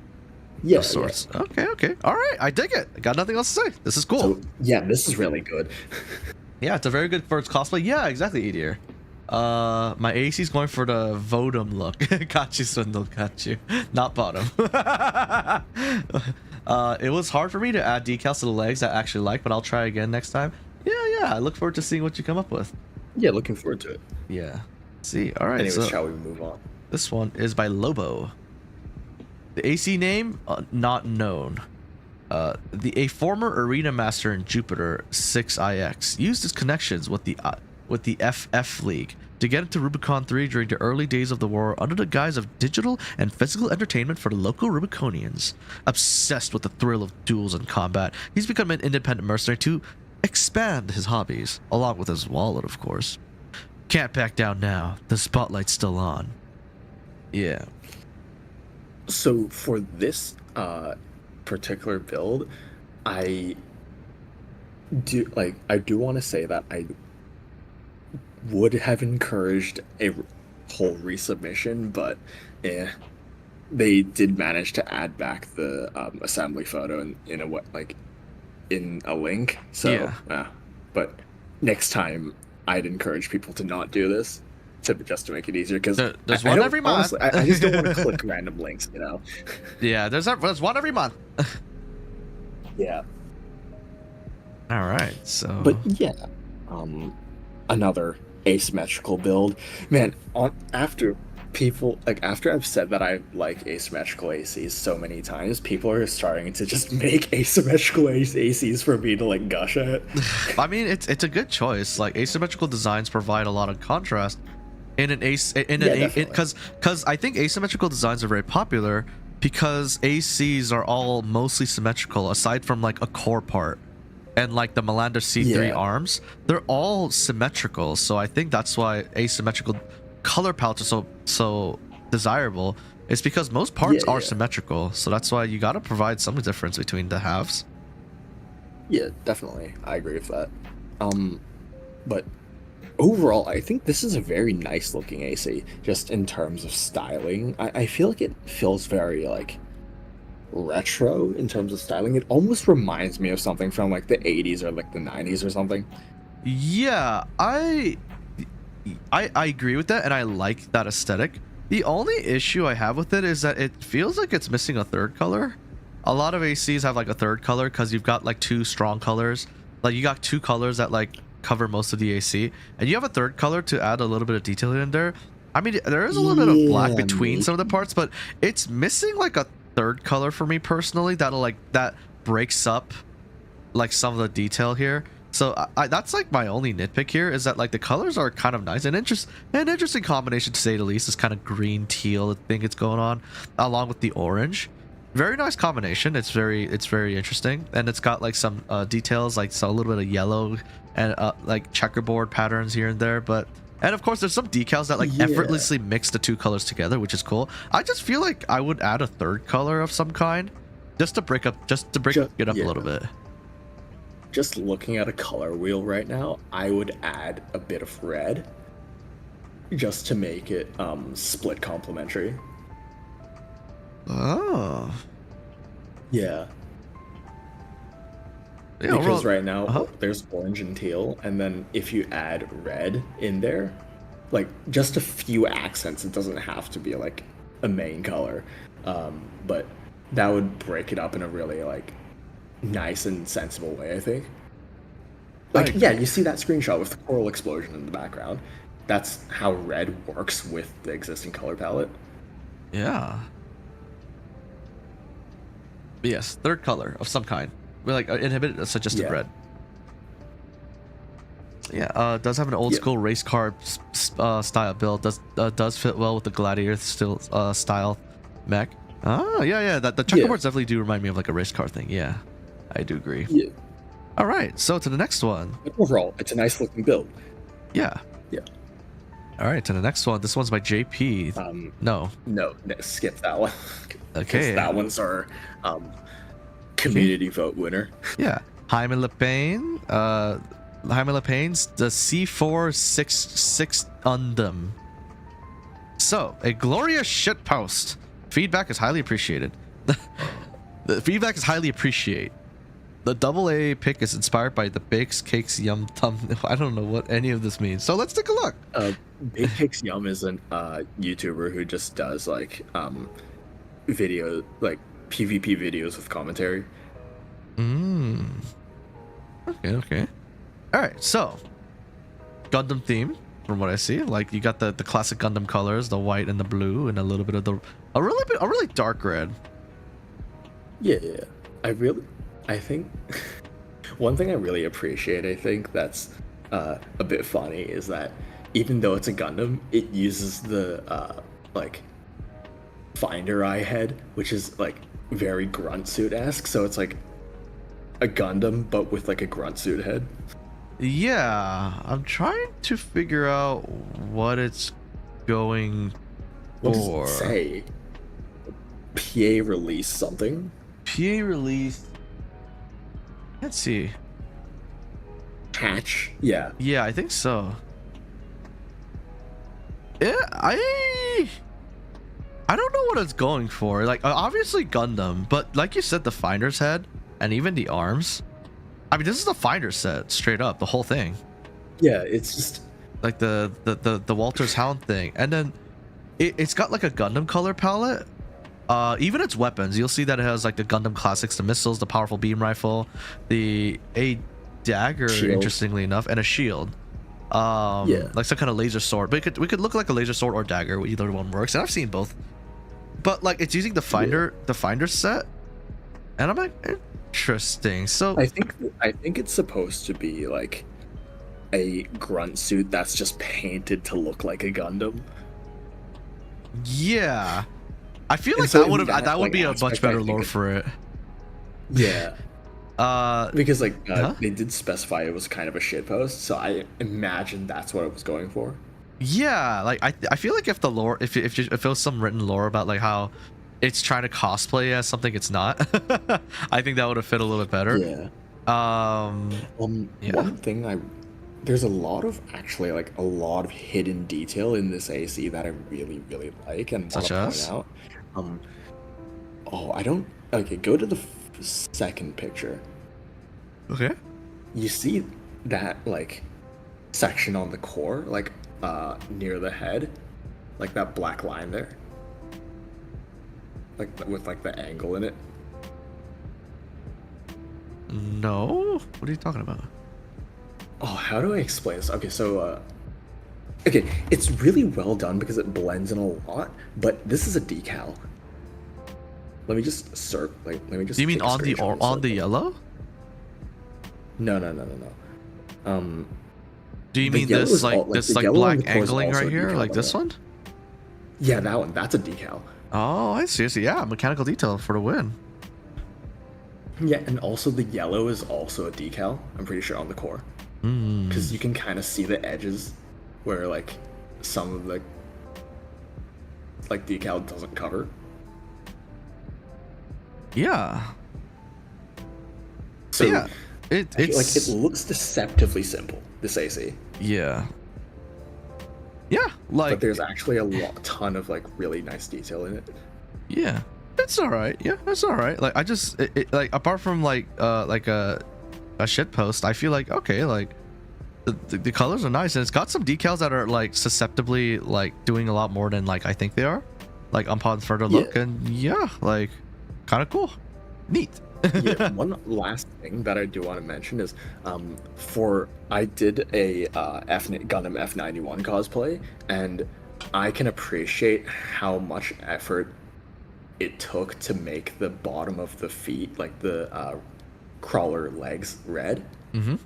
Yeah. Of sorts. Yeah. Okay. All right, I dig it. I got nothing else to say. This is cool. So yeah, this is really good. Yeah, it's a very good first cosplay. Yeah, exactly, Edier. My AC's going for the Vodum look. Got you, Swindle. Got you. Not bottom. It was hard for me to add decals to the legs I actually like, but I'll try again next time. Yeah. I look forward to seeing what you come up with. Yeah, looking forward to it. Yeah. See. All right. Anyways, So shall we move on? this one is by Lobo. The AC name not known. A former arena master in Jupiter 6IX used his connections with the FF League to get into Rubicon 3 during the early days of the war under the guise of digital and physical entertainment for the local Rubiconians. Obsessed with the thrill of duels and combat, he's become an independent mercenary to expand his hobbies, along with his wallet, of course. Can't back down now. The spotlight's still on. Yeah. So for this particular build, I do want to say that I would have encouraged a whole resubmission, but they did manage to add back the assembly photo in a link. So but next time I'd encourage people to not do this just to make it easier, because there's one every month. Honestly, I just don't want to click random links, you know. Yeah, there's one every month. Yeah. All right, so. But yeah, another asymmetrical build, man. After I've said that I like asymmetrical ACs so many times, people are starting to just make asymmetrical ACs for me to like gush at. I mean, it's a good choice. Like asymmetrical designs provide a lot of contrast in an because I think asymmetrical designs are very popular because ACs are all mostly symmetrical aside from like a core part and like the Melander C3 arms. They're all symmetrical, so I think that's why asymmetrical color palettes are so desirable. It's because most parts are symmetrical, so that's why you got to provide some difference between the halves. Yeah, definitely, I agree with that. But overall, I think this is a very nice looking AC, just in terms of styling. I feel like it feels very like retro in terms of styling. It almost reminds me of something from like the 80s or like the 90s or something. Yeah, I agree with that, and I like that aesthetic. The only issue I have with it is that it feels like it's missing a third color. A lot of ACs have like a third color because you've got like two strong colors. Like you got two colors that like cover most of the AC, and you have a third color to add a little bit of detail in there. I mean, there is a little bit of black between some of the parts, but it's missing like a third color for me personally that breaks up like some of the detail here. So that's like my only nitpick here, is that like the colors are kind of nice and an interesting combination to say the least. This kind of green teal thing it's going on along with the orange. Very nice combination. It's very interesting, and it's got like some details, like a little bit of yellow and like checkerboard patterns here and there. And of course there's some decals that like effortlessly mix the two colors together, which is cool. I just feel like I would add a third color of some kind just to break it up a little bit. Just looking at a color wheel right now, I would add a bit of red just to make it split complementary. Oh, Yeah. Yeah, Because overall, right now there's orange and teal, and then if you add red in there, like just a few accents, it doesn't have to be like a main color, but that would break it up in a really like nice and sensible way, I think. Like, yeah, you see that screenshot with the coral explosion in the background. That's how red works with the existing color palette. Yeah. Yes, third color of some kind. We like inhibit suggested red. Yeah, does have an old school race car style build. Does fit well with the gladiator style mech. Ah, yeah. The checkerboards definitely do remind me of like a race car thing. Yeah, I do agree. Yeah. All right, so to the next one. But overall, it's a nice looking build. Yeah. Yeah. All right, to the next one. This one's by JP. No, skip that one. Okay. That one's our community vote winner. Yeah, Jaime Le Pen. Jaime Le Pen's the C466 Undum. So, a glorious shitpost. Feedback is highly appreciated. The feedback is highly appreciated. The AA pick is inspired by the Bakes Cakes Yum Tum. I don't know what any of this means. So let's take a look. Big Cakes Yum is a YouTuber who just does like video, like PvP videos with commentary. Okay. All right, so Gundam theme from what I see. Like you got the classic Gundam colors, the white and the blue, and a little bit of a really dark red. Yeah. I think one thing I really appreciate, I think that's a bit funny, is that even though it's a Gundam, it uses the like finder eye head, which is like very grunt suit-esque. So it's like a Gundam but with like a grunt suit head. Yeah, I'm trying to figure out what it's going for. What does it say? PA release something? PA release. Let's see. Hatch? Yeah. Yeah, I think so. Yeah, I don't know what it's going for. Like, obviously Gundam, but like you said, the finder's head and even the arms. I mean, this is the finder set, straight up, the whole thing. Yeah, it's just like the Walter's Hound thing, and then it's got like a Gundam color palette. Even its weapons, you'll see that it has like the Gundam classics, the missiles, the powerful beam rifle, a dagger, shield. Interestingly enough, and a shield. Like some kind of laser sword. But we could look like a laser sword or dagger. Either one works, and I've seen both. But like it's using the finder set, and I'm like, interesting. So I think it's supposed to be like a grunt suit that's just painted to look like a Gundam. Yeah. I feel like that would be a much better lore for it. Yeah. Because like they did specify it was kind of a shitpost, so I imagine that's what it was going for. Yeah, like I feel like if the lore, if it was some written lore about like how it's trying to cosplay as something it's not, I think that would have fit a little bit better. Yeah. One thing there's a lot of hidden detail in this AC that I really like and want to point out. Go to the second picture. Okay. You see that like section on the core, like near the head, like that black line there, like with like the angle in it. No, what are you talking about? Oh, how do I explain this? Okay, so it's really well done because it blends in a lot, but this is a decal. Let me just Do you mean on the yellow? No. Do you mean this like black angling right here, like this one? Yeah, that one. That's a decal. Oh, I see. Yeah, mechanical detail for the win. Yeah, and also the yellow is also a decal. I'm pretty sure on the core, because you can kind of see the edges where like some of the like decal doesn't cover. Yeah. So yeah, it looks deceptively simple, this AC. Yeah. Yeah, like, but there's actually a ton of like really nice detail in it. Yeah. It's all right. Yeah, it's all right. Like I just like apart from like a shit post, I feel like okay, like the colors are nice and it's got some decals that are like susceptibly like doing a lot more than like I think they are, like upon further look, and yeah, like kind of cool, neat. Yeah, one last thing that I do want to mention is I did a Gundam F91 cosplay, and I can appreciate how much effort it took to make the bottom of the feet, like the crawler legs, red. Mm-hmm.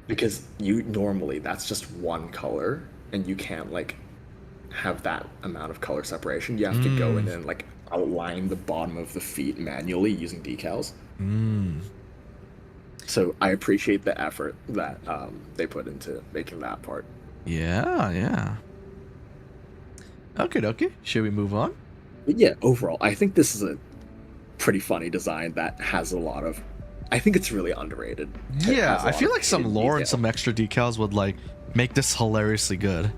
Because normally that's just one color, and you can't like have that amount of color separation. You have to go in and like outline the bottom of the feet manually using decals. So I appreciate the effort that they put into making that part. Yeah. Okay. Should we move on? But yeah, overall, I think this is a pretty funny design that has a lot of. I think it's really underrated. Yeah, I feel like some lore and some extra decals would like make this hilariously good.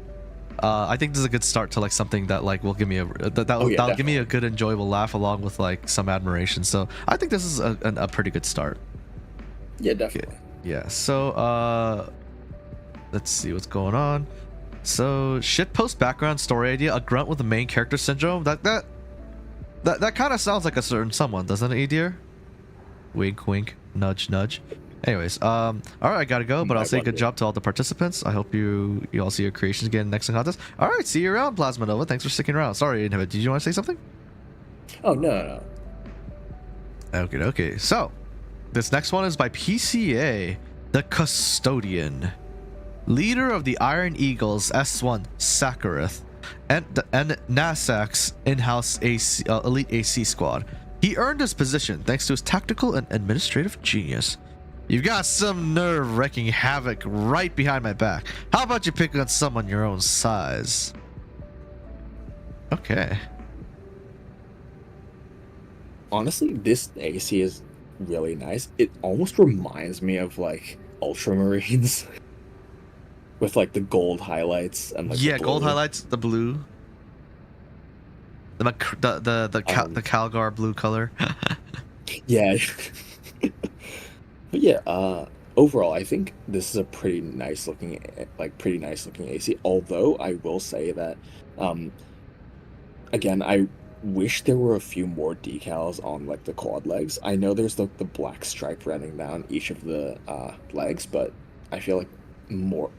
I think this is a good start to like something that like will give me that'll give me a good enjoyable laugh along with like some admiration. So I think this is a pretty good start. Yeah, definitely. Okay. Yeah. So let's see what's going on. So shitpost background story idea: a grunt with the main character syndrome. That kind of sounds like a certain someone, doesn't it, dear? Wink, wink, nudge, nudge. Anyways, all right, I gotta go, but I'll say good job to all the participants. I hope you all see your creations again next contest. All right, see you around, Plasma Nova. Thanks for sticking around. Sorry, Inhibit, did you want to say something? Oh, no. Okay. So, this next one is by PCA, the Custodian, leader of the Iron Eagles S1 Sakarith, and NASAC's in-house elite AC squad. He earned his position thanks to his tactical and administrative genius. You've got some nerve wreaking havoc right behind my back. How about you pick on someone your own size? Okay. Honestly, this AC is really nice. It almost reminds me of like Ultramarines with like the gold highlights and like the gold highlights, the blue. The Calgar blue color. Yeah. But yeah, overall I think this is a pretty nice looking AC, although I will say that again, I wish there were a few more decals on like the quad legs. I know there's the black stripe running down each of the legs, but I feel like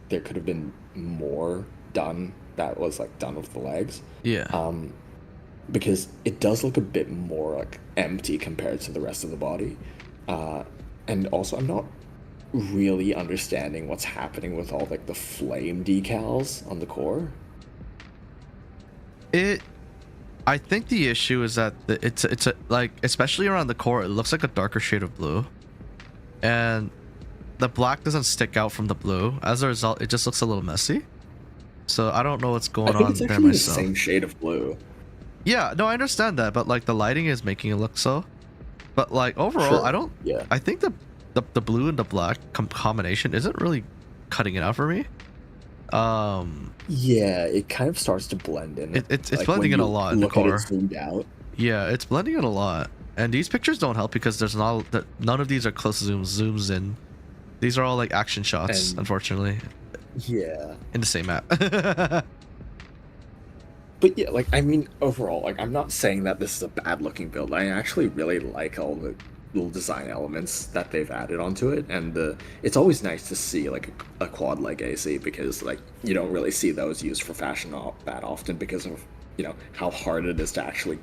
there could have been more done that was like done with the legs. Yeah. Because it does look a bit more like empty compared to the rest of the body. And also I'm not really understanding what's happening with all like the flame decals on the core. I think the issue is that it's like, especially around the core, it looks like a darker shade of blue, and the black doesn't stick out from the blue. As a result, it just looks a little messy. So I don't know what's going on there myself. It's the same shade of blue. Yeah, no, I understand that, but like the lighting is making it look so. But like overall, Sure. I don't. Yeah. I think the blue and the black combination isn't really cutting it out for me. Yeah, it kind of starts to blend in. It's like, blending in a lot in the core. Look at it zoomed out. Yeah, it's blending in a lot, and these pictures don't help because there's none of these are close zooms in. These are all like action shots, unfortunately. Yeah. In the same map. But yeah, like, I mean, overall, like, I'm not saying that this is a bad looking build. I actually really like all the little design elements that they've added onto it, and it's always nice to see like a quad leg AC, because like you don't really see those used for fashion that often because of, you know, how hard it is to actually,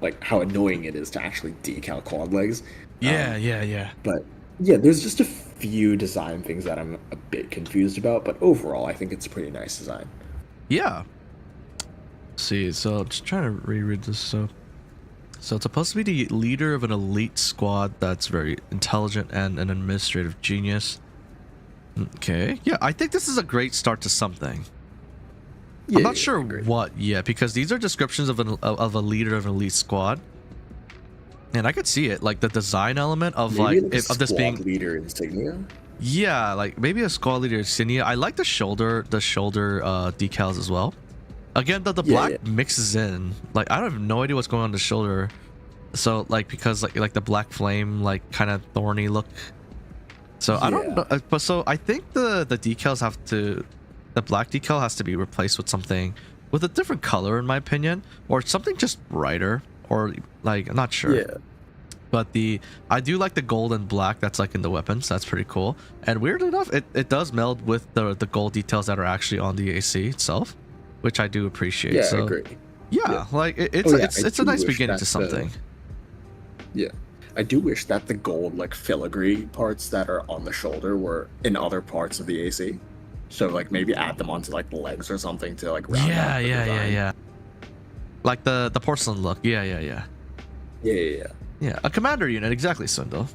like, how annoying it is to actually decal quad legs. Yeah. But yeah, there's just a few design things that I'm a bit confused about, but overall I think it's a pretty nice design. Yeah. See, so I'm just trying to reread this. So it's supposed to be the leader of an elite squad that's very intelligent and an administrative genius. Okay. Yeah, I think this is a great start to something. Yeah, I'm not sure what yet, because these are descriptions of a leader of an elite squad. And I could see it, like the design element of maybe of this being leader insignia. Yeah, like maybe a squad leader insignia. I like the shoulder decals as well. Again, the black mixes in. Like, I have no idea what's going on the shoulder. So like because like the black flame like kind of thorny look. So I don't know, but so I think the decals have to, the black decal has to be replaced with something with a different color in my opinion, or something just brighter, or like I'm not sure. Yeah. But I do like the gold and black that's like in the weapons. That's pretty cool. And weirdly enough, it does meld with the gold details that are actually on the AC itself, which I do appreciate. Yeah, So, I agree. Yeah, like it's a nice beginning to something. Yeah, I do wish that the gold like filigree parts that are on the shoulder were in other parts of the AC. So like maybe add them onto like the legs or something to like round out the design. Yeah. Like the porcelain look. Yeah. Yeah, a commander unit, exactly, Swindle.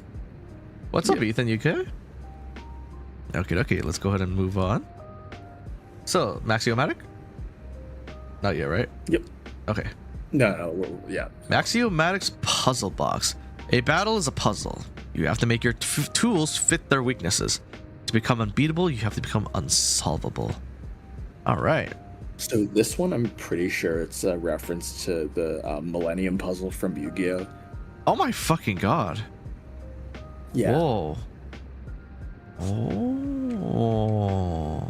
What's up, Ethan? You okay? Okay, let's go ahead and move on. So, Maxiomatic? Not yet, right? Yep. Okay. No, yeah. Maxiomatic's puzzle box. A battle is a puzzle. You have to make your tools fit their weaknesses. To become unbeatable, you have to become unsolvable. All right. So this one, I'm pretty sure it's a reference to the Millennium Puzzle from Yu-Gi-Oh! Oh my fucking god. Yeah. Whoa. Oh.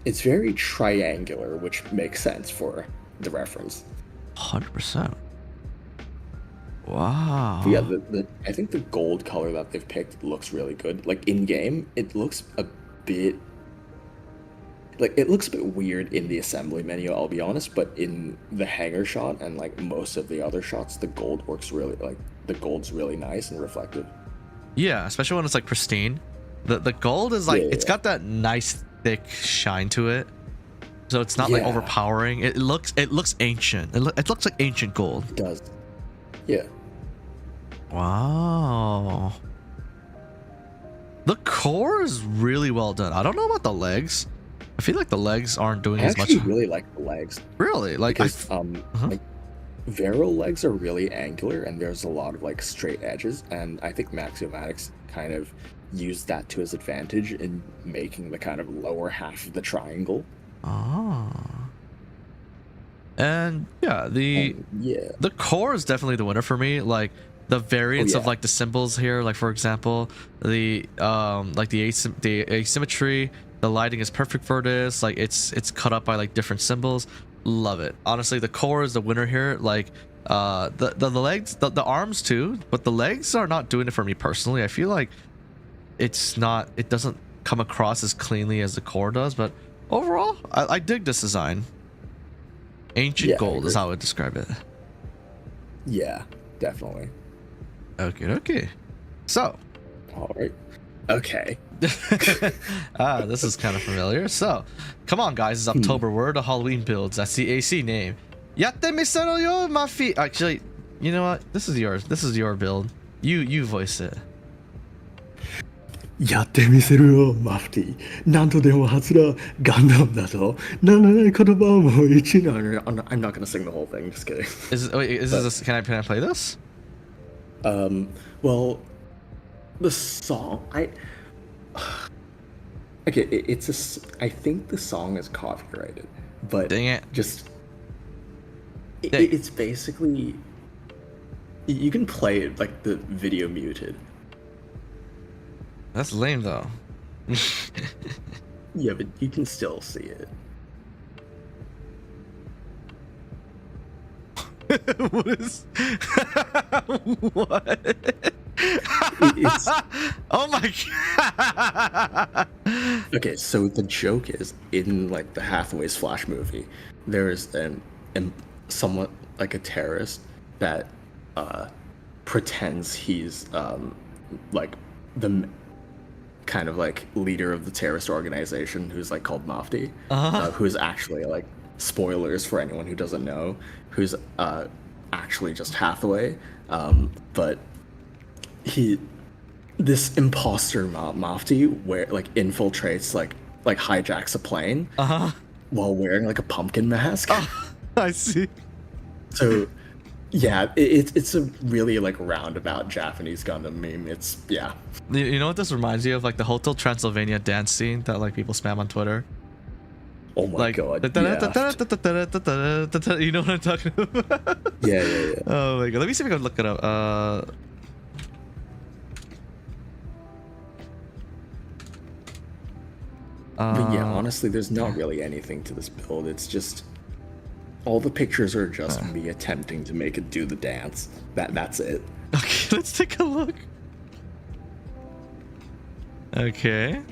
It's very triangular, which makes sense for the reference. 100%. Wow. But yeah, I think the gold color that they've picked looks really good. Like in game, it looks a bit weird in the assembly menu, I'll be honest, but in the hanger shot and like most of the other shots, the gold works really, like the gold's really nice and reflective. Yeah, especially when it's like pristine. The gold is like it's got that nice thick shine to it. So it's not like overpowering. It looks ancient. It looks like ancient gold. It does. Yeah. Wow. The core is really well done. I don't know about the legs. I feel like the legs aren't doing as much. I actually really like the legs. Really? Like because like Vero legs are really angular and there's a lot of like straight edges, and I think Maxiomatic's kind of used that to his advantage in making the kind of lower half of the triangle. And yeah, the core is definitely the winner for me. Like the variants of like the symbols here, like for example, the like the asymmetry, the lighting is perfect for this. Like it's cut up by like different symbols. Love it. Honestly, the core is the winner here. Like the legs, the arms too, but the legs are not doing it for me personally. I feel like it doesn't come across as cleanly as the core does, but overall I dig this design. Ancient gold is how I would describe it. Yeah, definitely. Okay. So. All right. Okay. This is kind of familiar. So, come on, guys. It's October. We're the Halloween builds. That's the AC name. Yatte misero yo, my feet. Actually, you know what? This is yours. This is your build. You voice it. やってみせるよ、マフティ。何とでも初らガンダムだぞ。ならない言葉も一なる。I'm not gonna sing the whole thing. Just kidding. Can I play this? Well, the song okay, I think the song is copyrighted, but dang it, it's basically you can play it like the video muted. That's lame though. Yeah, but you can still see it. What is what? Oh my god. Okay, so the joke is in like the Hathaway's Flash movie, there's someone like a terrorist that pretends he's like the kind of like leader of the terrorist organization who's like called Mafti, who's actually like, spoilers for anyone who doesn't know, who's actually just Hathaway, but this imposter Mafti where like infiltrates like hijacks a plane while wearing like a pumpkin mask. I see. So yeah, it's a really like roundabout Japanese Gundam meme. It's You know what this reminds you of? Like the Hotel Transylvania dance scene that like people spam on Twitter. Oh my like, god. you know what I'm talking about? Yeah. Oh my god. Let me see if I can look it up. But yeah, honestly, there's not really anything to this build. It's just all the pictures are just me attempting to make it do the dance. That's it. Okay, let's take a look. Okay.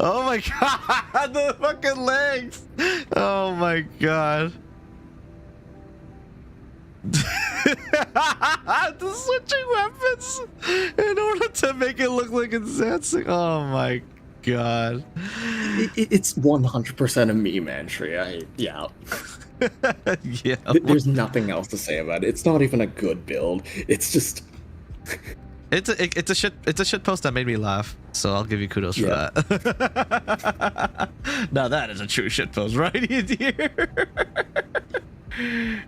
Oh my god, the fucking legs. Oh my god. The switching weapons in order to make it look like it's dancing. Oh my god. It's 100% a meme entry. Yeah. Yeah. There's nothing else to say about it. It's not even a good build. It's just it's a shit post that made me laugh, so I'll give you kudos for that. Now that is a true shit post right here.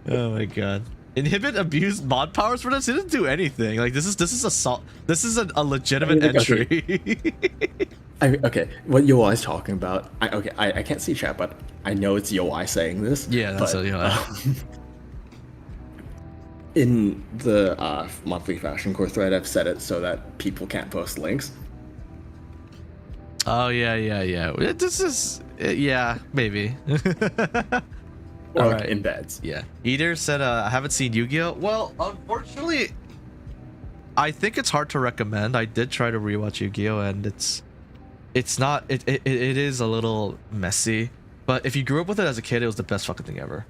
Oh my god. Inhibit abuse mod powers for this? It didn't do anything. Like this is a legitimate entry. Okay, what yoai is talking about? I can't see chat, but I know it's yoai saying this. Yeah, that's what yoai. In the monthly fashion core thread, I've set it so that people can't post links. Oh yeah. This is maybe. Or like embeds. Yeah. Eater said, I haven't seen Yu-Gi-Oh. Well, unfortunately, I think it's hard to recommend. I did try to rewatch Yu-Gi-Oh, and it's not. It is a little messy. But if you grew up with it as a kid, it was the best fucking thing ever.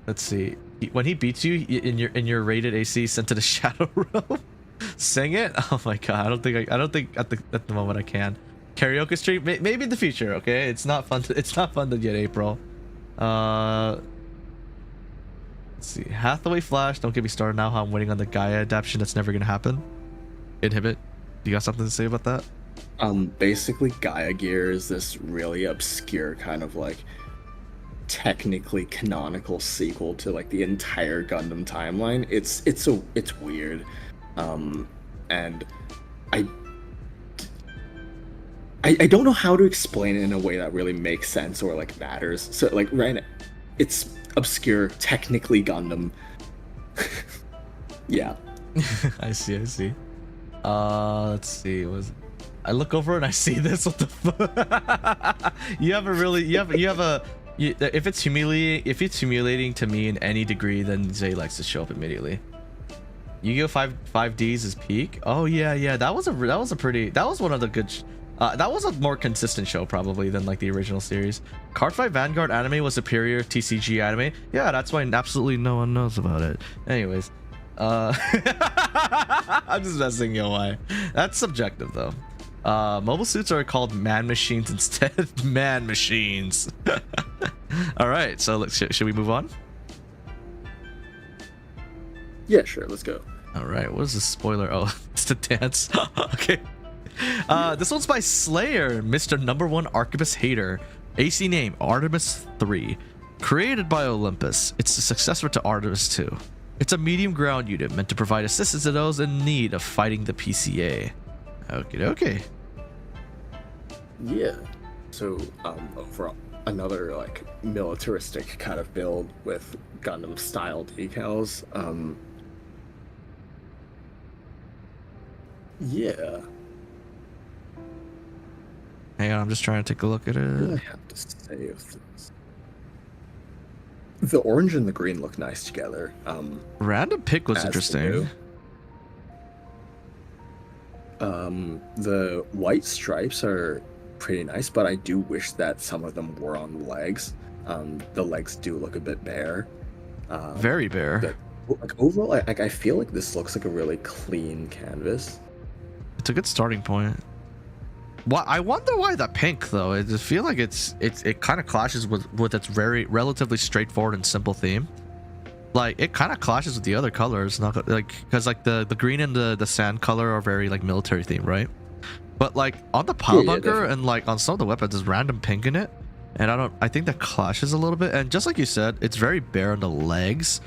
Let's see. When he beats you in your rated AC sent to the Shadow Realm, sing it. Oh my god. I don't think at the moment I can. Karaoke stream, maybe in the future. Okay, it's not fun to get April. Let's see. Hathaway Flash. Don't get me started now. How I'm waiting on the Gaia adaptation. That's never gonna happen. Inhibit. You got something to say about that? Basically, Gaia Gear is this really obscure kind of like technically canonical sequel to like the entire Gundam timeline. It's weird, and I don't know how to explain it in a way that really makes sense or like matters. So like right now, it's obscure, technically Gundam. Yeah. I see. Let's see. I look over and I see this. What the fuck? If it's humiliating to me in any degree, then Zay likes to show up immediately. Yu-Gi-Oh! 5Ds is peak. Oh yeah. That was one of the good. That was a more consistent show probably than like the original series. Cardfight Vanguard anime was superior TCG anime. Yeah, that's why absolutely no one knows about it. Anyways, I'm just messing yoai. That's subjective though. Mobile suits are called man machines instead. Man machines. All right, so should we move on? Yeah, sure. Let's go. All right. What is the spoiler? Oh, it's the dance. Okay. This one's by Slayer, Mr. Number One Archibus Hater. AC name Artemis 3. Created by Olympus. It's the successor to Artemis 2. It's a medium ground unit meant to provide assistance to those in need of fighting the PCA. Okay. Yeah. So, overall, another like militaristic kind of build with Gundam style decals. Yeah. Hang on, I'm just trying to take a look at it. What do I have to say of this? The orange and the green look nice together. Random pick was interesting. The white stripes are pretty nice, but I do wish that some of them were on the legs. The legs do look a bit bare. Very bare. Like overall, I feel like this looks like a really clean canvas. It's a good starting point. I wonder why the pink though. I just feel like it kind of clashes with its very relatively straightforward and simple theme. Like it kind of clashes with the other colors, not like because like the green and the sand color are very like military theme, right? But like on the pile bunker and like on some of the weapons, there's random pink in it, and I think that clashes a little bit. And just like you said, it's very bare on the legs.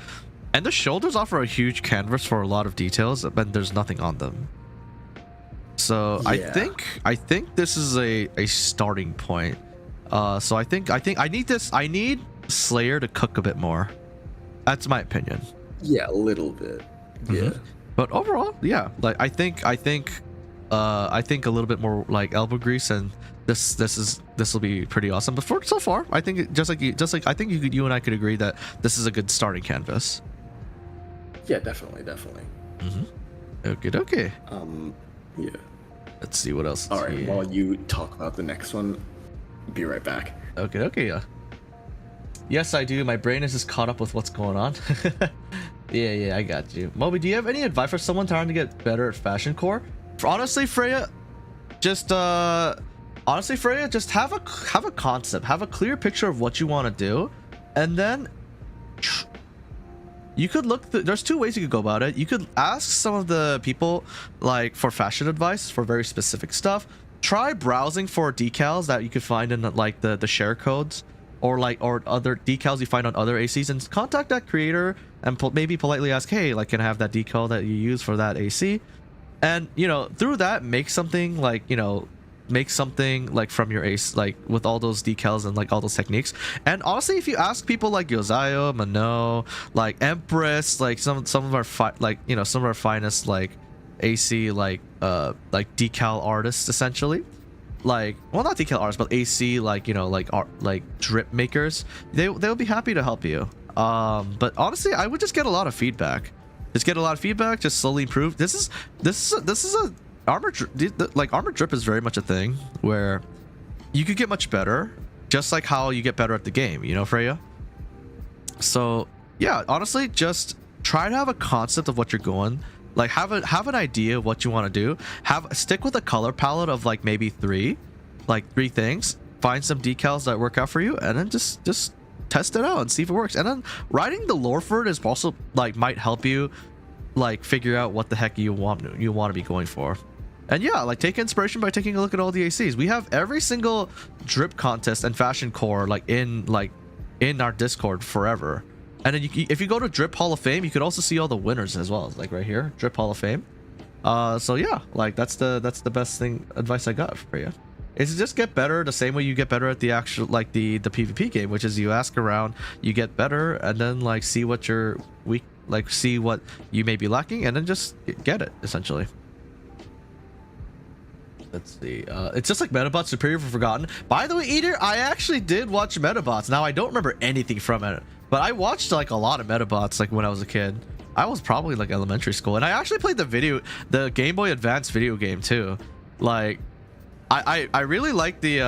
And the shoulders offer a huge canvas for a lot of details, but there's nothing on them. So yeah. I think this is a starting point. So I think I need Slayer to cook a bit more. That's my opinion. Yeah, a little bit. Yeah. But overall, yeah, like I think a little bit more like elbow grease, and this will be pretty awesome. But so far, I think just like I think you and I could agree that this is a good starting canvas. Yeah, definitely. Okay. Yeah. Let's see what else. All right. While you talk about the next one, be right back. Okay. Yeah. Yes, I do. My brain is just caught up with what's going on. Yeah, I got you. Moby, do you have any advice for someone trying to get better at fashion core? Honestly, Freya, just have a concept, have a clear picture of what you want to do, and then you could look. There's two ways you could go about it. You could ask some of the people like for fashion advice for very specific stuff. Try browsing for decals that you could find in like the share codes, or other decals you find on other ACs, and contact that creator and maybe politely ask, hey, like, can I have that decal that you use for that AC? And through that, make something like from your ace, like with all those decals and like all those techniques. And honestly, if you ask people like Yozayo, Mano, like Empress, like some of our some of our finest like AC like decal artists, essentially, like, well, not decal artists, but AC like art, like drip makers, they'll be happy to help you. But honestly, I would just get a lot of feedback. Just slowly improve. This is a armor drip is very much a thing where you could get much better, just like how you get better at the game, Freya. So yeah, honestly, just try to have a concept of what you're going, like have an idea of what you want to do, stick with a color palette of like maybe three things, find some decals that work out for you, and then just test it out and see if it works. And then writing the lore for it is also like might help you like figure out what the heck you want to be going for. And yeah, like take inspiration by taking a look at all the ACs. We have every single drip contest and fashion core like in our Discord forever. And then if you go to Drip Hall of Fame, you could also see all the winners as well, like right here, Drip Hall of Fame. So yeah, like that's the best advice I got for you. Is just get better the same way you get better at the actual like the PvP game, which is you ask around, you get better, and then like see what you're weak, like see what you may be lacking, and then just get it essentially. Let's see. It's just like Metabots Superior for Forgotten. By the way, Eater, I actually did watch Metabots. Now I don't remember anything from it, but I watched like a lot of Metabots like when I was a kid. I was probably like elementary school, and I actually played the Game Boy Advance video game too. Like I really like the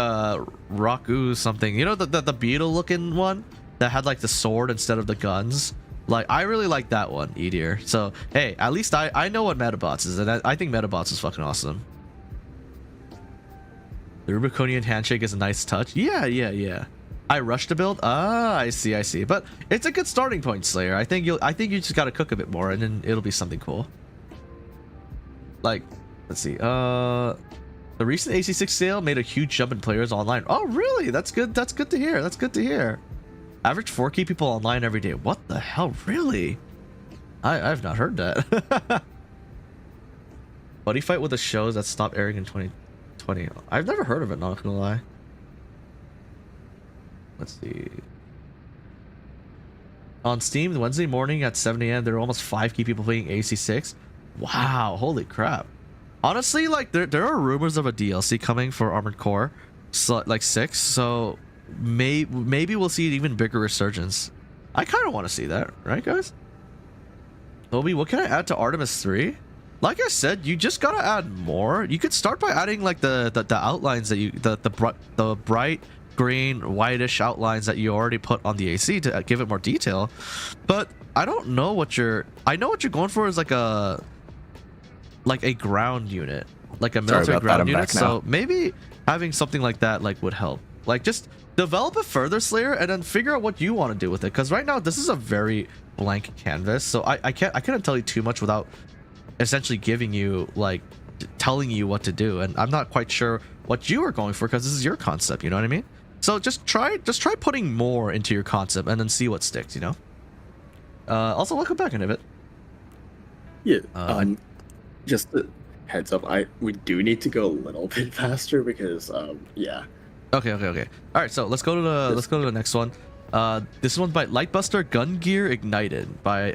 Raku something, the beetle looking one that had like the sword instead of the guns. Like I really like that one, Edir. So hey, at least I know what Metabots is, and I think Metabots is fucking awesome. The Rubiconian handshake is a nice touch. Yeah. I rushed to build. I see. But it's a good starting point, Slayer. I think you just gotta cook a bit more, and then it'll be something cool. Like, let's see. The recent AC6 sale made a huge jump in players online. Oh, really? That's good. That's good to hear. Average 4K people online every day. What the hell? Really? I've not heard that. Buddy fight with the shows that stopped airing in 2020. I've never heard of it, not gonna lie. Let's see. On Steam, Wednesday morning at 7 a.m., there are almost 5K people playing AC6. Wow, holy crap. Honestly, like there are rumors of a DLC coming for Armored Core, so, like 6. So maybe we'll see an even bigger resurgence. I kind of want to see that, right, guys? Toby, what can I add to Artemis 3? Like I said, you just gotta add more. You could start by adding like the outlines that the bright green whitish outlines that you already put on the AC to give it more detail. But I don't know I know what you're going for is like a ground unit, like a military ground unit. So maybe having something like that like would help. Like just develop it further, Slayer, and then figure out what you want to do with it. Because right now this is a very blank canvas, so I couldn't tell you too much without essentially giving you like telling you what to do. And I'm not quite sure what you are going for because this is your concept. You know what I mean? So just try putting more into your concept and then see what sticks. Also, welcome back, Inhibit. Yeah. Just a heads up, we do need to go a little bit faster because yeah. Okay. All right, so let's go to the next one. This one's by Lightbuster Gun Gear Ignited by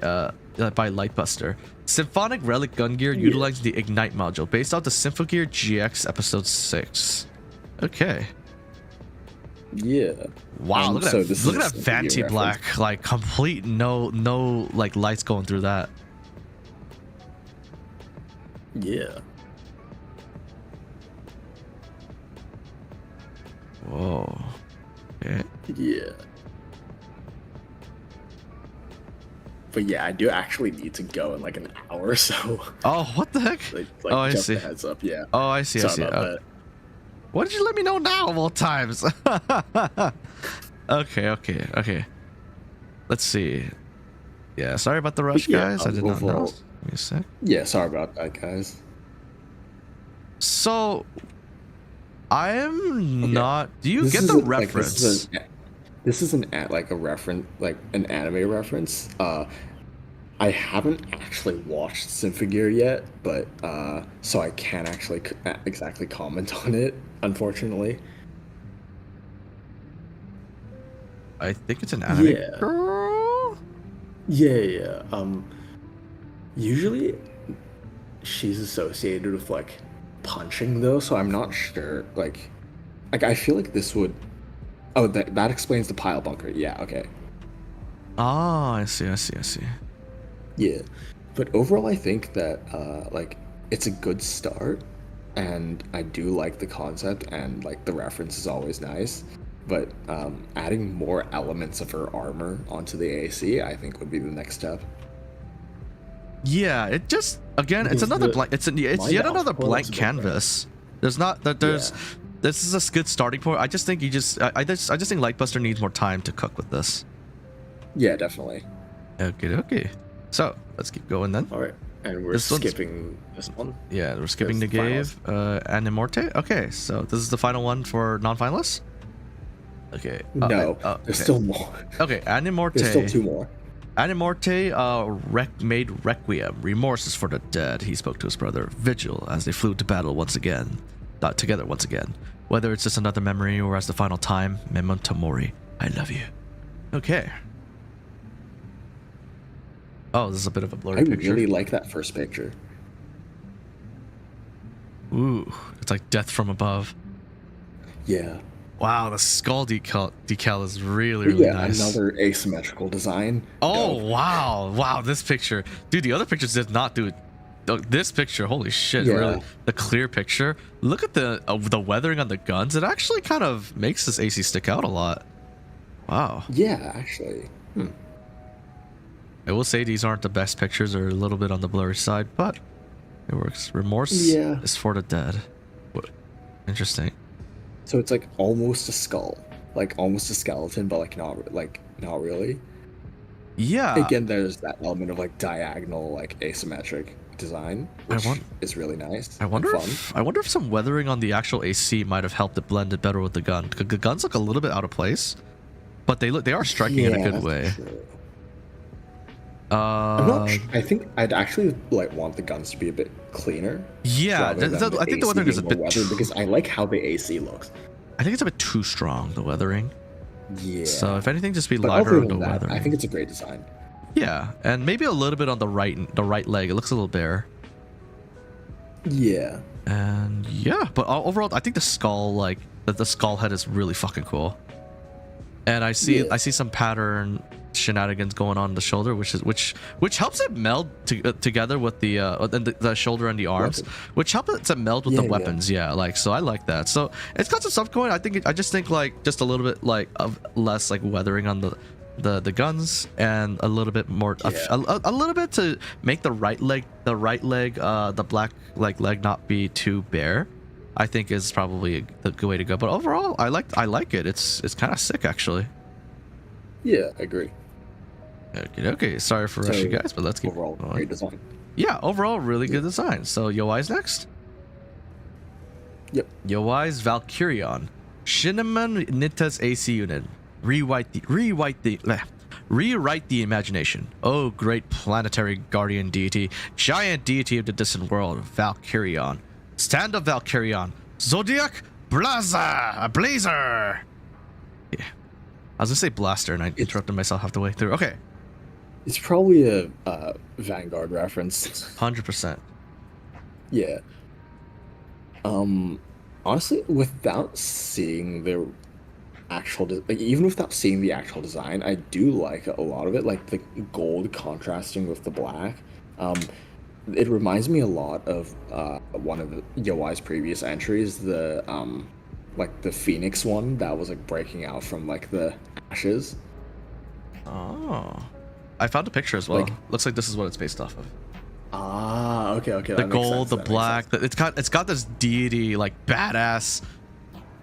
Lightbuster. Symphonic Relic Gun Gear utilizing the Ignite module based off the Symphogear GX Episode 6. Okay. Yeah. Wow, look at that fancy black, like complete no like lights going through that. Yeah. Whoa. Okay. Yeah. But yeah, I do actually need to go in like an hour or so. Oh, what the heck? Oh, I see. Heads up, yeah. Oh, I see. Sorry about that. Why did you let me know now of all times? Okay. Let's see. Yeah, sorry about the rush, guys. I did not know. Give me a sec. Yeah, sorry about that, guys. So, I'm not. Do you get the reference? This is an reference, like an anime reference. I haven't actually watched Symphogear yet, but so I can't actually exactly comment on it, unfortunately. I think it's an anime. Yeah. Girl? Yeah. Usually she's associated with like punching though, so I'm not sure. Like I feel like this would. Oh, that explains the pile bunker. Yeah. Okay. Oh, I see. Yeah, but overall, I think that like it's a good start, and I do like the concept, and like the reference is always nice. But adding more elements of her armor onto the AC, I think, would be the next step. Yeah, it just it's another blank. It's yet another blank canvas. There's not that there's. Yeah. This is a good starting point. I just think I just think Lightbuster needs more time to cook with this. Yeah, definitely. Okay. So let's keep going then. All right, and we're skipping this one. Yeah, we're skipping the Gave Animore. Okay, so this is the final one for non-finalists. Okay. No, there's still more. Okay, Animore. There's still two more. Animore made Requiem, remorses for the dead. He spoke to his brother Vigil as they flew to battle together once again. Whether it's just another memory or as the final time, memento mori. I love you. Okay. Oh, this is a bit of a blurry picture. I really like that first picture. Ooh, it's like death from above. Yeah. Wow, the skull decal is really nice. Another asymmetrical design. Oh, wow, this picture. Dude, the other pictures did not do it. This picture, holy shit, really. The clear picture. Look at the weathering on the guns. It actually kind of makes this AC stick out a lot. Wow. Yeah, actually. I will say these aren't the best pictures, or a little bit on the blurry side, but it works. Remorse is for the dead. Interesting. So it's like almost a skull, like almost a skeleton, but like not really. Yeah. Again, there's that element of like diagonal, like asymmetric design, which is really nice. I wonder if some weathering on the actual AC might have helped it blend it better with the gun. The guns look a little bit out of place, but they are striking in a good way. True. I'm not sure. I think I'd actually want the guns to be a bit cleaner. Yeah, I think the weathering is a bit because I like how the AC looks. I think it's a bit too strong, the weathering. Yeah. So if anything, just be lighter on the weathering. I think it's a great design. Yeah, and maybe a little bit on the right leg. It looks a little bare. Yeah. And yeah, but overall, I think the skull, the skull head, is really fucking cool. And I see some pattern shenanigans going on the shoulder, which helps it meld together with the shoulder and the arms, which helps it meld with the weapons. Yeah, so I like that. So it's got some stuff going. I just think just a little bit of less weathering on the guns, and a little bit more a little bit to make the right leg the black leg not be too bare. I think is probably the good way to go. But overall, I like it. It's kind of sick, actually. Yeah, I agree. Okay. Sorry for rushing, guys, but let's keep overall going. Great design. Yeah, overall really good design. So yoai's next. Yep. Yoai's Valkyrion, Shinamon Nita's AC unit. Rewrite Rewrite the imagination. Oh, great planetary guardian deity, giant deity of the distant world, Valkyrion. Stand up, Valkyrion. Zodiac Blazer. Yeah. I was gonna say blaster, and I interrupted myself half the way through. Okay. It's probably a Vanguard reference. 100%. Yeah. Honestly, without seeing the actual, even without seeing the actual design, I do like a lot of it, like the gold contrasting with the black. It reminds me a lot of one of the yoai's previous entries, the like the Phoenix one that was like breaking out from like the ashes. Oh, I found a picture as well. Like, looks like this is what it's based off of. Ah, okay. The gold, the black. It's got this deity, like badass,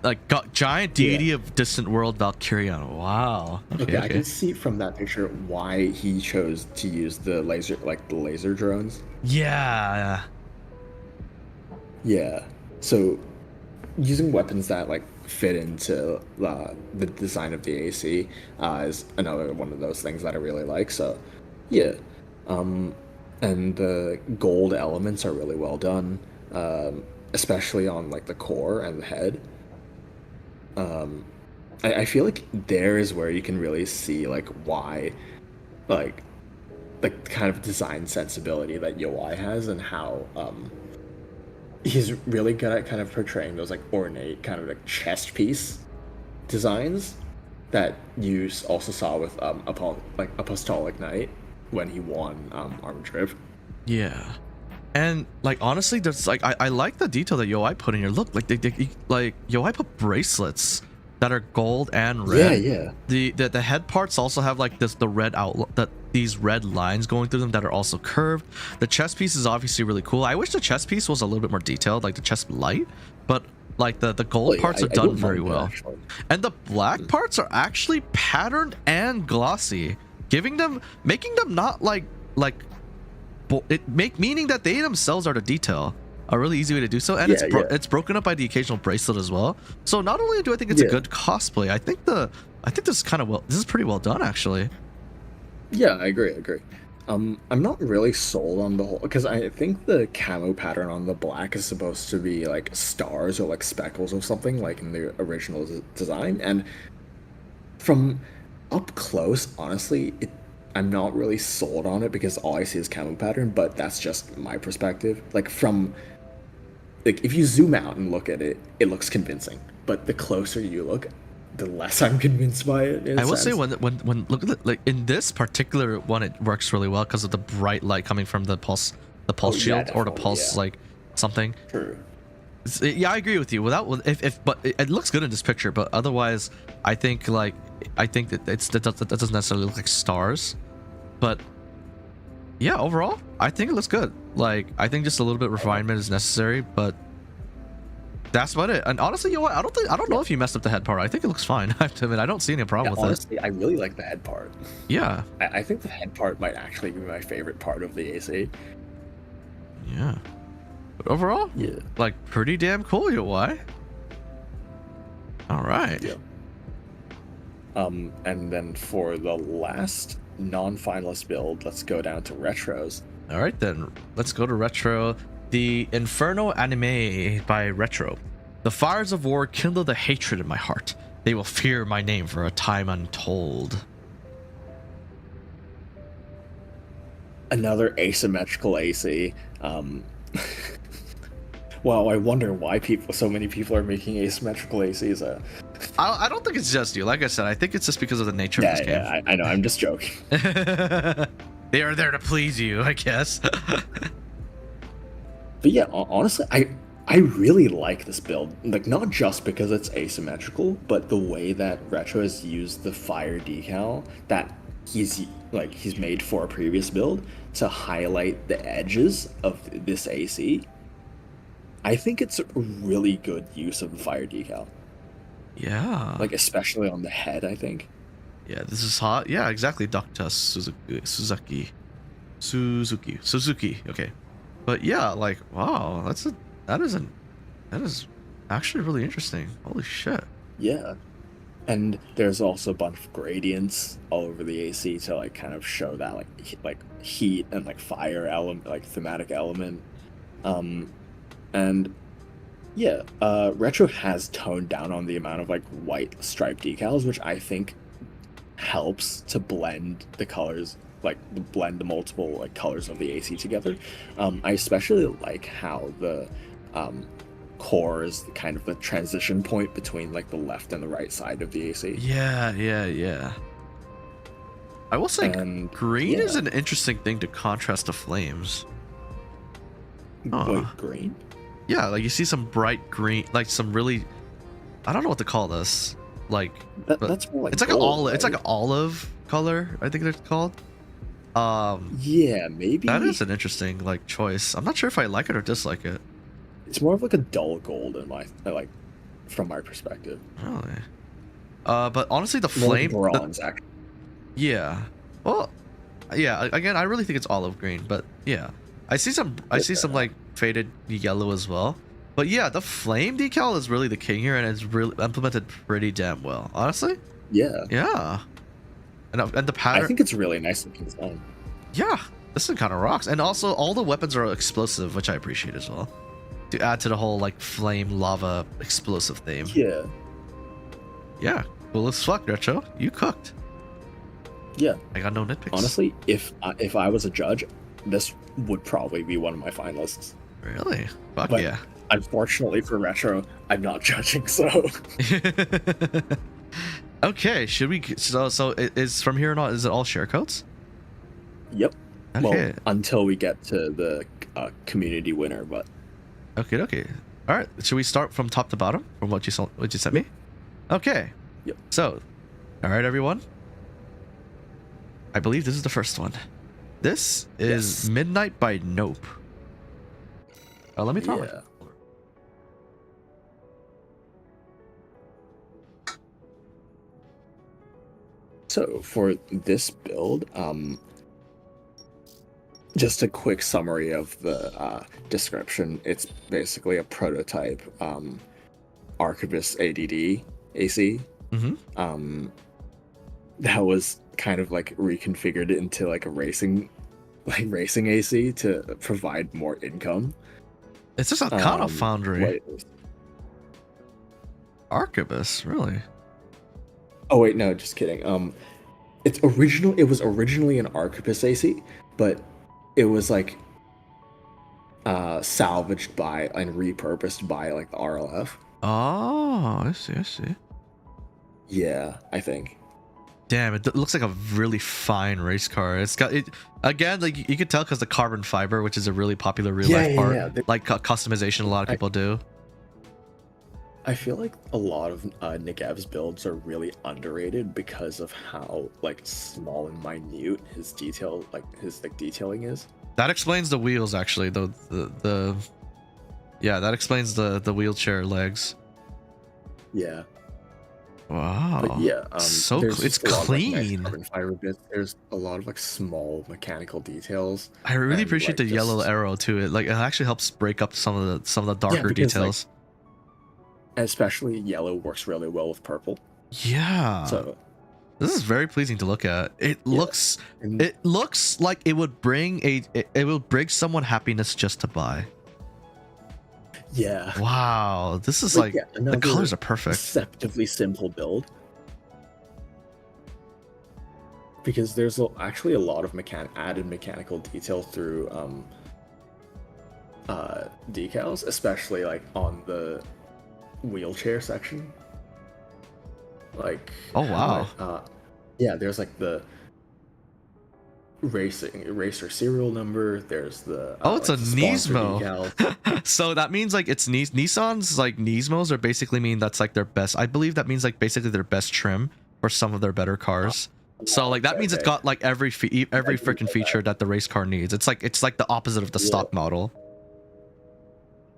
like giant deity of distant world Valkyrion. Wow. Okay, I can see from that picture why he chose to use the laser drones. Yeah. Yeah. So using weapons that like fit into the design of the AC is another one of those things that I really like. So yeah. And the gold elements are really well done, especially on like the core and the head. I feel like there is where you can really see like why, like the kind of design sensibility that yoai has, and how he's really good at kind of portraying those like ornate kind of like chest piece designs that you also saw with Apostolic Knight when he won Armor Trip. Yeah. And like honestly, there's like I like the detail that yoai put in here. Look, like they like yoai put bracelets that are gold and red. Yeah. The head parts also have like the red outline, that these red lines going through them that are also curved. The chest piece is obviously really cool. I wish the chest piece was a little bit more detailed, like the chest light, but like the gold parts are done very well. And the black parts are actually patterned and glossy, making them not meaning that they themselves are the detail. A really easy way to do so, and it's broken up by the occasional bracelet as well. So not only do I think it's a good cosplay, I think this is pretty well done actually. Yeah, I agree. I'm not really sold on the whole, because I think the camo pattern on the black is supposed to be like stars or like speckles or something like in the original design, and from up close, honestly, I'm not really sold on it because all I see is camo pattern, but that's just my perspective. Like if you zoom out and look at it, it looks convincing, but the closer you look, the less I'm convinced by it. I will say when look at it, like in this particular one, it works really well because of the bright light coming from the pulse shield or the pulse like something. True. Yeah, I agree with you. But it looks good in this picture, but otherwise, I think that that doesn't necessarily look like stars. But yeah, overall, I think it looks good. Like, I think just a little bit of refinement is necessary, but that's about it. And honestly, you know what? I don't know if you messed up the head part. I think it looks fine. I have to admit, I don't see any problem with honestly, I really like the head part. Yeah. I think the head part might actually be my favorite part of the AC. Yeah. But overall, like pretty damn cool, yoai. All right. Yeah. And then for the last non-finalist build, let's go down to retros. All right, then let's go to retro. The Inferno anime by Retro. The fires of war kindle the hatred in my heart. They will fear my name for a time untold. Another asymmetrical AC. Well, I wonder why so many people are making asymmetrical ACs. I don't think it's just you. Like I said, I think it's just because of the nature of this game. Yeah, I know. I'm just joking. They are there to please you, I guess. But yeah, honestly, I really like this build. Like, not just because it's asymmetrical, but the way that Retro has used the fire decal that he's made for a previous build to highlight the edges of this AC. I think it's a really good use of the fire decal. Yeah. Like, especially on the head, I think. Yeah, this is hot. Yeah, exactly. Dr. Suzuki. Okay. But yeah, like, wow, that is actually really interesting. Holy shit. Yeah. And there's also a bunch of gradients all over the AC to like kind of show that like heat and like fire element, like thematic element. And yeah, retro has toned down on the amount of like white stripe decals, which I think helps to blend the colors, like blend the multiple like colors of the AC together. I especially like how the core is kind of the transition point between like the left and the right side of the AC. Yeah. I will say green is an interesting thing to contrast to flames. Wait, green? Yeah, like you see some bright green, like some really, I don't know what to call this. Like that's more like it's like gold, an olive. right? It's like an olive color, I think it's called. Yeah, maybe that is an interesting like choice. I'm not sure if I like it or dislike it. It's more of like a dull gold in my like from my perspective. Really? But honestly, the flame. Bronze, actually. Yeah. Well, yeah. Again, I really think it's olive green, but yeah, I see some like faded yellow as well. But yeah, the flame decal is really the king here, and it's really implemented pretty damn well, honestly. Yeah. Yeah. And the pattern. I think it's really nice looking design. Yeah, this thing kind of rocks, and also all the weapons are explosive, which I appreciate as well. To add to the whole like flame lava explosive theme. Yeah. Yeah. Cool as fuck, Retro. You cooked. Yeah. I got no nitpicks. Honestly, if I was a judge, this would probably be one of my finalists. Really? Fuck but yeah. Unfortunately for retro, I'm not judging, so. Okay, should we? So is from here on out? Is it all share codes? Yep. Okay. Well, until we get to the community winner, but. Okay. All right. Should we start from top to bottom from what you sent me? Okay. Yep. So, all right, everyone. I believe this is the first one. This is Midnight by Nope. Let me talk. Yeah. So for this build, just a quick summary of the description. It's basically a prototype Arquebus ADD AC. Mm-hmm. That was kind of like reconfigured into like a racing AC to provide more income. It's just a kind of foundry. Wait. Arquebus, really? Oh wait, no, just kidding. It was originally an Arquebus AC, but it was like salvaged by and repurposed by like the RLF. Oh, I see. Yeah, I think. Damn, it looks like a really fine race car. It's got it again, like you could tell because the carbon fiber, which is a really popular real life part, like customization. A lot of people do. I feel like a lot of Negev's builds are really underrated because of how like small and minute his detailing is. That explains the wheels, actually. Yeah, that explains the wheelchair legs. Yeah. Wow. But yeah, so it's clean. Of, like, nice carbon fiber bits. There's a lot of like small mechanical details. I really appreciate the yellow arrow to it. Like it actually helps break up some of the darker details. Like, especially yellow works really well with purple. Yeah. So this is very pleasing to look at. It looks like it would bring someone happiness just to buy. Yeah. Wow. This is like the colors are perfect. Deceptively simple build. Because there's actually a lot of added mechanical detail through decals, especially like on the wheelchair section. Like, oh wow. Yeah, there's like the racer serial number. There's the it's like a Nismo. So that means like it's Nissan's like Nismos are basically mean that's like their best. I believe that means like basically their best trim for some of their better cars. So like that means it's got like every freaking feature that the race car needs. It's like the opposite of the stock model.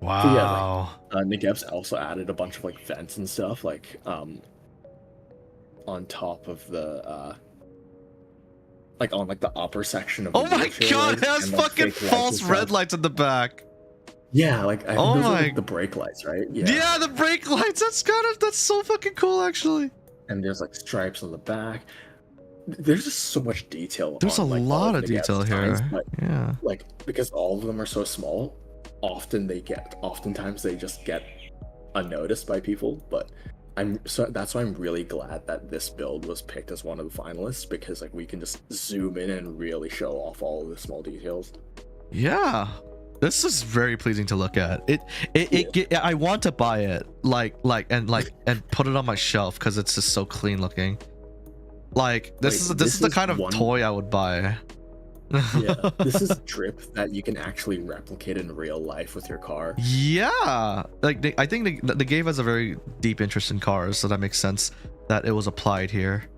Wow. So yeah, like, Negev's also added a bunch of like vents and stuff like on top of the like on like the upper section of the my god, it has fucking false red lights in the back. Yeah, like I think those are like the brake lights, right? Yeah, the brake lights. That's so fucking cool, actually. and there's like stripes on the back. There's just so much detail There's a on like all lot of of the Gab's detail designs, here. but Yeah. like because all of them are so small, oftentimes they just get unnoticed by people. But that's why I'm really glad that this build was picked as one of the finalists, because like we can just zoom in and really show off all of the small details. Yeah. This is very pleasing to look at. I want to buy it, and put it on my shelf because it's just so clean looking. Like this is the kind of toy I would buy. Yeah, this is drip that you can actually replicate in real life with your car. Yeah, like I think the game has a very deep interest in cars, so that makes sense that it was applied here.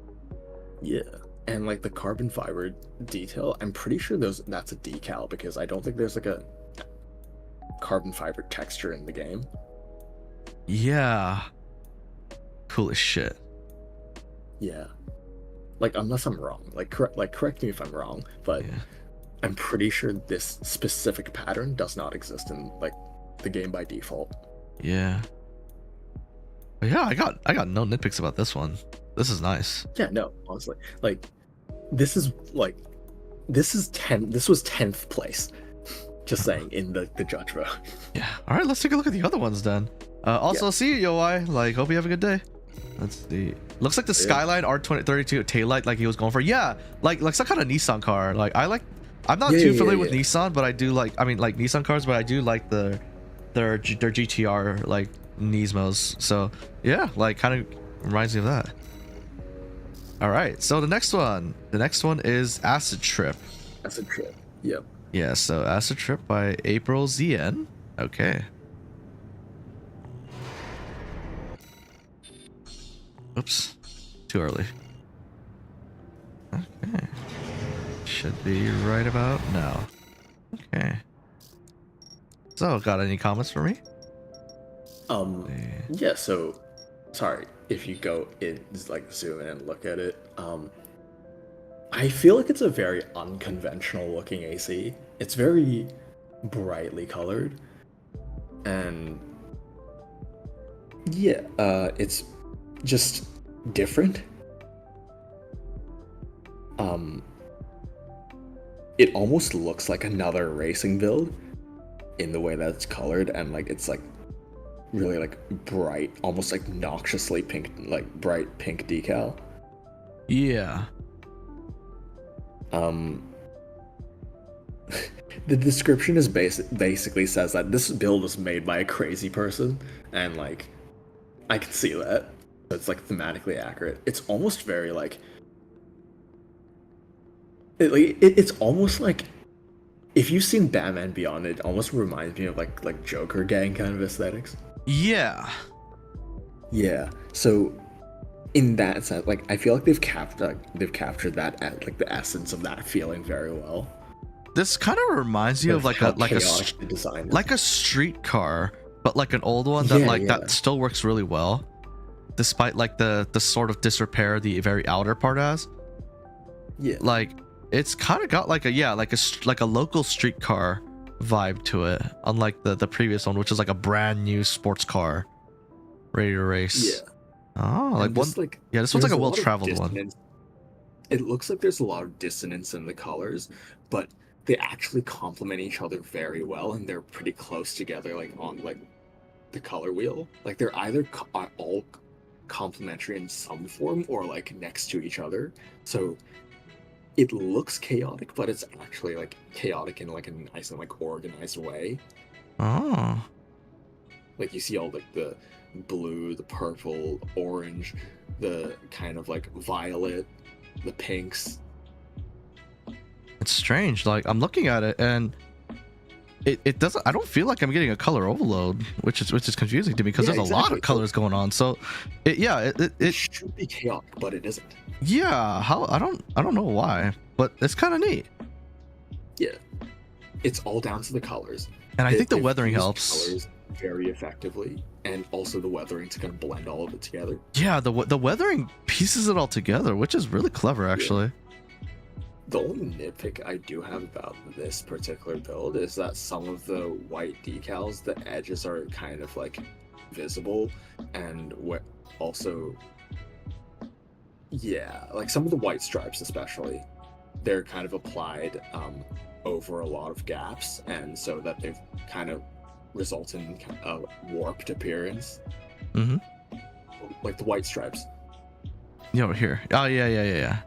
Yeah, and like the carbon fiber detail, I'm pretty sure that's a decal, because I don't think there's like a carbon fiber texture in the game. Yeah, cool as shit. Yeah, like unless I'm wrong, correct me if I'm wrong, but yeah. I'm pretty sure this specific pattern does not exist in like the game by default. Yeah. But yeah, I got no nitpicks about this one. This is nice. Yeah, no, honestly, like this was 10th place. Just saying, in the judge vote. Yeah. All right, let's take a look at the other ones then. Also, yeah. See you, yoai. Like, hope you have a good day. Let's see. Looks like the Skyline R2032 taillight, like he was going for. Yeah, like some kind of Nissan car. Like I'm not too familiar with Nissan, but I do like Nissan cars, but I do like their GTR like Nismos. So yeah, like kind of reminds me of that. All right, so the next one is Acid Trip. Acid Trip. Yep. Yeah, so Acid Trip by April ZN. Okay. Oops. Too early. Okay. Should be right about now. Okay. So, got any comments for me? Yeah, so sorry, if you go in, like zoom in and look at it, I feel like it's a very unconventional looking AC. It's very brightly colored, and yeah, it's just different. It almost looks like another racing build in the way that it's colored, and like it's like really like bright, almost like noxiously pink, like bright pink decal. Yeah. The description is basically says that this build was made by a crazy person, and like I can see that. It's like thematically accurate. It's almost very like it's almost like if you've seen Batman Beyond, it almost reminds me of like Joker gang kind of aesthetics. Yeah. Yeah. So in that sense, like I feel like they've captured that at like the essence of that feeling very well. This kind of reminds you of like a street car, but like an old one that that still works really well, despite like the sort of disrepair the very outer part has. Yeah. Like it's kind of got like a local street car vibe to it, unlike the previous one, which is like a brand new sports car ready to race. Yeah. Oh, like one. Yeah, this one's like a well-traveled one. It looks like there's a lot of dissonance in the colors, but they actually complement each other very well, and they're pretty close together, like on like the color wheel. Like they're either all complementary in some form or like next to each other. So it looks chaotic, but it's actually like chaotic in like a nice and like organized way. Oh. Like you see all like the blue, the purple, orange, the kind of like violet, the pinks. It's strange. Like I'm looking at it and it doesn't. I don't feel like I'm getting a color overload, which is confusing to me because there's a lot of colors going on. So, it should be chaotic, but it isn't. Yeah. How I don't know why, but it's kind of neat. Yeah, it's all down to the colors, and I think the weathering helps. Colors very effectively, and also the weathering to kind of blend all of it together. Yeah, the weathering pieces it all together, which is really clever actually. Yeah. The only nitpick I do have about this particular build is that some of the white decals, the edges are kind of like visible, and also Yeah, like some of the white stripes especially, they're kind of applied over a lot of gaps, and so that they've kind of result in a warped appearance. Mm-hmm. Like the white stripes. Yeah, over here. Oh yeah.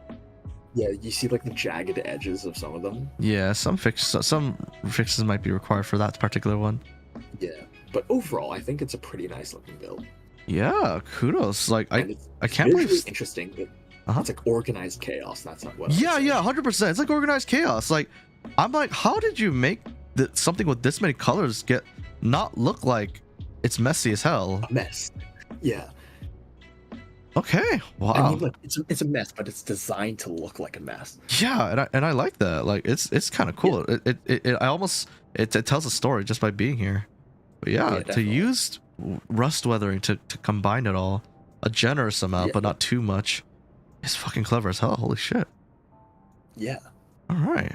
Yeah, you see like the jagged edges of some of them. Yeah, some fixes might be required for that particular one. Yeah, but overall, I think it's a pretty nice looking build. Yeah, kudos. Like I can't believe it's interesting that it's like organized chaos. That's not what. Yeah, 100%. It's like organized chaos. Like I'm like, how did you make something with this many colors not look like it's messy as hell? A mess. Yeah. Okay. Wow. I mean, like it's a mess, but it's designed to look like a mess. Yeah, and I like that. Like it's kind of cool. Yeah. It tells a story just by being here. But yeah, to use rust weathering to combine it all, a generous amount, but not too much, is fucking clever as hell. Holy shit. Yeah. All right.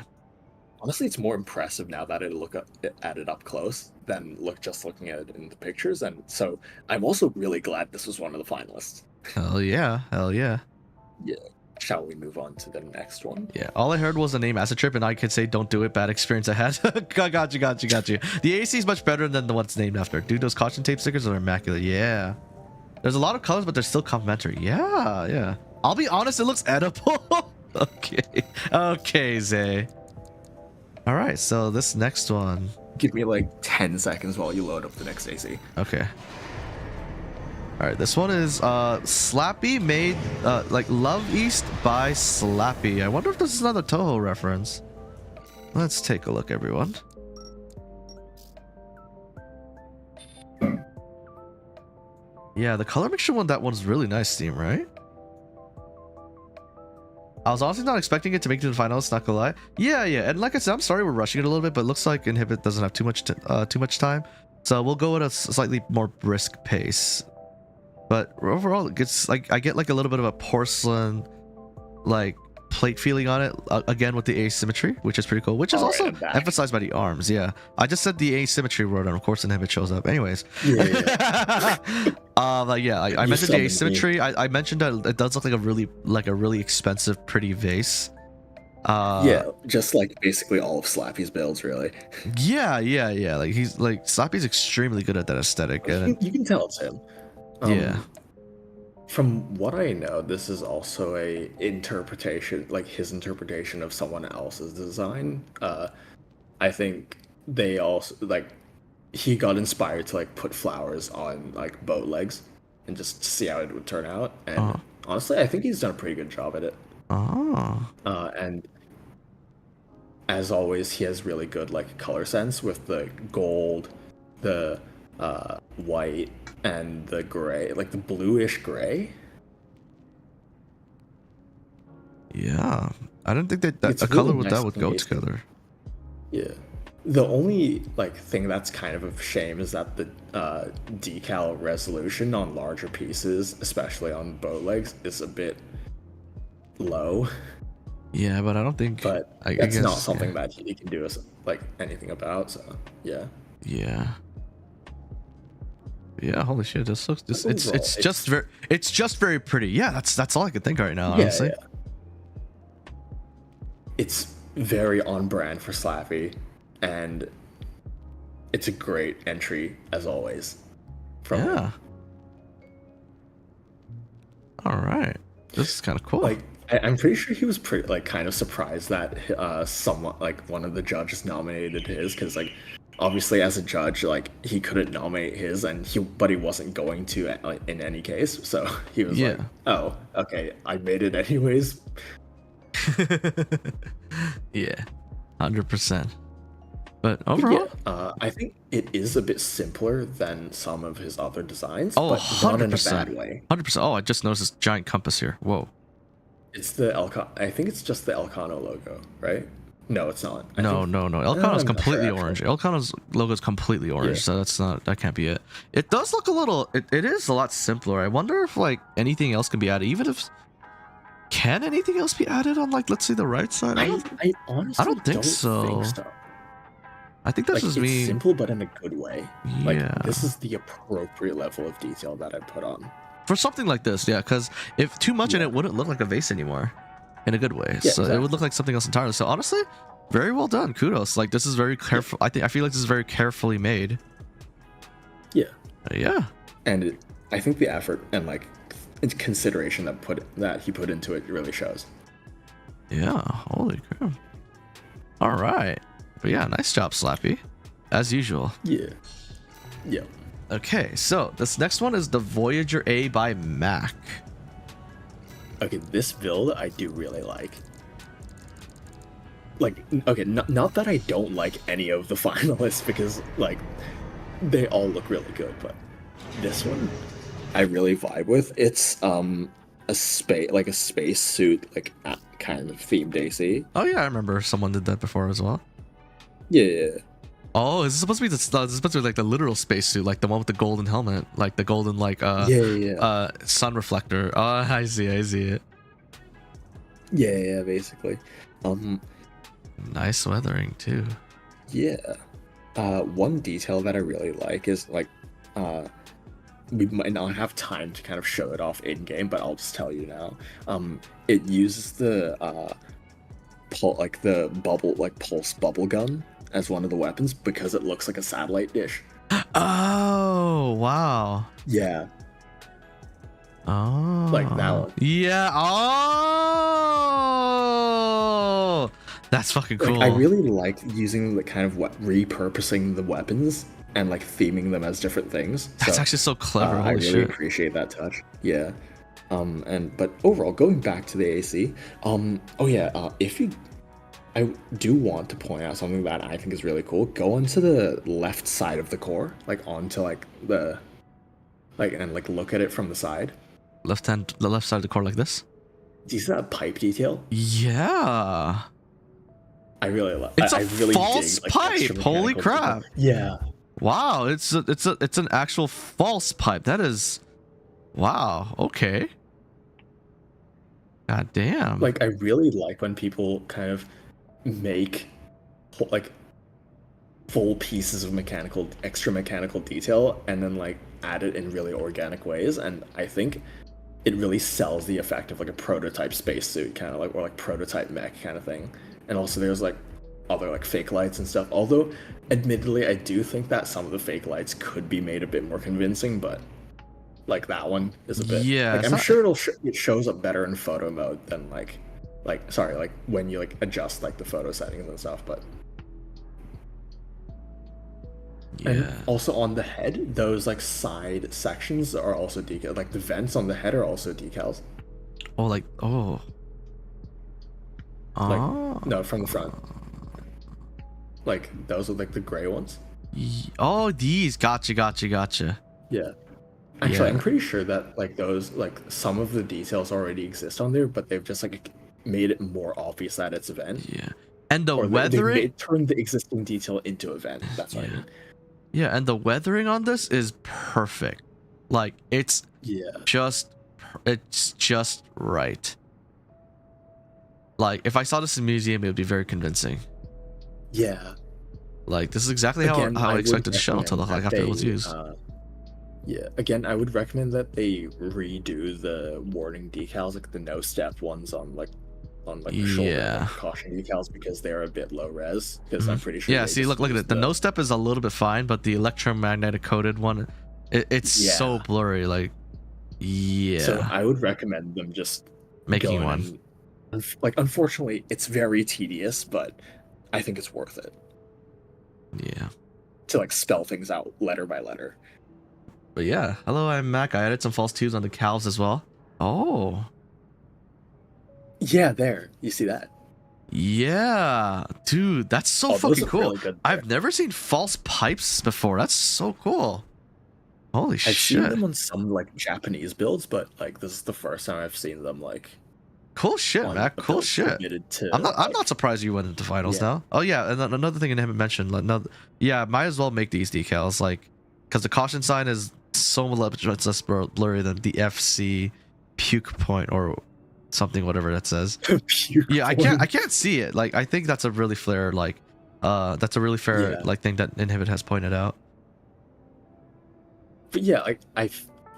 Honestly, it's more impressive now that I look at it up close than looking at it in the pictures, and so I'm also really glad this was one of the finalists. Hell yeah. Yeah. Shall we move on to the next one? Yeah. All I heard was the name Acid Trip, and I could say, don't do it. Bad experience I had. got you. The AC is much better than the one's named after. Dude, those caution tape stickers are immaculate. Yeah. There's a lot of colors, but they're still complimentary. Yeah. I'll be honest, it looks edible. Okay, Zay. All right, so this next one. Give me like 10 seconds while you load up the next AC. Okay. All right, this one is Slappy made like Love East by Slappy. I wonder if this is another Toho reference. Let's take a look, everyone. Yeah, the color mixture one, that one's really nice theme, right? I was honestly not expecting it to make it to the finals, not gonna lie. Yeah, and like I said, I'm sorry we're rushing it a little bit, but it looks like Inhibit doesn't have too much time, so we'll go at a slightly more brisk pace. But overall, it gets like I get like a little bit of a porcelain, like plate feeling on it. Again with the asymmetry, which is pretty cool. Which is also emphasized by the arms. Yeah, I just said the asymmetry word, and of course, Inhibit shows up. Anyways. Yeah. I mentioned the asymmetry. I mentioned that it does look like a really expensive, pretty vase. Yeah, just like basically all of Slappy's builds, really. Yeah. Like Slappy's extremely good at that aesthetic, and you can tell it's him. Yeah. From what I know, this is also a interpretation, like his interpretation of someone else's design. I think they also he got inspired to like put flowers on like boat legs and just see how it would turn out. And honestly, I think he's done a pretty good job at it. And as always, he has really good like color sense with the gold, the white, and the gray, like the bluish gray. Yeah, I didn't think that a color with that would go together. Yeah, the only like thing that's kind of a shame is that the decal resolution on larger pieces, especially on boat legs, is a bit low. Yeah, but I don't think. But I guess not something that he can do like anything about. So yeah. Yeah, holy shit! This looks. It's just very pretty. Yeah, that's all I could think right now. Honestly. Yeah. It's very on brand for Slappy, and it's a great entry as always. All right, this is kind of cool. Like I'm pretty sure he was kind of surprised that someone like one of the judges nominated his, because like obviously as a judge like he couldn't nominate his, but he wasn't going to in any case, so he was like, oh okay, I made it anyways. Yeah, 100%. But overall, I think it is a bit simpler than some of his other designs. Oh, but 100%. Not in a bad way. 100%. Oh, I just noticed this giant compass here. Whoa. It's the I think it's just the Elcano logo, right? No, it's not. No. Elcano's completely orange. Elcano's logo is completely orange, so that can't be it. It does look a little. It is a lot simpler. I wonder if like anything else can be added, even if. Can anything else be added on, like, let's say the right side? I honestly don't think so. I think that's just me. It's simple, but in a good way. Like, this is the appropriate level of detail that I put on. for something like this, yeah, because if too much in it wouldn't look like a vase anymore in a good way. Yeah, so exactly. it would look like something else entirely. So honestly, very well done. Kudos. Like this is very careful. I feel like this is very carefully made. Yeah. Yeah. And I think the effort and like consideration that he put into it really shows. Yeah. Holy crap. All right. But yeah, nice job, Slappy. As usual. Yeah. Yeah. Okay, so this next one is the Voyager A by Mac. Okay, this build I do really like. Like, okay, not that I don't like any of the finalists because like they all look really good, but this one I really vibe with. It's a space suit like kind of themed AC. Oh yeah, I remember someone did that before as well. Yeah. Oh, is this supposed to be this is supposed to be like the literal spacesuit, like the one with the golden helmet, like the golden sun reflector. Oh, I see it. Yeah, basically. Nice weathering too. Yeah. One detail that I really like is like we might not have time to kind of show it off in game, but I'll just tell you now. It uses the pulse bubble gun as one of the weapons because it looks like a satellite dish. Oh wow. Yeah. Oh. Like that one. Yeah. Oh. That's fucking cool. Like, I really like using the kind of repurposing the weapons and like theming them as different things. That's actually so clever. I really appreciate that touch. Yeah. But overall, going back to the AC, I do want to point out something that I think is really cool. Go onto the left side of the core, like onto like the, like, and like look at it from the side. The left side of the core like this. Do you see that pipe detail? Yeah. I really love. It's I a really false dig, pipe. Holy crap! Detail. Yeah. Wow, it's an actual false pipe. That is, wow. Okay. God damn. Like I really like when people kind of make like full pieces of extra mechanical detail and then like add it in really organic ways, and I think it really sells the effect of like a prototype spacesuit kind of like, or like prototype mech kind of thing. And also there's like other like fake lights and stuff, although admittedly I do think that some of the fake lights could be made a bit more convincing, but like that one is a bit, like I'm sure it shows up better in photo mode than like when you like adjust like the photo settings and stuff. But yeah. And also on the head, those like side sections are also decals. Like the vents on the head are also decals. Oh, like Like, no, from the front. Like those are like the gray ones. Oh, these. Gotcha. Yeah. Actually, I'm pretty sure that like those, like some of the details already exist on there, but they've just like made it more obvious that it's a vent. Yeah. And the weathering, they turned the existing detail into a vent. That's what I mean. Yeah, and the weathering on this is perfect. Like it's just right. Like if I saw this in a museum, it would be very convincing. Yeah. Like this is exactly how I expected the shuttle to look like after it was used. Yeah. Again, I would recommend that they redo the warning decals, like the no step ones on the shoulder caution decals, because they're a bit low res. Because I'm pretty sure. Yeah. See, look at it. The no step is a little bit fine, but the electromagnetic coded one, it's so blurry. Like, So I would recommend them just making one. Like, unfortunately, it's very tedious, but I think it's worth it. Yeah. To like spell things out letter by letter. But yeah, hello, I'm Mac. I added some false tubes on the cows as well. Oh. Yeah, there. You see that? Yeah, dude, that's so fucking cool. Really good. I've never seen false pipes before. That's so cool. Holy shit. I've seen them on some like Japanese builds, but like this is the first time I've seen them like. Cool shit, Mac. Cool shit. I'm not surprised you went into finals now. Oh yeah, and another thing I haven't mentioned. Might as well make these decals, like, because the caution sign is so much less blurry than the FC puke point or something, whatever that says. Yeah, I can't see it. Like, I think that's a really fair like like thing that Inhibit has pointed out. But yeah, like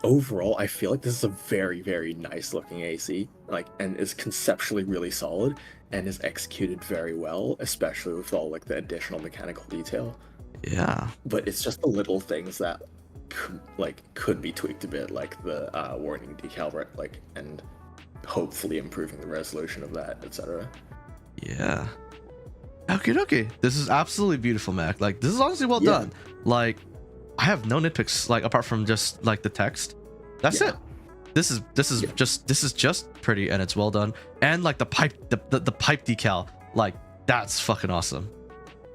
overall, I feel like this is a very, very nice looking AC, like, and is conceptually really solid and is executed very well, especially with all like the additional mechanical detail. Yeah. But it's just the little things that could be tweaked a bit, like the warning decal, right? Like, and hopefully improving the resolution of that, etc. Yeah. Okay. This is absolutely beautiful, Mac. Like, this is honestly well done. Like, I have no nitpicks, like, apart from just like the text. That's it. This is just pretty, and it's well done. And like the pipe decal, like, that's fucking awesome.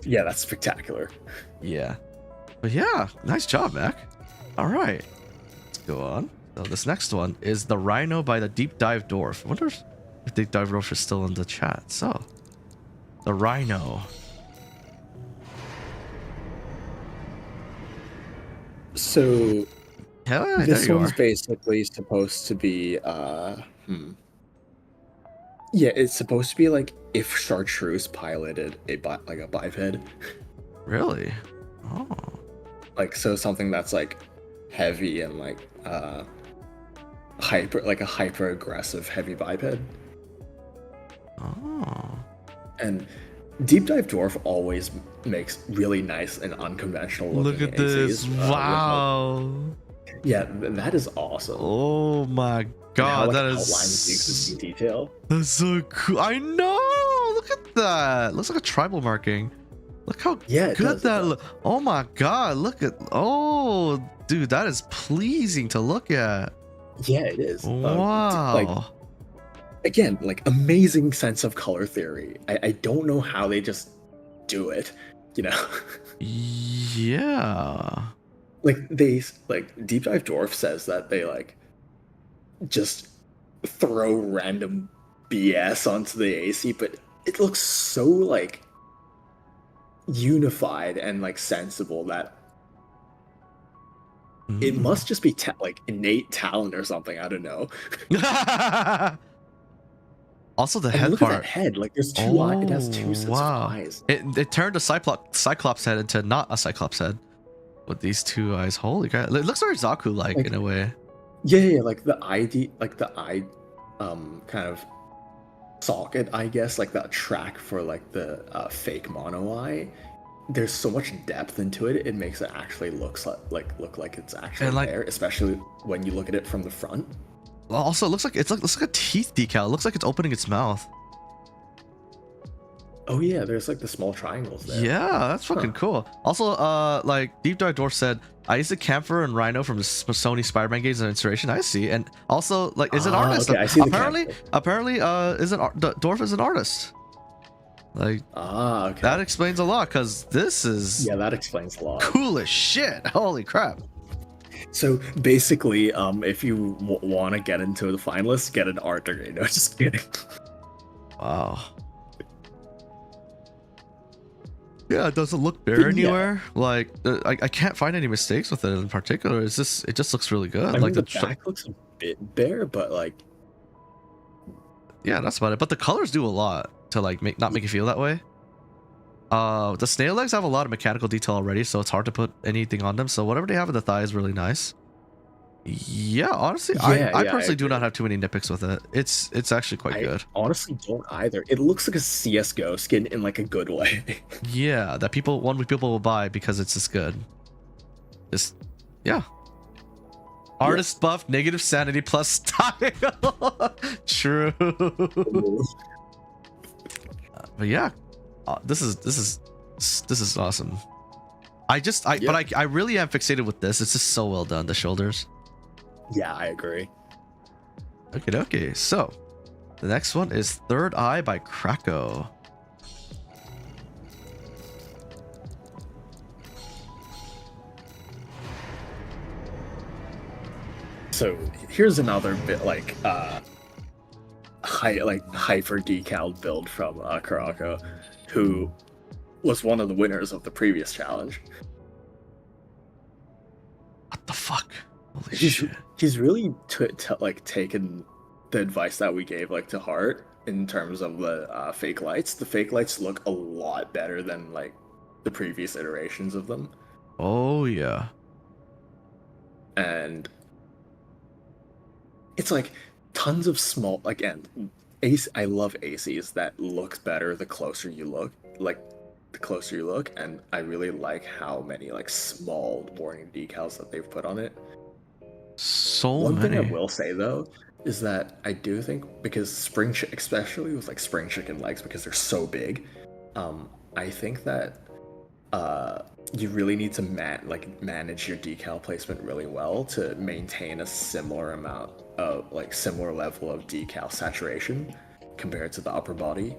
Yeah, that's spectacular. Yeah. But yeah, nice job, Mac. All right, let's go on. So this next one is the Rhino by the Deep Dive Dwarf. I wonder if Deep Dive Dwarf is still in the chat. So, the Rhino. So this one's basically supposed to be yeah, it's supposed to be like if chartreuse piloted a biped. Really? Oh. Like, so something that's like heavy and like a hyper aggressive heavy biped. Oh. And Deep Dive Dwarf always makes really nice and unconventional looking Look at this. ACs, Wow. Yeah, that is awesome. Oh my god, that is outlining the existing detail. That's so cool. I know. Look at that. Looks like a tribal marking. Look how good that looks. Oh my god, look at. Oh, dude, that is pleasing to look at. Yeah, it is. Wow. Like, again, like, amazing sense of color theory. I don't know how they just do it, you know? Yeah. Like, Deep Dive Dwarf says that they, like, just throw random BS onto the AC, but it looks so, like, unified and, like, sensible that it must just be, like, innate talent or something. I don't know. Also, the head look part. At that head, like, there's two eyes. It has two sets of eyes. It turned a cyclops head into not a cyclops head with these two eyes. Holy crap! It looks very Zaku like in a way. Yeah, like the eye, kind of socket, I guess, like that track for like the fake mono eye. There's so much depth into it. It makes it actually look like it's actually there, especially when you look at it from the front. Also, it looks like a teeth decal. It looks like it's opening its mouth. Oh yeah, there's like the small triangles there. Yeah, that's fucking cool. Also, like Deep Dive Dwarf said, I used the Camphor and Rhino from the Sony Spider-Man games as an inspiration. I see, and also like is an artist. Okay, I see apparently, the Dwarf is an artist. Like, okay. That explains a lot, because this is that explains a lot. Cool as shit. Holy crap. So basically, if you want to get into the finalists, get an art degree. No, just kidding. Wow. Yeah, it doesn't look bare anywhere. Like, I can't find any mistakes with it in particular. It just looks really good. I like mean, the back looks a bit bare, but like, yeah, that's about it. But the colors do a lot to like not make you feel that way. The snail legs have a lot of mechanical detail already, so it's hard to put anything on them. So whatever they have in the thigh is really nice. Yeah, honestly, I personally do not have too many nitpicks with it. It's actually quite good. Honestly, don't either. It looks like a CS:GO skin in like a good way. Yeah, that people will buy because it's just good. Just yeah. Artist buff, negative sanity plus style. True. But yeah, this is awesome. But I really am fixated with this. It's just so well done. The shoulders. Yeah, I agree. Okay. So, the next one is Third Eye by Krako. So here's another bit like hyper decaled build from Krako, who was one of the winners of the previous challenge. What the fuck? Holy shit. He's really taken the advice that we gave like to heart in terms of the fake lights. The fake lights look a lot better than like the previous iterations of them. Oh yeah. And it's like tons of small, again, AC, I love ACs that look better the closer you look, like the closer you look, and I really like how many like small warning decals that they've put on it. So One many. thing I will say though is that I do think, because especially with like spring chicken legs, because they're so big, I think that you really need to manage your decal placement really well to maintain a similar amount of like similar level of decal saturation compared to the upper body.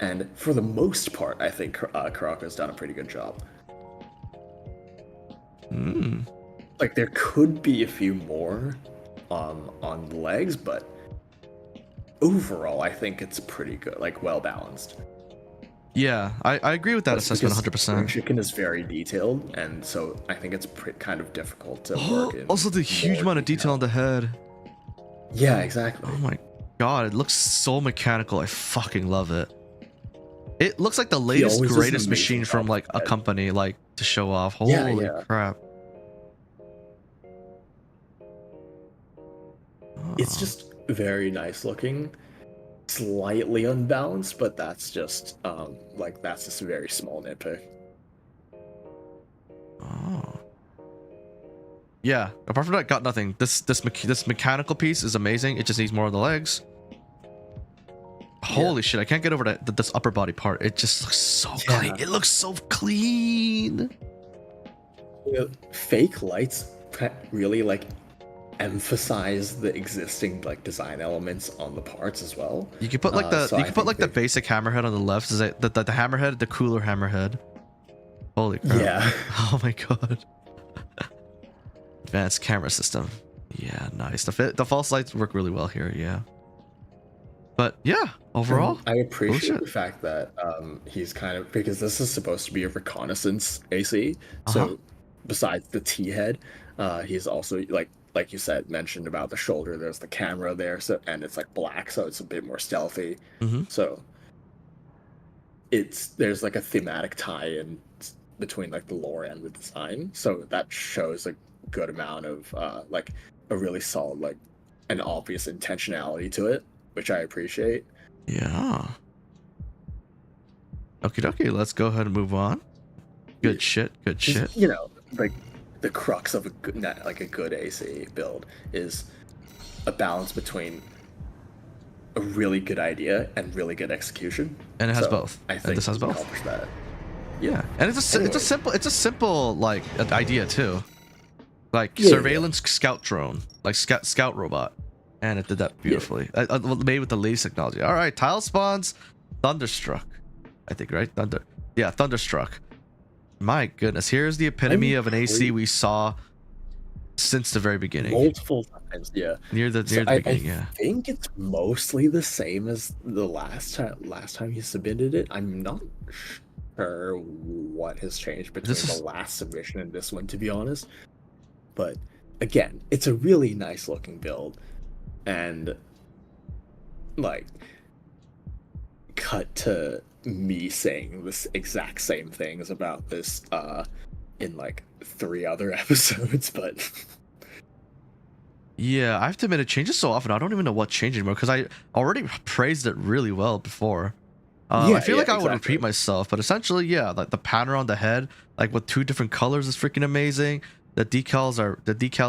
And for the most part, I think Kuraka's done a pretty good job. Like there could be a few more on the legs, but overall, I think it's pretty good, like well balanced. Yeah, I agree with that assessment 100%. Chicken is very detailed, and so I think it's kind of difficult to work in. Also, the huge amount of detail on the head. Yeah, exactly. Oh my god, it looks so mechanical. I fucking love it. It looks like the latest, greatest machine from like a company, like to show off. Holy crap. It's just very nice looking. Slightly unbalanced, but that's just that's just a very small nitpick. Oh. Yeah, apart from that, got nothing. This mechanical piece is amazing. It just needs more of the legs. Holy shit, I can't get over this upper body part. It just looks so clean. It looks so clean. Fake lights really like emphasize the existing like design elements on the parts as well. You can put like the basic hammerhead on the left. Is that the hammerhead, the cooler hammerhead? Holy crap. Yeah. Oh my god. Advanced camera system. Yeah, nice. The false lights work really well here. Yeah. But yeah, overall, I appreciate the fact that he's kind of, because this is supposed to be a reconnaissance AC. So besides the T head, he's also like you said, mentioned about the shoulder. There's the camera there, so and it's like black, so it's a bit more stealthy. So there's like a thematic tie-in between like the lore and the design. So that shows a good amount of like a really solid, like an obvious intentionality to it, which I appreciate. Yeah. Okie dokie, let's go ahead and move on. Good shit. You know, like the crux of a good AC build is a balance between a really good idea and really good execution. And it has both. I think this has both. Accomplish that. Yeah, and it's a simple like idea too, like surveillance scout drone, like scout robot, and it did that beautifully. Made with the latest technology. All right, tile spawns, thunderstruck, I think, right? Thunderstruck. My goodness, here's the epitome of an AC we saw since the very beginning. Multiple times, yeah. Near the beginning, I think it's mostly the same as the last time he submitted it. I'm not sure what has changed between the last submission and this one, to be honest. But again, it's a really nice looking build, and like cut to me saying this exact same things about this in like 3 other episodes, but yeah, I have to admit it changes so often. I don't even know what changed anymore because I already praised it really well before. I feel like I would repeat myself, but essentially, yeah, like the pattern on the head, like with 2 different colors, is freaking amazing. The decals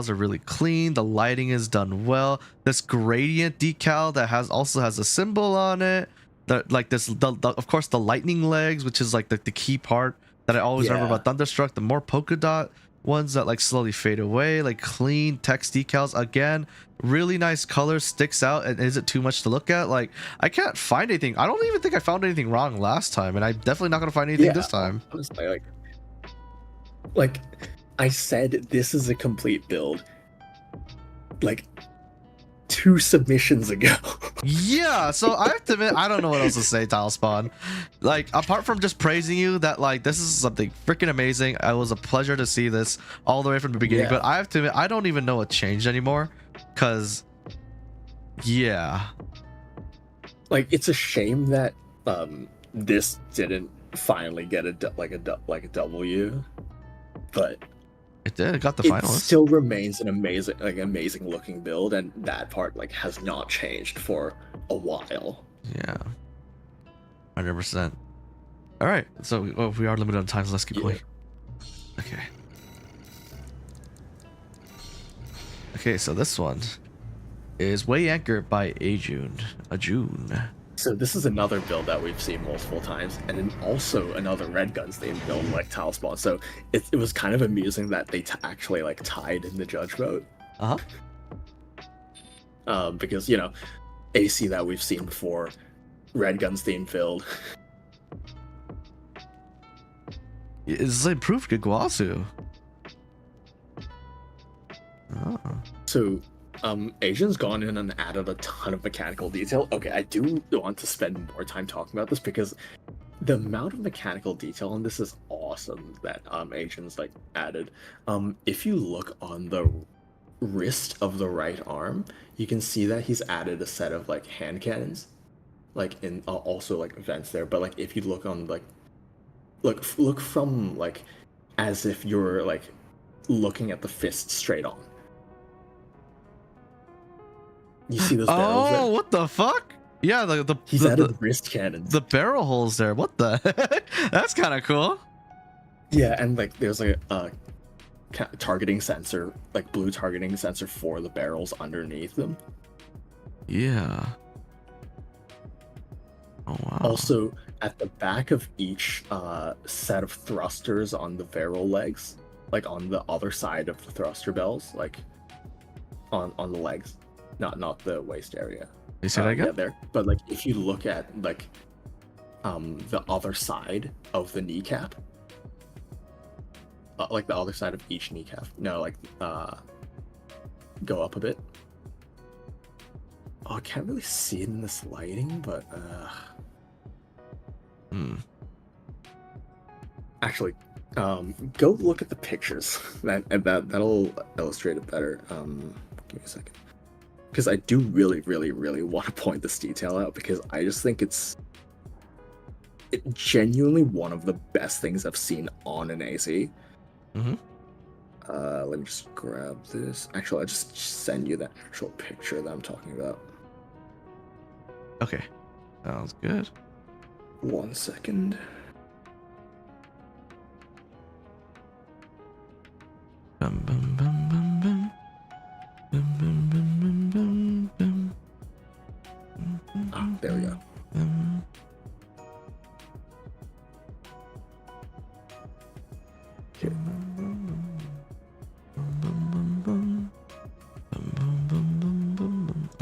are really clean. The lighting is done well. This gradient decal that also has a symbol on it. Of course, the lightning legs, which is like the key part that I always remember about Thunderstruck. The more polka dot ones that like slowly fade away, like clean text decals. Again, really nice color, sticks out. And is it too much to look at? Like, I can't find anything. I don't even think I found anything wrong last time, and I'm definitely not gonna find anything this time. Honestly, like I said, this is a complete build. Like 2 submissions ago. Yeah, so I have to admit, I don't know what else to say, Tile Spawn. Like, apart from just praising you that like this is something freaking amazing. It was a pleasure to see this all the way from the beginning. But I have to admit, I don't even know what changed anymore, because like it's a shame that this didn't finally get a W, but It did. It got the it finalist. still remains an amazing looking build, and that part like has not changed for a while. Yeah. 100%. All right. So we are limited on time, so let's keep going. Okay. Okay, so this one is Way Anchor by Ajune. So this is another build that we've seen multiple times, and then also another Red Guns themed build like Tile Spawn. So it was kind of amusing that they actually like tied in the judge vote. Because you know, AC that we've seen before, Red Guns themed build. It's like proof Giguasu. Oh. So Asian's gone in and added a ton of mechanical detail. Okay, I do want to spend more time talking about this because the amount of mechanical detail on this is awesome that Asian's like added. If you look on the wrist of the right arm, you can see that he's added a set of like hand cannons, like in also like vents there. But like if you look on like look from like as if you're like looking at the fist straight on. You see those barrels there? Oh, what the fuck? Yeah, he's added wrist cannons. The barrel holes there. What the heck? That's kind of cool. Yeah, and like there's like a targeting sensor, like blue targeting sensor for the barrels underneath them. Yeah. Oh wow. Also, at the back of each set of thrusters on the barrel legs, like on the other side of the thruster bells, like on the legs. Not the waist area. You see that again? Yeah, there. But like if you look at like the other side of the kneecap, like the other side of each kneecap. No, like go up a bit. Oh, I can't really see it in this lighting, but actually, go look at the pictures. That'll illustrate it better. Give me a second. Because I do really want to point this detail out because I just think it's genuinely one of the best things I've seen on an AC. Let me just grab this. Actually, I'll just send you the actual picture that I'm talking about. Okay, sounds good. 1 second. Bum, bum, bum, bum, bum. Bum, bum, bum, bum, bum, bum. Ah, there we go.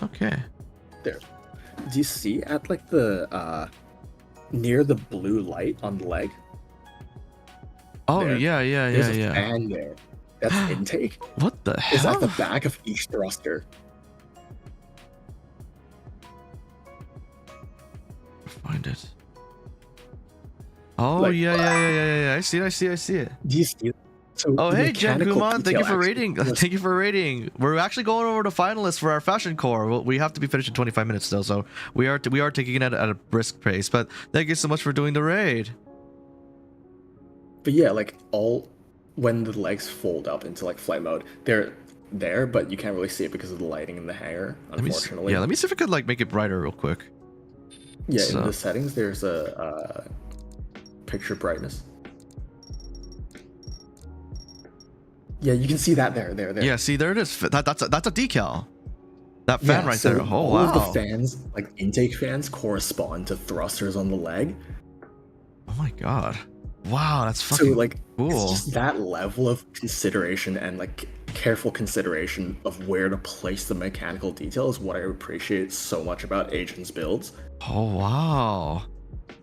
Okay. There. Do you see at like the near the blue light on the leg? Oh there, yeah. There's a fan there. That's intake. What the hell? Is at the back of each thruster. Find it. Oh like, yeah. I see it. Do you see it? So oh hey Jen Kuman, thank you for rating. Thank you for rating. We're actually going over to finalists for our fashion core. We have to be finished in 25 minutes though, so we are taking it at a brisk pace. But thank you so much for doing the raid. But yeah, like when the legs fold up into like flight mode, they're there, but you can't really see it because of the lighting in the hangar, unfortunately. Let me see if I could like make it brighter real quick. Yeah, in the settings, there's a picture brightness. Yeah, you can see that there. Yeah, see there it is. That's a decal. That fan right there. Oh all wow. All of the fans, like intake fans, correspond to thrusters on the leg. Oh my god. Wow, that's fucking so like cool. It's just that level of consideration and like careful consideration of where to place the mechanical detail is what I appreciate so much about Agent's builds. Oh wow.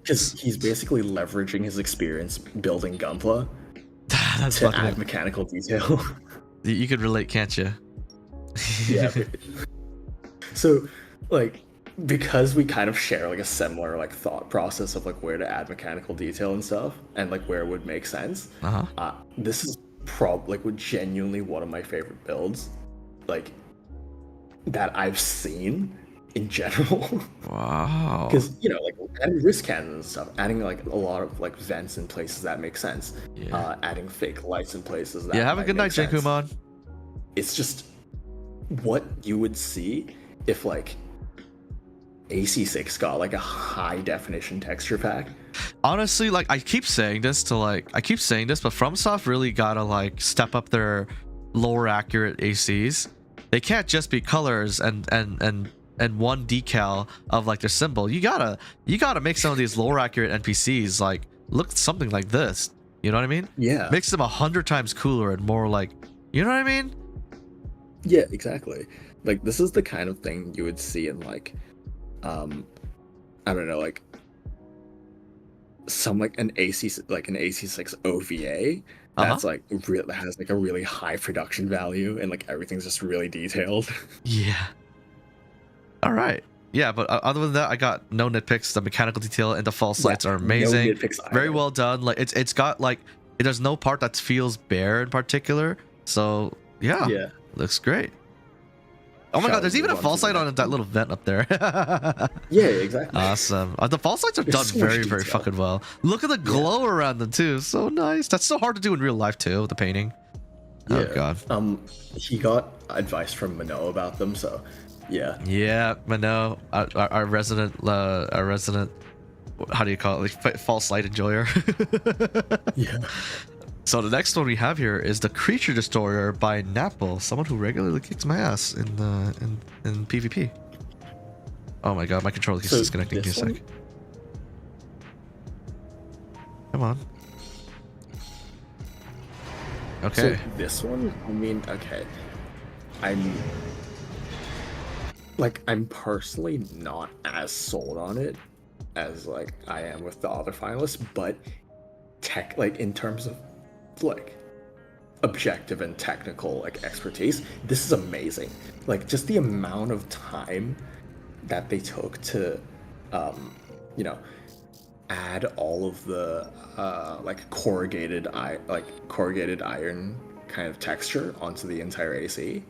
Because he's basically leveraging his experience building Gunpla that's to add mechanical detail. You could relate, can't you? Yeah. So like because we kind of share like a similar like thought process of like where to add mechanical detail and stuff and like where it would make sense, this is probably like genuinely one of my favorite builds like that I've seen in general. Wow. Because, you know, like adding wrist cannons and stuff, adding like a lot of like vents in places that make sense. Yeah. Adding fake lights in places that Yeah, have a good night, sense. Jenkuman. It's just what you would see if like AC6 got like a high definition texture pack. Honestly, like I keep saying this, but FromSoft really gotta like step up their lower accurate ACs. They can't just be colors and one decal of like their symbol. You gotta make some of these lower accurate NPCs like look something like this. You know what I mean? Yeah. Makes them 100 times cooler and more like, you know what I mean? Yeah, exactly. Like this is the kind of thing you would see in like I don't know, like some like an AC6 OVA that's like real, that has like a really high production value and like everything's just really detailed. Yeah. All right. Yeah, but other than that, I got no nitpicks. The mechanical detail and the false lights are amazing. No nitpicks either. Very well done. Like it's got like there's no part that feels bare in particular. So yeah, looks great. Oh my god, there's even a false light on that little vent up there. Yeah, exactly. Awesome. The false lights are done so very, very fucking well. Look at the glow around them too. So nice. That's so hard to do in real life too, the painting. Oh god. He got advice from Mano about them, so yeah. Yeah, Mano, our resident, how do you call it? Like, false light enjoyer. Yeah. So the next one we have here is the Creature Destroyer by Napple, someone who regularly kicks my ass in PvP. Oh my god, my controller keeps disconnecting. Give me a sec. Come on. Okay. So this one, I mean, okay. I'm personally not as sold on it as like I am with the other finalists, but in terms of like objective and technical like expertise, this is amazing. Like just the amount of time that they took to you know, add all of the like corrugated iron kind of texture onto the entire AC.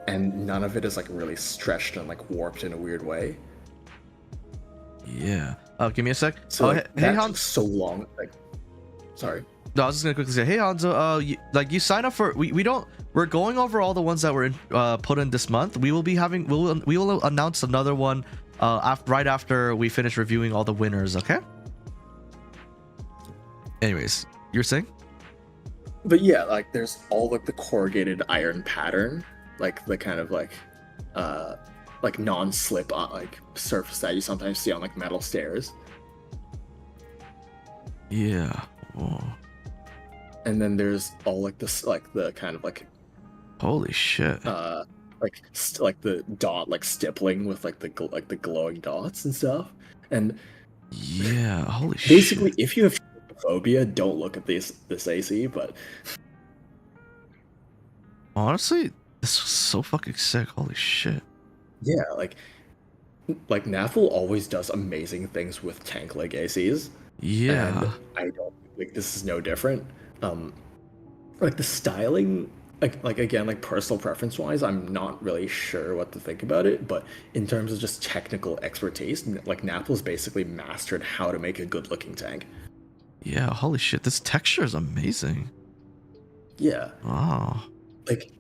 And none of it is like really stretched and like warped in a weird way. Yeah. Give me a sec. So hey Hanzo, so long. Like, sorry. No, I was just gonna quickly say, hey Hanzo, you sign up for we're going over all the ones that were put in this month. We will announce another one right after we finish reviewing all the winners. Okay. Anyways, you're saying? But yeah, like there's all like the corrugated iron pattern, like the kind of like non-slip like surface that you sometimes see on like metal stairs. Yeah. Whoa. And then there's all like this like the kind of like holy shit. Like the dot like stippling with like the glowing dots and stuff. And yeah, holy shit. Basically, if you have phobia, don't look at this AC, but honestly, this was so fucking sick. Holy shit. Yeah, like Napple always does amazing things with tank leg ACs. Yeah. And I don't think this is no different. Like the styling, like again, like personal preference wise, I'm not really sure what to think about it, but in terms of just technical expertise, like Napple's basically mastered how to make a good looking tank. Yeah, holy shit, this texture is amazing. Yeah. Wow. Like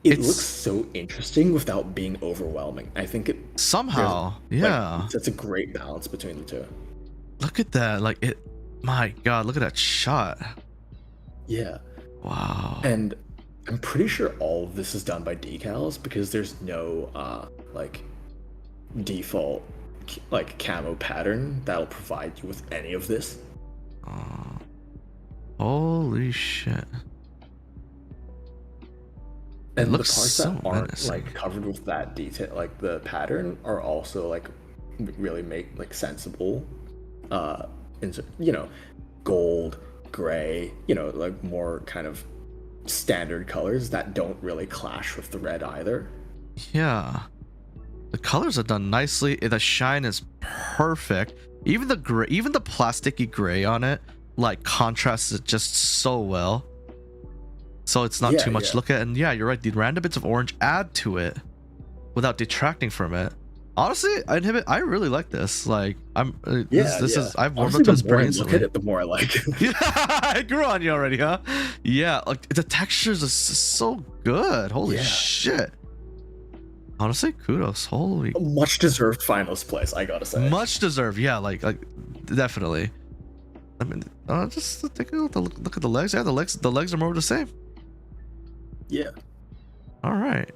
it looks so interesting without being overwhelming. I think it somehow, yeah. Like, it's a great balance between the two. Look at that, like it. My God, look at that shot. Yeah. Wow. And I'm pretty sure all of this is done by decals because there's no like default like camo pattern that'll provide you with any of this. Holy shit. And the parts that aren't like covered with that detail, like the pattern, are also like really make like sensible you know, gold, gray, you know, like more kind of standard colors that don't really clash with the red either. Yeah, the colors are done nicely. The shine is perfect. Even the gray, even the plasticky gray on it, like contrasts it just so well. So it's not too much to look at. And yeah, you're right. The random bits of orange add to it. without detracting from it. Honestly, I really like this. Like, this is I've warmed Honestly, up to this the more pretty I look instantly. at it, the more I like it. Yeah, I grew on you already, huh? Yeah, like the textures are so good. Holy shit. Honestly, kudos. Holy. A much deserved finalist place, I gotta say. Much deserved. Yeah, like definitely. I mean, just take a look at the legs. Yeah, the legs are more of the same. Yeah. All right.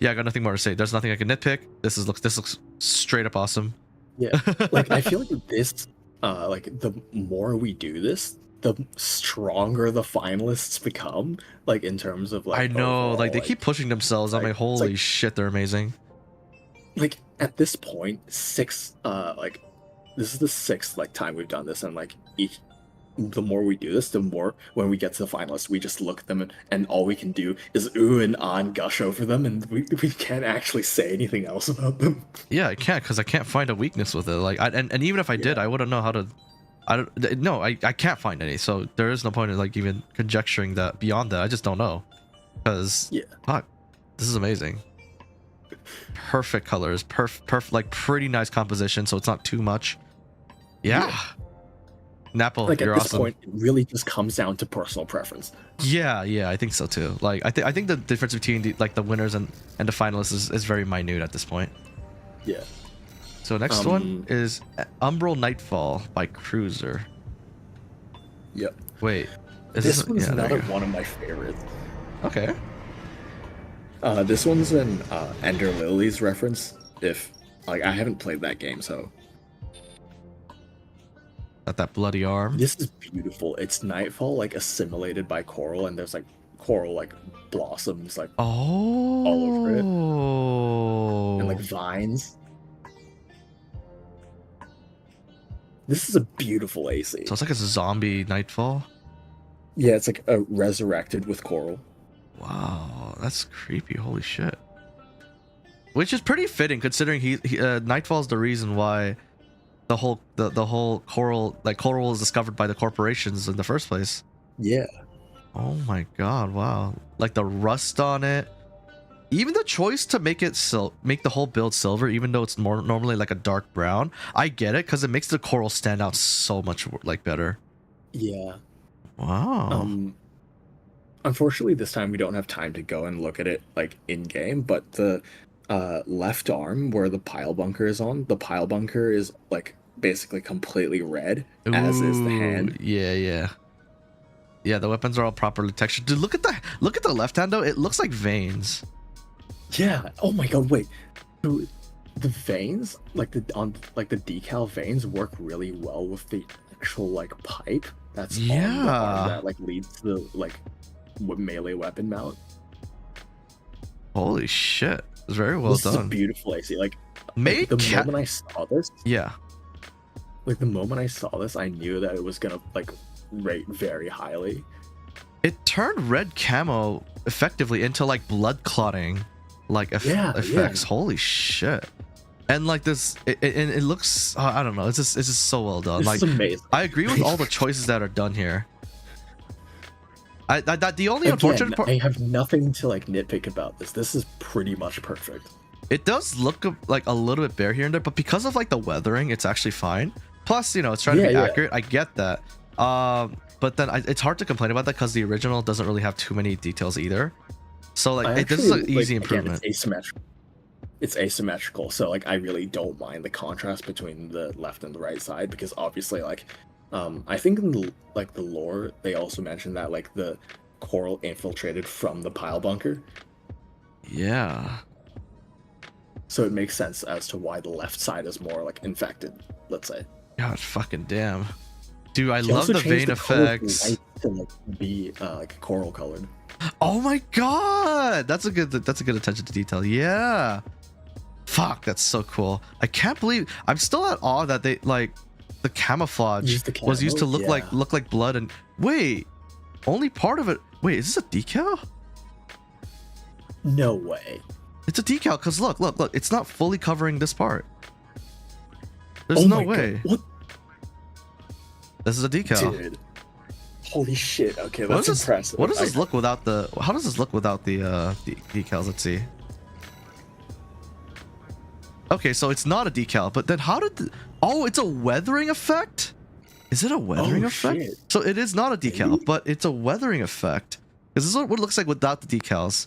Yeah, I got nothing more to say. There's nothing I can nitpick. This looks straight up awesome. Yeah. Like, I feel like this, like, the more we do this, the stronger the finalists become, like, in terms of, like, I know, overall, like, they keep pushing themselves. I'm like, holy shit, they're amazing. Like, at this point, this is the 6th, like, time we've done this, and, like, the more we do this, the more, when we get to the finalists, we just look at them, and all we can do is ooh and ah and gush over them, and we can't actually say anything else about them. Yeah, I can't, because I can't find a weakness with it. Like, and even if I did, I wouldn't know how to. I can't find any, so there is no point in like even conjecturing that beyond that. I just don't know, because fuck, this is amazing. Perfect colors, perfect, like pretty nice composition, so it's not too much. Yeah. Napple, like, you're at this awesome. point, it really just comes down to personal preference. Yeah, I think so too. Like, I think the difference between the winners and the finalists is very minute at this point. Yeah. So next one is Umbral Nightfall by Cruiser. Yep. Wait, this one's another one of my favorites. Okay. This one's an Ender Lilies reference. If like I haven't played that game, so. Got that bloody arm. This is beautiful. It's nightfall, like assimilated by coral, and there's like coral like blossoms like all over it, and like vines. This is a beautiful AC. So it's like a zombie nightfall. Yeah, it's like a resurrected with coral. Wow, that's creepy. Holy shit. Which is pretty fitting considering Nightfall's the reason why the whole coral was discovered by the corporations in the first place. Yeah. Oh my god, wow. Like the rust on it. Even the choice to make the whole build silver, even though it's more normally like a dark brown, I get it because it makes the coral stand out so much like better. Yeah. Wow. Unfortunately, this time we don't have time to go and look at it like in game, but the left arm where the pile bunker is on, the pile bunker is like basically completely red, as is the hand. Yeah, the weapons are all properly textured. Dude, look at the left hand though. It looks like veins. Yeah. Oh my god, wait. So the veins, like the decal veins work really well with the actual like pipe that's on the arm that like leads to the like melee weapon mount. Holy shit. It's very well done. This is a beautiful AC. Like the moment I saw this, like the moment I saw this, I knew that it was gonna like rate very highly. It turned red camo effectively into like blood clotting like effects. Holy shit. And like this it looks I don't know, it's just so well done. This like is amazing. I agree with all the choices that are done here. The only unfortunate part, I have nothing to like nitpick about this. This is pretty much perfect. It does look like a little bit bare here and there, but because of like the weathering, it's actually fine. Plus, you know, it's trying to be accurate. I get that. But then it's hard to complain about that because the original doesn't really have too many details either. So like this is an easy improvement. Again, it's asymmetrical. It's asymmetrical, so like I really don't mind the contrast between the left and the right side because obviously like I think in the lore they also mentioned that like the coral infiltrated from the pile bunker. Yeah. So it makes sense as to why the left side is more like infected, let's say. God fucking damn. Dude, I love the vein effects. To like be like coral colored. Oh my god! That's a good attention to detail. Yeah. Fuck, that's so cool. I can't believe I'm still at awe that they like the camouflage was used to look like blood and wait. Only part of it. Wait, is this a decal? No way. It's a decal because look, it's not fully covering this part. There's no way. God. What? This is a decal. Dude. Holy shit. Okay, that's impressive. What does this look without the? How does this look without the decals? Let's see. Okay, so it's not a decal, but then how did oh, it's a weathering effect? Is it a weathering effect? Shit. So it is not a decal, Maybe? but it's a weathering effect. This is what it looks like without the decals.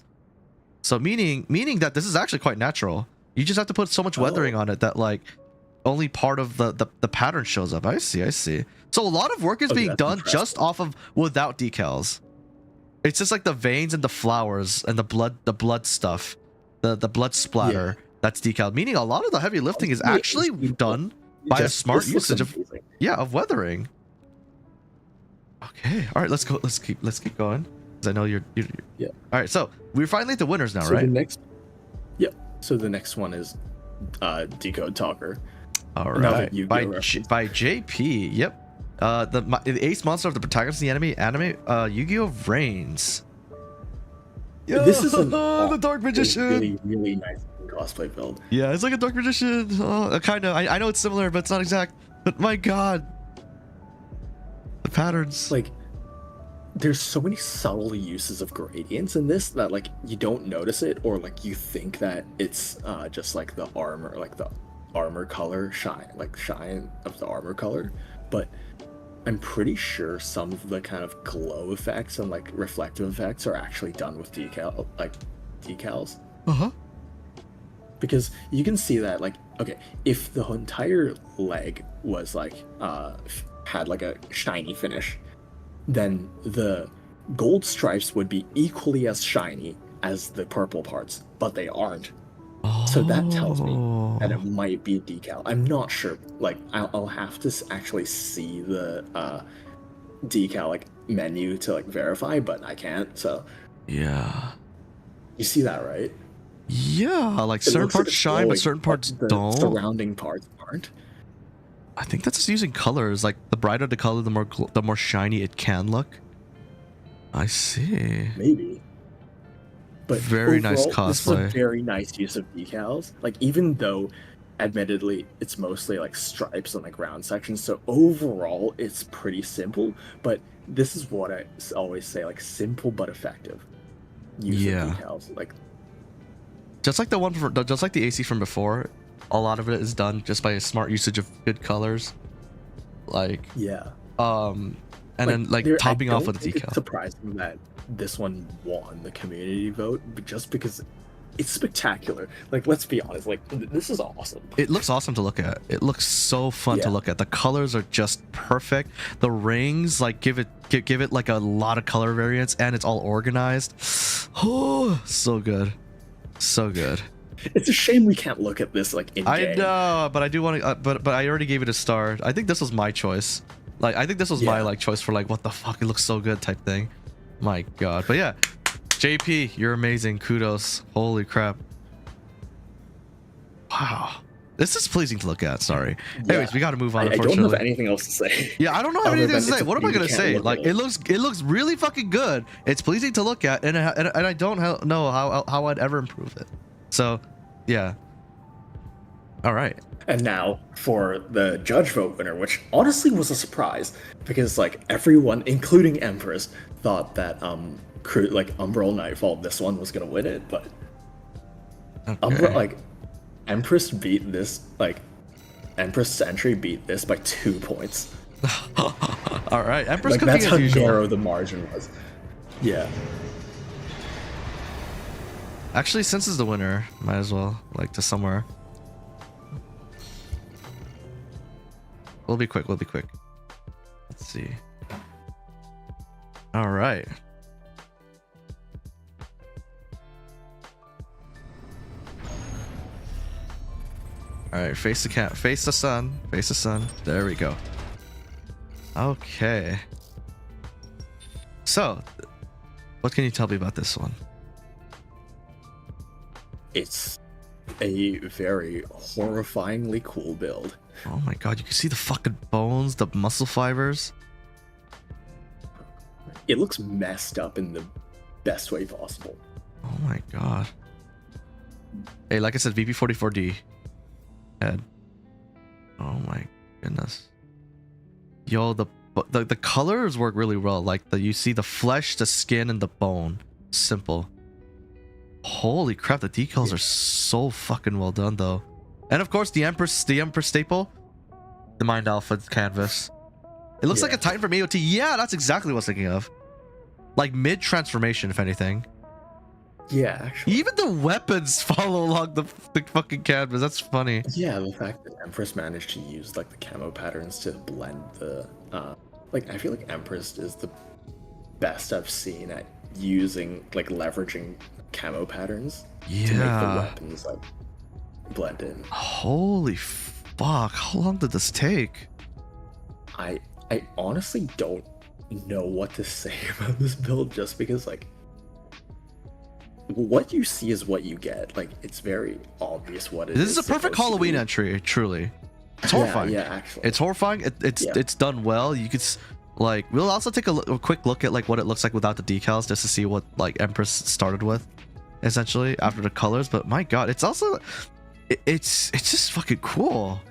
So meaning that this is actually quite natural. You just have to put so much weathering on it that like only part of the pattern shows up. I see. So a lot of work is being done just off of without decals. It's just like the veins and the flowers and the blood stuff, the blood splatter that's decaled. Meaning a lot of the heavy lifting is actually done by a smart usage of of weathering. Okay, all right, let's go. Let's keep going. Because I know you're. All right, so we're finally at the winners now, right? So the next one is Decode Talker. All right, by JP. Yep. The ace monster of the protagonist of the anime Yu-Gi-Oh! Reigns. This is the Dark Magician. Really nice cosplay build. Yeah, it's like a Dark Magician. Kind of. I know it's similar, but it's not exact. But my God, the patterns. Like, there's so many subtle uses of gradients in this that like you don't notice it, or like you think that it's just like the armor, like the armor color shine of the armor color, but I'm pretty sure some of the kind of glow effects and like reflective effects are actually done with decals. Because you can see that, like, okay, if the entire leg was like had like a shiny finish, then the gold stripes would be equally as shiny as the purple parts, but they aren't. So that tells me that it might be a decal. I'm not sure. Like, I'll have to actually see the decal like menu to like verify, but I can't. So yeah, you see that, right? Yeah, like certain parts shine, but certain parts don't. Surrounding parts aren't. I think that's just using colors. Like the brighter the color, the more shiny it can look. I see. Maybe. But very overall, nice cosplay. This is a very nice use of decals. Like, even though, admittedly, it's mostly like stripes and like round sections, so overall it's pretty simple. But this is what I always say: like simple but effective use of decals. Like, just like the AC from before, a lot of it is done just by a smart usage of good colors. Like and then like topping off with the decal. It's surprising that this one won the community vote, but just because it's spectacular. Like, let's be honest, like this is awesome. It looks awesome to look at. It looks so fun to look at. The colors are just perfect. The rings like give it like a lot of color variants, and it's all organized. Oh, so good. So good. It's a shame we can't look at this like in game. I know, but I do want to. But I already gave it a star. I think this was my choice. Like, I think this was my like choice for like what the fuck, it looks so good type thing. My God. But yeah, JP, you're amazing. Kudos. Holy crap. Wow. This is pleasing to look at. Sorry. Anyways, we got to move on. I don't have anything else to say. Yeah, I don't know anything to say. What am I gonna say? Like, it looks really fucking good. It's pleasing to look at, and I don't know how I'd ever improve it. So, yeah. All right. And now for the judge vote winner, which honestly was a surprise because like everyone, including Empress, thought that Umbral Nightfall, this one was gonna win it, but Empress beat this, like Empress Sentry beat this by 2 points. All right, Empress like, cooking that's how as usual. narrow the margin was. Yeah. Actually, since it's the winner, might as well like to somewhere. We'll be quick. Let's see. All right. All right, face the cat, face the sun, face the sun. There we go. Okay. So, what can you tell me about this one? It's a very horrifyingly cool build. Oh my God, you can see the fucking bones, the muscle fibers. It looks messed up in the best way possible. Oh my God. Hey, like I said, VP44D head. Oh my goodness. Yo, the colors work really well. Like you see the flesh, the skin, and the bone. Simple. Holy crap, the decals are so fucking well done though. And of course, the Empress staple, the Mind Alpha canvas. It looks like a Titan from AOT. Yeah, that's exactly what I was thinking of. Like mid transformation, if anything. Yeah, actually. Even the weapons follow along the fucking canvas. That's funny. Yeah, the fact that Empress managed to use like the camo patterns to blend the like I feel like Empress is the best I've seen at using like leveraging camo patterns to make the weapons like blend in. Holy fuck, how long did this take? I honestly don't know what to say about this build, just because like what you see is what you get. Like it's very obvious what it is. This is a perfect Halloween entry, truly. It's horrifying. Yeah, actually. It's horrifying. It's done well. You could like, we'll also take a quick look at like what it looks like without the decals, just to see what like Empress started with, essentially after the colors. But my god, it's also it's just fucking cool.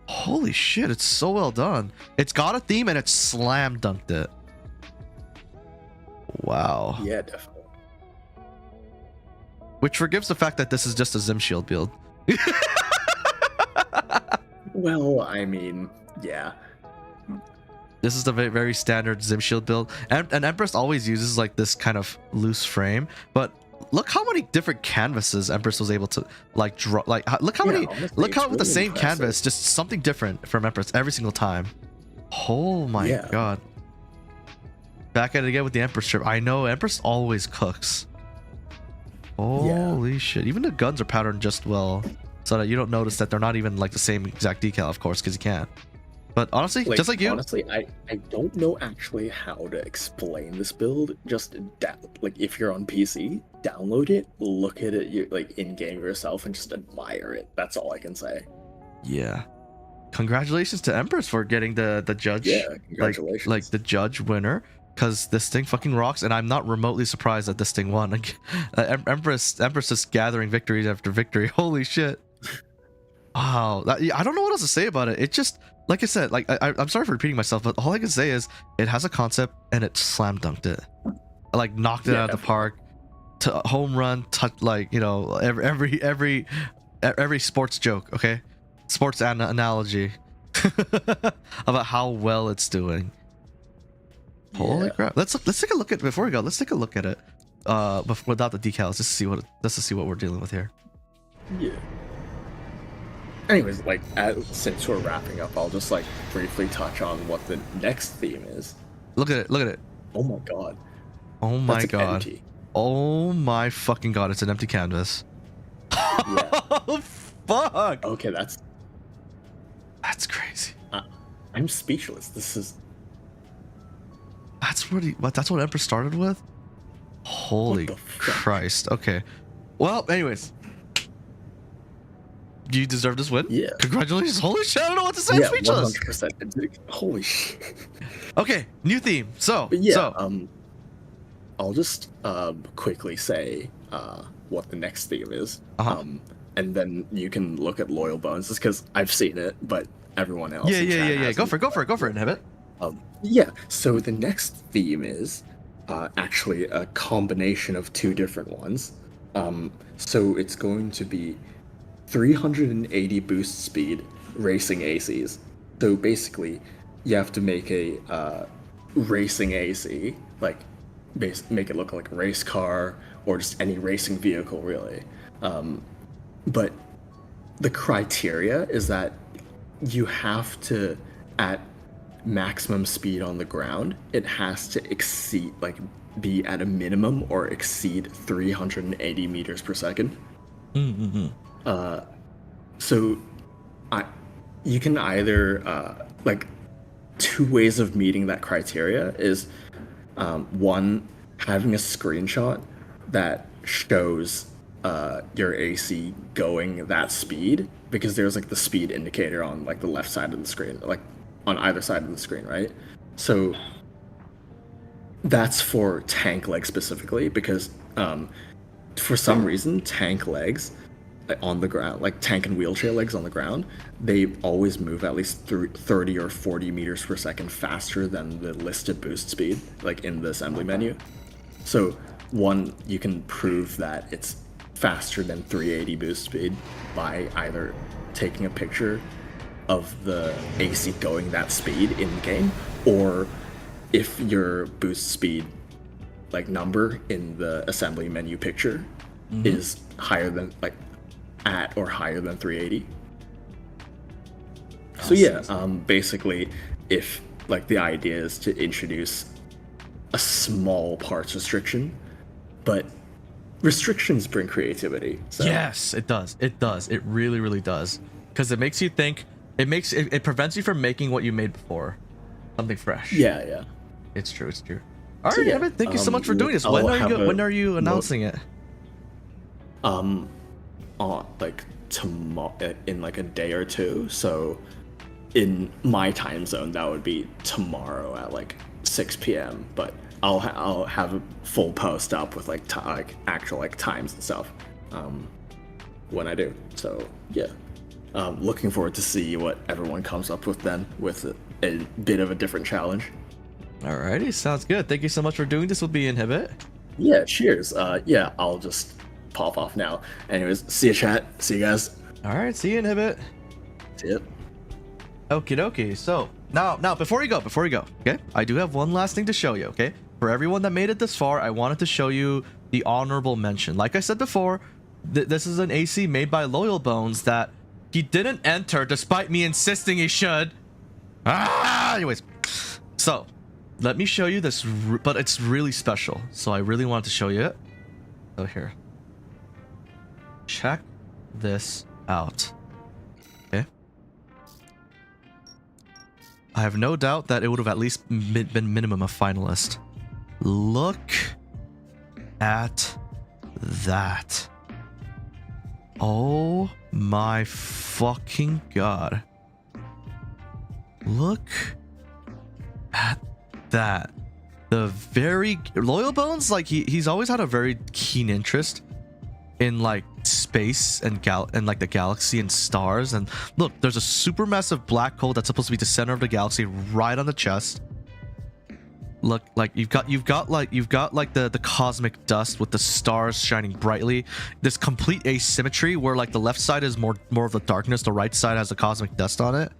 Holy shit, it's so well done. It's got a theme and it slam dunked it. Wow. Yeah, definitely. Which forgives the fact that this is just a Zim Shield build. Well, I mean, yeah. This is the very standard Zim Shield build. And Empress always uses like this kind of loose frame, but look how many different canvases Empress was able to like draw. Like look how many, honestly, look how with the really same impressive. canvas, just something different from Empress every single time. Oh my god. Back at it again with the Empress strip. I know Empress always cooks. Holy shit. Even the guns are patterned just well, so that you don't notice that they're not even like the same exact decal, of course, because you can't. But honestly, Like, just like you. honestly, I don't know actually how to explain this build. Just like if you're on PC, download it, look at it, like in game yourself, and just admire it. That's all I can say. Yeah. Congratulations to Empress for getting the judge. Yeah, congratulations. Like the judge winner, because this thing fucking rocks, and I'm not remotely surprised that this thing won. Empress is gathering victory after victory. Holy shit. Wow. I don't know what else to say about it. It just, like I said, like I'm sorry for repeating myself, but all I can say is it has a concept and it slam dunked it. Like knocked it out of the park. To home run, touch, like, you know, every sports joke, okay? Sports analogy about how well it's doing. Holy crap. Let's take a look at, before we go, let's take a look at it without the decals, just to see what we're dealing with here. Yeah. Anyways, like since we're wrapping up, I'll just like briefly touch on what the next theme is. Look at it. Oh my god. Oh my That's god. empty. Oh my fucking god, it's an empty canvas. Yeah. Oh fuck. Okay, that's crazy. I'm speechless. This is. That's what Empress started with? Holy Christ. Okay. Well, anyways. You deserve this win. Yeah. Congratulations. Holy shit, I don't know what to say. I'm speechless. 100%. Holy shit. Okay, new theme. So, But yeah, I'll just quickly say what the next theme is. And then you can look at Loyal Bones, just because I've seen it, but everyone else. Yeah. Go for it, Inhibit. Yeah, so the next theme is actually a combination of two different ones. So it's going to be 380 boost speed racing ACs. So basically, you have to make a racing AC, like make it look like a race car or just any racing vehicle, really. But the criteria is that you have to, at maximum speed on the ground, it has to exceed, like, be at a minimum or exceed 380 meters per second. So you can either like, two ways of meeting that criteria is one, having a screenshot that shows your AC going that speed, because there's like the speed indicator on like the left side of the screen, like on either side of the screen, right? So that's for tank legs specifically, because for some reason tank legs on the ground, like tank and wheelchair legs on the ground, they always move at least 30 or 40 meters per second faster than the listed boost speed, like in the assembly menu. So one, you can prove that it's faster than 380 boost speed by either taking a picture of the AC going that speed in game, or if your boost speed like number in the assembly menu picture is higher than like at or higher than 380. So yeah, basically, if like the idea is to introduce a small parts restriction, but restrictions bring creativity. So. Yes, it does. It does. It really, really does. Because it makes you think. It prevents you from making what you made before, something fresh. Yeah. It's true. It's true. All right, Evan, thank you so much for doing this. When are you announcing it? Like tomorrow, in like a day or two. So, in my time zone, that would be tomorrow at like 6 p.m. But I'll have a full post up with like actual like times and stuff when I do. So yeah, looking forward to see what everyone comes up with then with a bit of a different challenge. Alrighty, sounds good. Thank you so much for doing this with me, Inhibit. Yeah, cheers. Yeah, I'll just pop off now. Anyways, see you, chat. See you guys. All right, see you, Inhibit. See ya. Okie dokie. So now before you go, okay, I do have one last thing to show you. Okay, for everyone that made it this far, I wanted to show you the honorable mention. Like I said before, this is an AC made by Loyal Bones that he didn't enter despite me insisting he should. Anyways, so let me show you this, but it's really special, so I really wanted to show you it. So here, check this out. Okay, I have no doubt that it would have at least been minimum a finalist. Look at that. Oh my fucking god. Look at that. The very Loyal Bones, like he's always had a very keen interest in like space and like the galaxy and stars. And look, there's a supermassive black hole that's supposed to be the center of the galaxy right on the chest. Look, like you've got like the cosmic dust with the stars shining brightly. This complete asymmetry where like the left side is more of the darkness, the right side has the cosmic dust on it.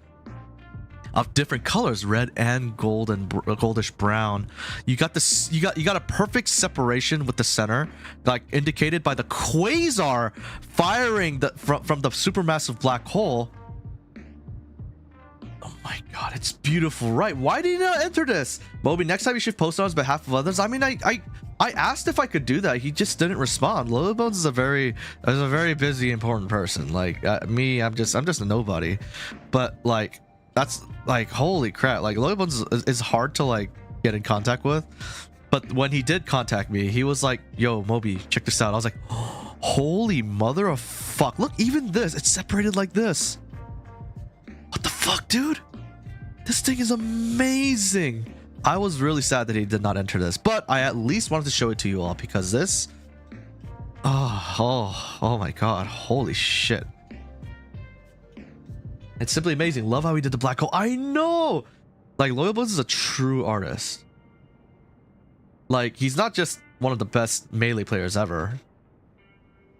Of different colors, red and gold and goldish brown. You got this. You got a perfect separation with the center, like indicated by the quasar firing from the supermassive black hole. Oh my god, it's beautiful, right? Why did you not enter this, Moby? Next time you should post on his behalf of others. I mean, I asked if I could do that. He just didn't respond. Loyal Bones is a very busy, important person. Like me, I'm just a nobody. But like. That's like, holy crap, like Loyal Bones is hard to like get in contact with, but when he did contact me, he was like, yo Moby, check this out. I was like, oh, holy mother of fuck, look, even this, it's separated like this. What the fuck, dude? This thing is amazing. I was really sad that he did not enter this, but I at least wanted to show it to you all because this, oh my god, holy shit. It's simply amazing. Love how he did the black hole. I know! Like, Loyal Bones is a true artist. Like, he's not just one of the best melee players ever.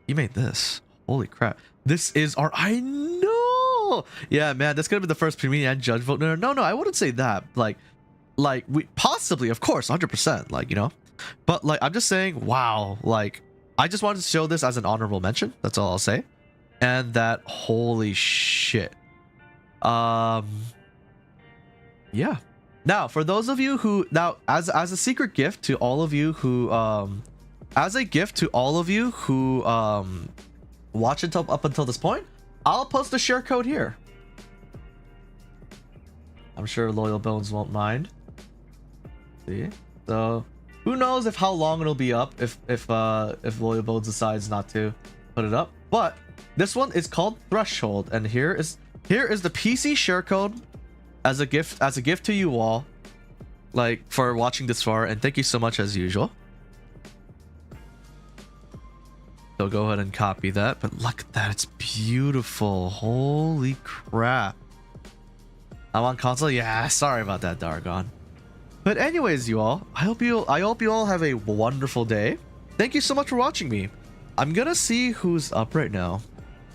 He made this. Holy crap. This is art. I know! Yeah, man, that's gonna be the first community and judge vote. No, I wouldn't say that. Like we possibly, of course, 100%. Like, you know? But, like, I'm just saying, wow. Like, I just wanted to show this as an honorable mention. That's all I'll say. And that, holy shit. Yeah. Now, for those of you who as a secret gift to all of you who watch up until this point, I'll post a share code here. I'm sure Loyal Bones won't mind. See? So, who knows how long it'll be up if Loyal Bones decides not to put it up. But this one is called Threshold, and here is the PC share code as a gift to you all, like, for watching this far, and thank you so much as usual. So go ahead and copy that. But look at that, it's beautiful. Holy crap. I'm on console. Yeah, sorry about that, Dargon. But anyways, you all, I hope you all have a wonderful day. Thank you so much for watching me. I'm gonna see who's up right now.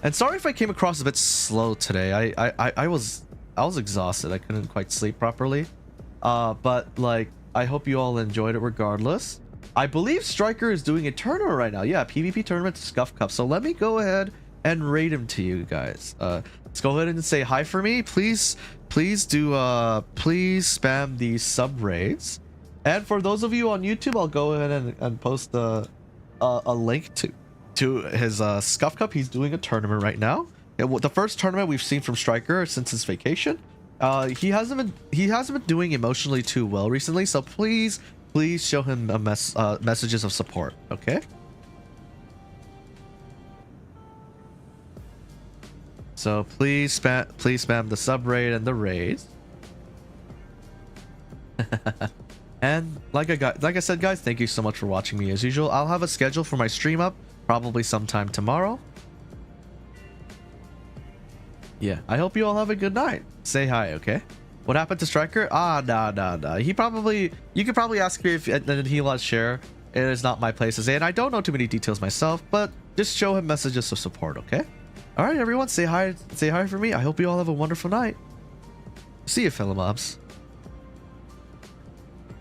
And sorry if I came across a bit slow today. I was exhausted. I couldn't quite sleep properly. But like, I hope you all enjoyed it regardless. I believe Striker is doing a tournament right now. Yeah, PvP tournament Scuff Cup. So let me go ahead and rate him to you guys. Let's go ahead and say hi for me. Please spam the sub raids. And for those of you on YouTube, I'll go ahead and post a link to his Scuff Cup. He's doing a tournament right now. The first tournament we've seen from Striker since his vacation. He hasn't been doing emotionally too well recently, so please show him messages of support, okay? So please spam the sub raid and the raids. And like I said, guys, thank you so much for watching me as usual. I'll have a schedule for my stream up probably sometime tomorrow. Yeah, I hope you all have a good night. Say hi, okay? What happened to Striker? Nah. You could probably ask me if and he wants share. It is not my place to say, and I don't know too many details myself, but just show him messages of support, okay? All right, everyone, say hi for me. I hope you all have a wonderful night. See you, fellow mobs.